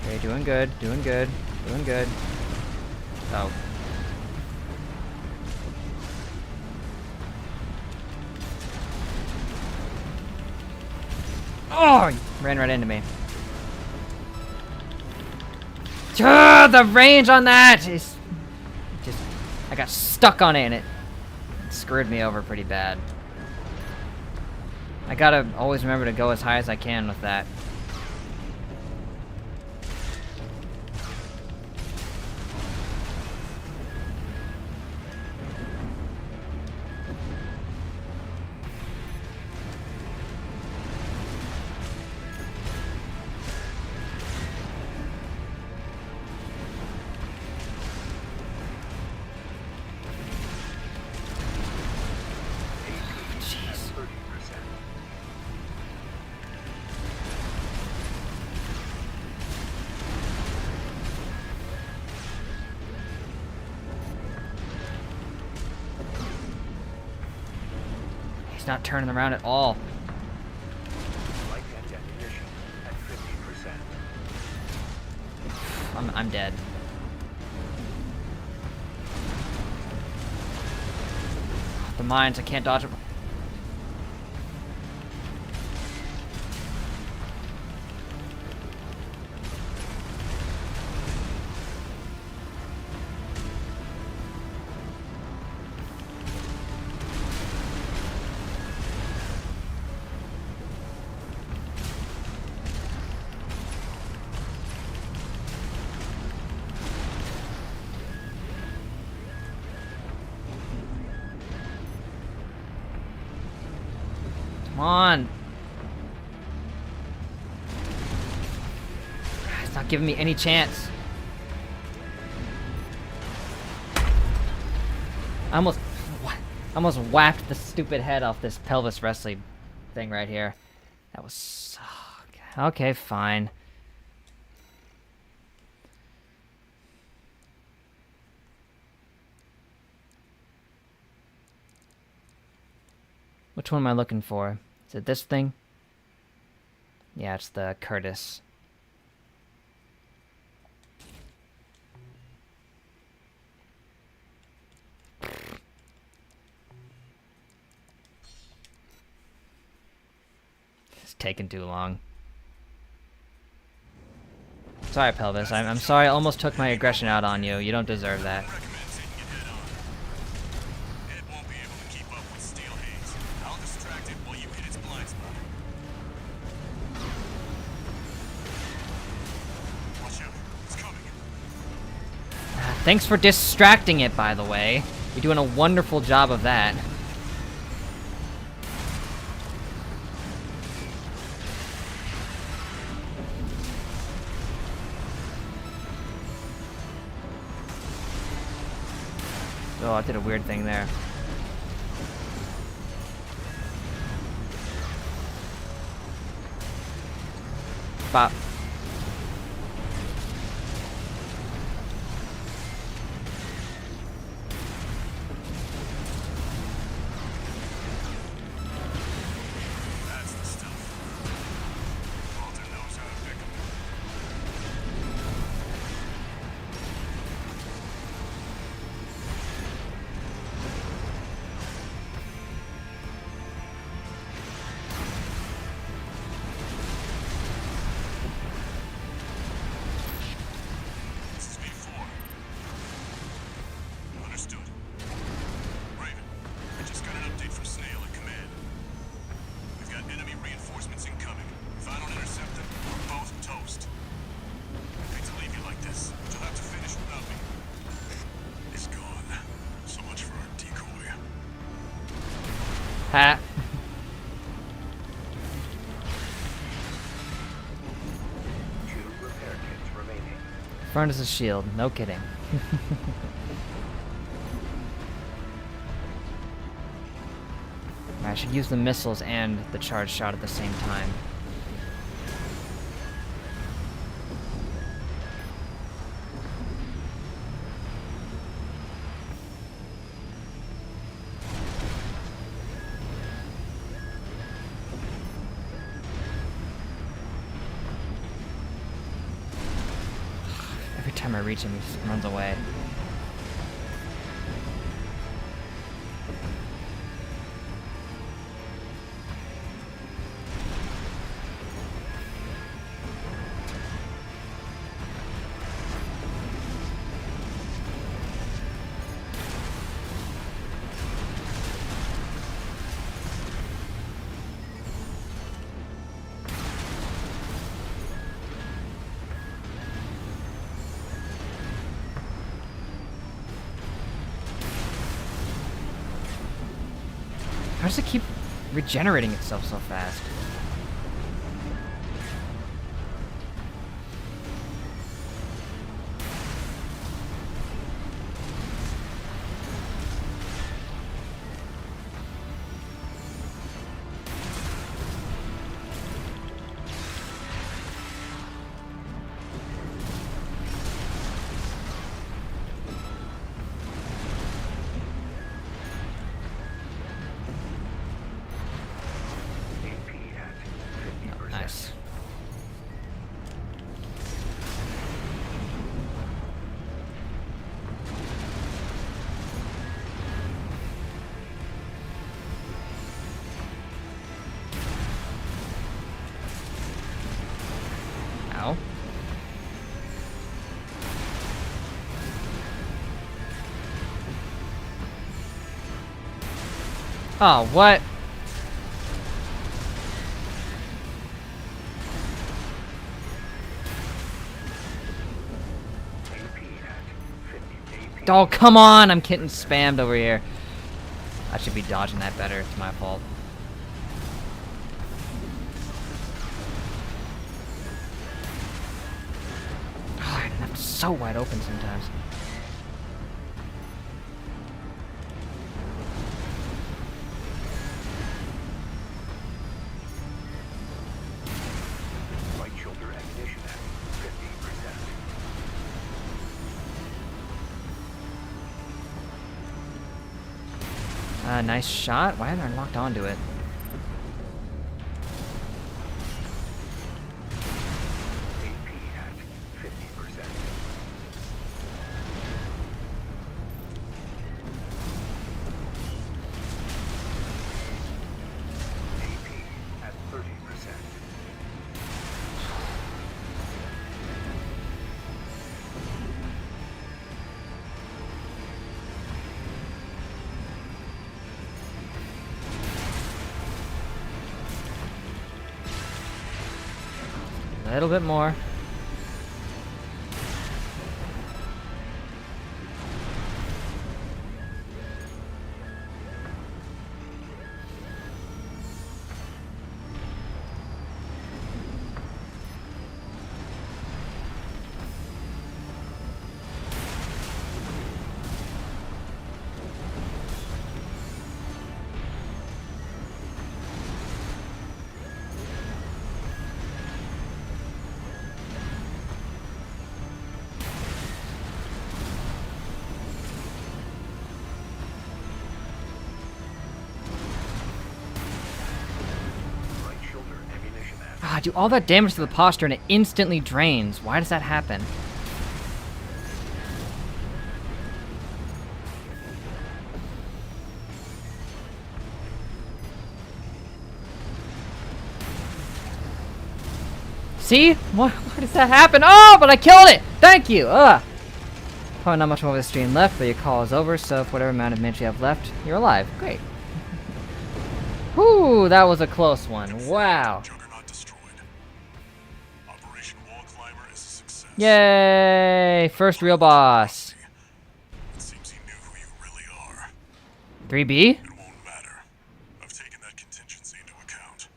Okay, doing good, doing good, doing good. Oh. Oh, he ran right into me. The range on that is just, I got stuck on it and it screwed me over pretty bad. I gotta always remember to go as high as I can with that. He's not turning around at all. Light and ammunition at 50%. I'm dead. The mines, I can't dodge it. on. It's not giving me any chance. I almost whacked the stupid head off this pelvis wrestling thing right here. That was so... Okay, fine. Which one am I looking for? Is it this thing? Yeah, it's the Curtis. It's taking too long. Sorry, Pelvis. I'm sorry I almost took my aggression out on you. You don't deserve that. Thanks for distracting it, by the way. You're doing a wonderful job of that. Oh, I did a weird thing there. Bop. Ha. Front is a shield, no kidding. I should use the missiles and the charge shot at the same time. Every time I reach him, he just runs away. How does it keep regenerating itself so fast? Nice. Ow. Oh, what? Oh, come on! I'm getting spammed over here. I should be dodging that better. It's my fault. Left so wide open sometimes. Right shoulder ammunition at 50%. Nice shot. Why haven't I locked onto it? AP at 50%. AP at 30%. A little bit more. Right shoulder ammunition at Ah, do all that damage to the posture and it instantly drains. Why does that happen? See? Why does that happen? Oh, but I killed it! Thank you! Ugh! Probably not much more of the stream left, but your call is over, so for whatever amount of minutes you have left, you're alive. Great. Whew, that was a close one. Wow. Juggernaut destroyed. Operation Wall Climber is a success. Yay! First real boss. It seems he knew who you really are. 3B? It won't matter. I've taken that contingency into account.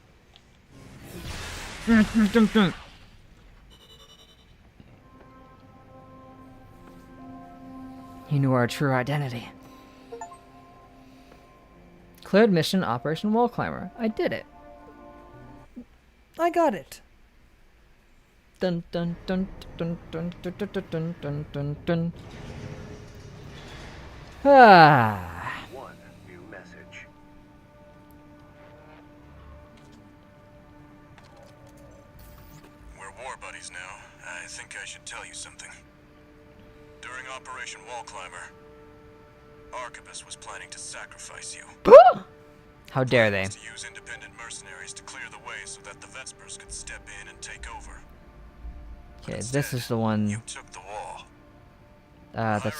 He knew our true identity. Cleared mission Operation Wall Climber. I did it. I got it. Dun dun dun dun dun dun dun dun dun dun dun dun. Ah. one new message. We're war buddies now. I think I should tell you something. During Operation Wall Climber, Arquebus was planning to sacrifice you. How dare they? To use independent mercenaries to clear the way so that the Vespers could step in and take over. Okay, this is the one. You took the wall. That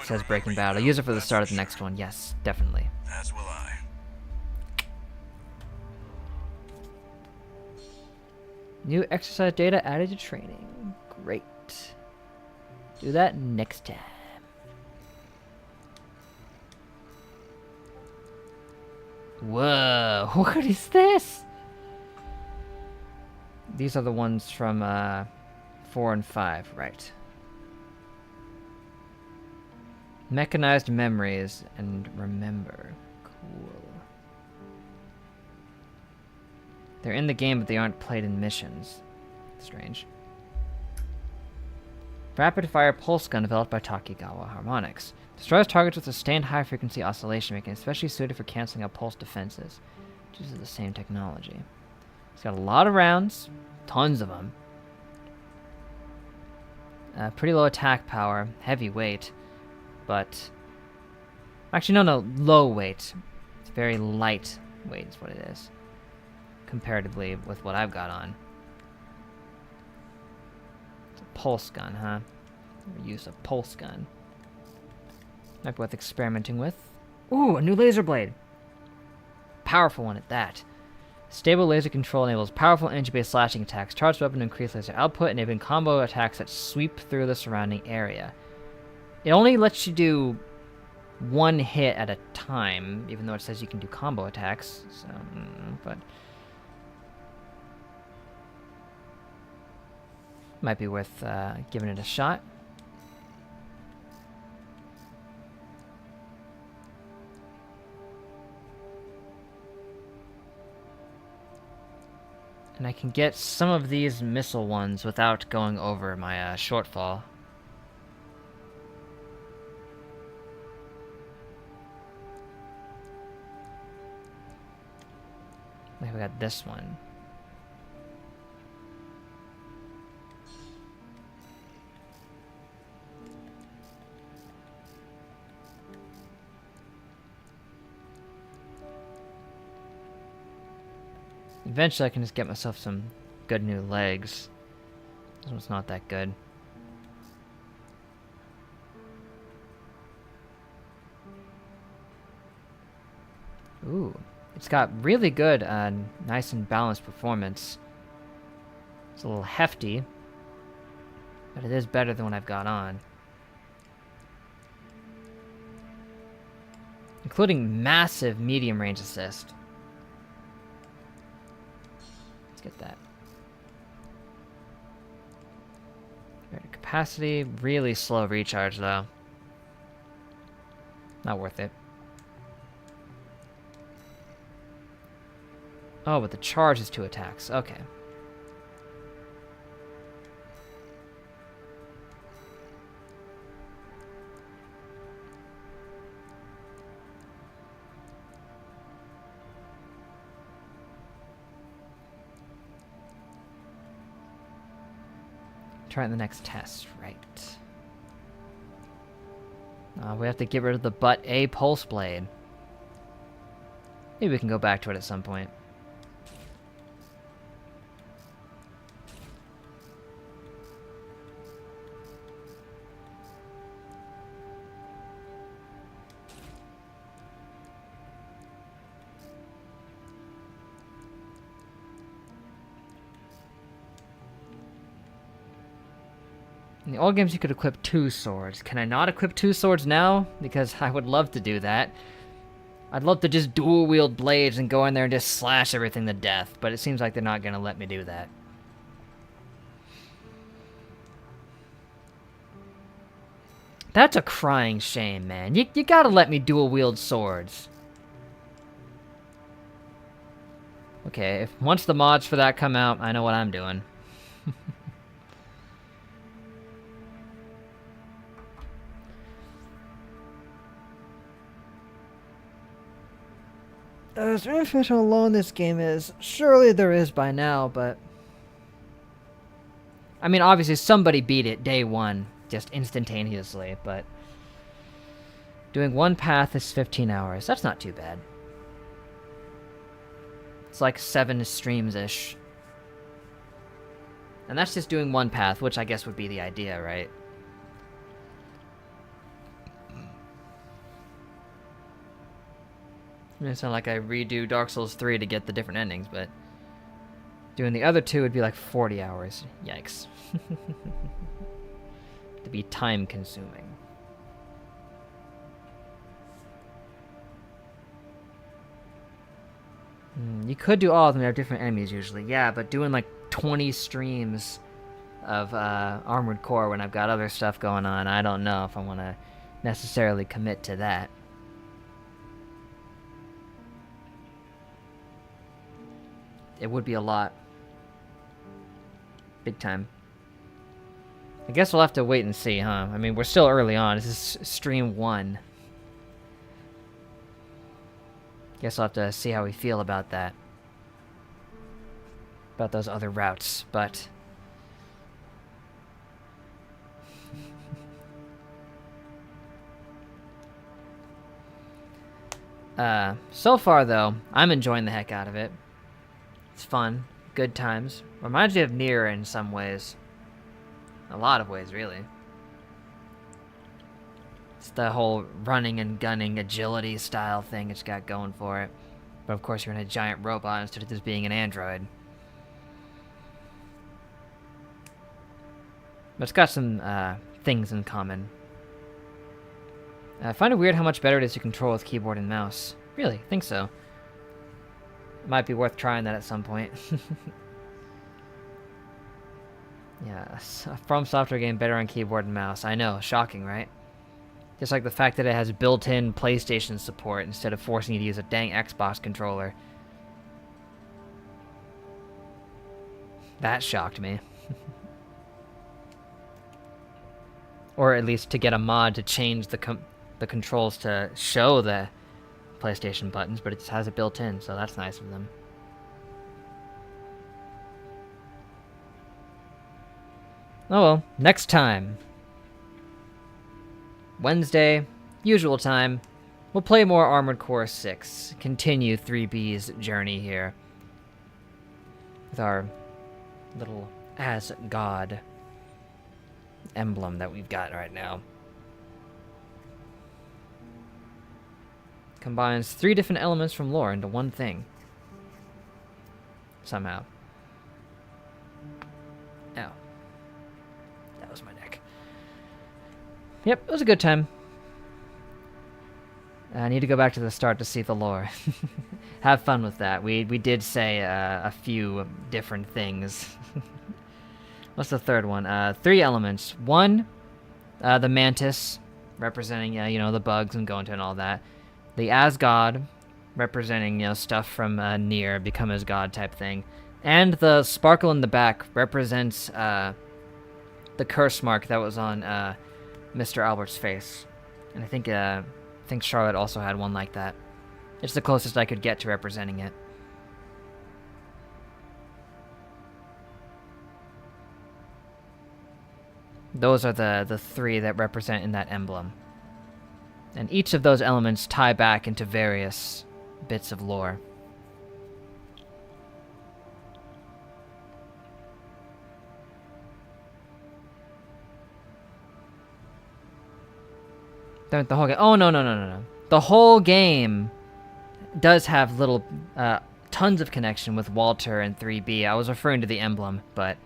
says Breaking Bad. I'll use it for the start of the next one. Yes, definitely. As will I. New exercise data added to training. Great. Do that next time. Whoa, what is this? These are the ones from 4 and 5, right. Mechanized memories and remember. Cool. They're in the game, but they aren't played in missions. Strange. Rapid fire pulse gun developed by Takigawa Harmonix. Destroys targets with sustained high frequency oscillation, making it especially suited for canceling out pulse defenses. Which uses the same technology. It's got a lot of rounds, tons of them. Pretty low attack power, heavy weight, but actually no, low weight. It's very light weight is what it is, comparatively with what I've got on. It's a pulse gun, huh? Never used a pulse gun. Might be worth experimenting with. Ooh, a new laser blade. Powerful one at that. Stable laser control enables powerful energy-based slashing attacks. Charged weapon to increase laser output, enabling combo attacks that sweep through the surrounding area. It only lets you do one hit at a time, even though it says you can do combo attacks. So, but might be worth giving it a shot. And I can get some of these missile ones without going over my shortfall. Like we got this one. Eventually I can just get myself some good new legs. This one's not that good. Ooh, it's got really good, nice and balanced performance. It's a little hefty, but it is better than what I've got on. Including massive medium range assist. Let's get that. Greater capacity, really slow recharge though. Not worth it. Oh, but the charge is 2 attacks. Okay. Try it in the next test, right. We have to get rid of the Butt A Pulse Blade. Maybe we can go back to it at some point. In the old games, you could equip 2 swords. Can I not equip 2 swords now? Because I would love to do that. I'd love to just dual wield blades and go in there and just slash everything to death, but it seems like they're not going to let me do that. That's a crying shame, man. You gotta let me dual wield swords. Okay, once the mods for that come out, I know what I'm doing. Is there information how long this game is? Surely there is by now, but... I mean, obviously somebody beat it day 1, just instantaneously, but... Doing 1 path is 15 hours. That's not too bad. It's like 7 streams-ish. And that's just doing 1 path, which I guess would be the idea, right? It's not like I redo Dark Souls 3 to get the different endings, but doing the other 2 would be like 40 hours. Yikes. To be time consuming. You could do all of them, they have different enemies usually. Yeah, but doing like 20 streams of Armored Core when I've got other stuff going on, I don't know if I want to necessarily commit to that. It would be a lot. Big time. I guess we'll have to wait and see, huh? I mean, we're still early on. This is stream 1. Guess I'll have to see how we feel about that. About those other routes, but... so far, though, I'm enjoying the heck out of it. It's fun. Good times. Reminds me of Nier in some ways. A lot of ways, really. It's the whole running and gunning agility style thing it's got going for it. But of course you're in a giant robot instead of just being an android. But it's got some things in common. I find it weird how much better it is to control with keyboard and mouse. Really, think so. It might be worth trying that at some point. Yeah, a FromSoftware game better on keyboard and mouse. I know, shocking, right? Just like the fact that it has built-in PlayStation support instead of forcing you to use a dang Xbox controller. That shocked me. Or at least to get a mod to change the controls to show the PlayStation buttons, but it just has it built in, so that's nice of them. Oh well, next time. Wednesday, usual time. We'll play more Armored Core 6. Continue 3B's journey here. With our little As-God emblem that we've got right now. Combines 3 different elements from lore into one thing. Somehow. Ow. That was my neck. Yep, it was a good time. I need to go back to the start to see the lore. Have fun with that. We did say a few different things. What's the third one? 3 elements. 1, the mantis, representing you know, the bugs and going to and all that. The As-God, representing, you know, stuff from Nier, become as God type thing. And the sparkle in the back represents the curse mark that was on Mr. Albert's face. And I think Charlotte also had one like that. It's the closest I could get to representing it. Those are the 3 that represent in that emblem. And each of those elements tie back into various bits of lore. The whole game. Oh, no. The whole game does have little, tons of connection with Walter and 3B. I was referring to the emblem, but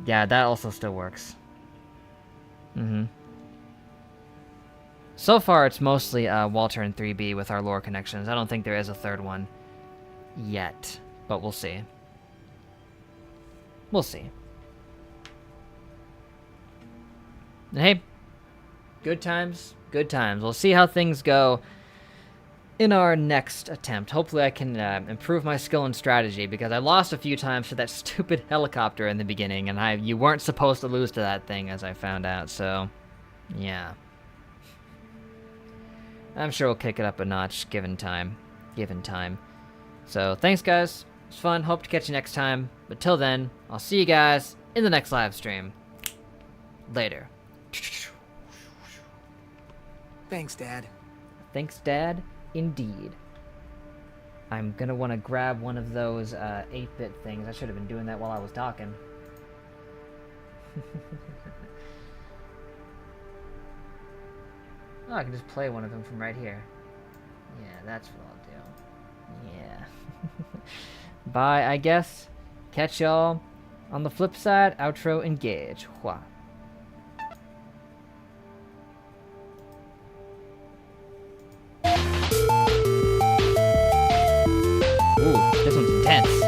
yeah, that also still works. So far, it's mostly Walter and 3B with our lore connections. I don't think there is a third one yet, but we'll see. We'll see. And hey, good times, good times. We'll see how things go in our next attempt. Hopefully I can improve my skill and strategy, because I lost a few times to that stupid helicopter in the beginning, and you weren't supposed to lose to that thing, as I found out, so yeah. I'm sure we'll kick it up a notch, given time. So, thanks guys. It was fun. Hope to catch you next time. But till then, I'll see you guys in the next live stream. Later. Thanks, Dad. Thanks, Dad. Indeed. I'm gonna want to grab one of those 8-bit things. I should have been doing that while I was talking. Oh, I can just play one of them from right here. Yeah, that's what I'll do. Yeah. Bye, I guess. Catch y'all on the flip side. Outro engage. Hua. Ooh, this one's intense.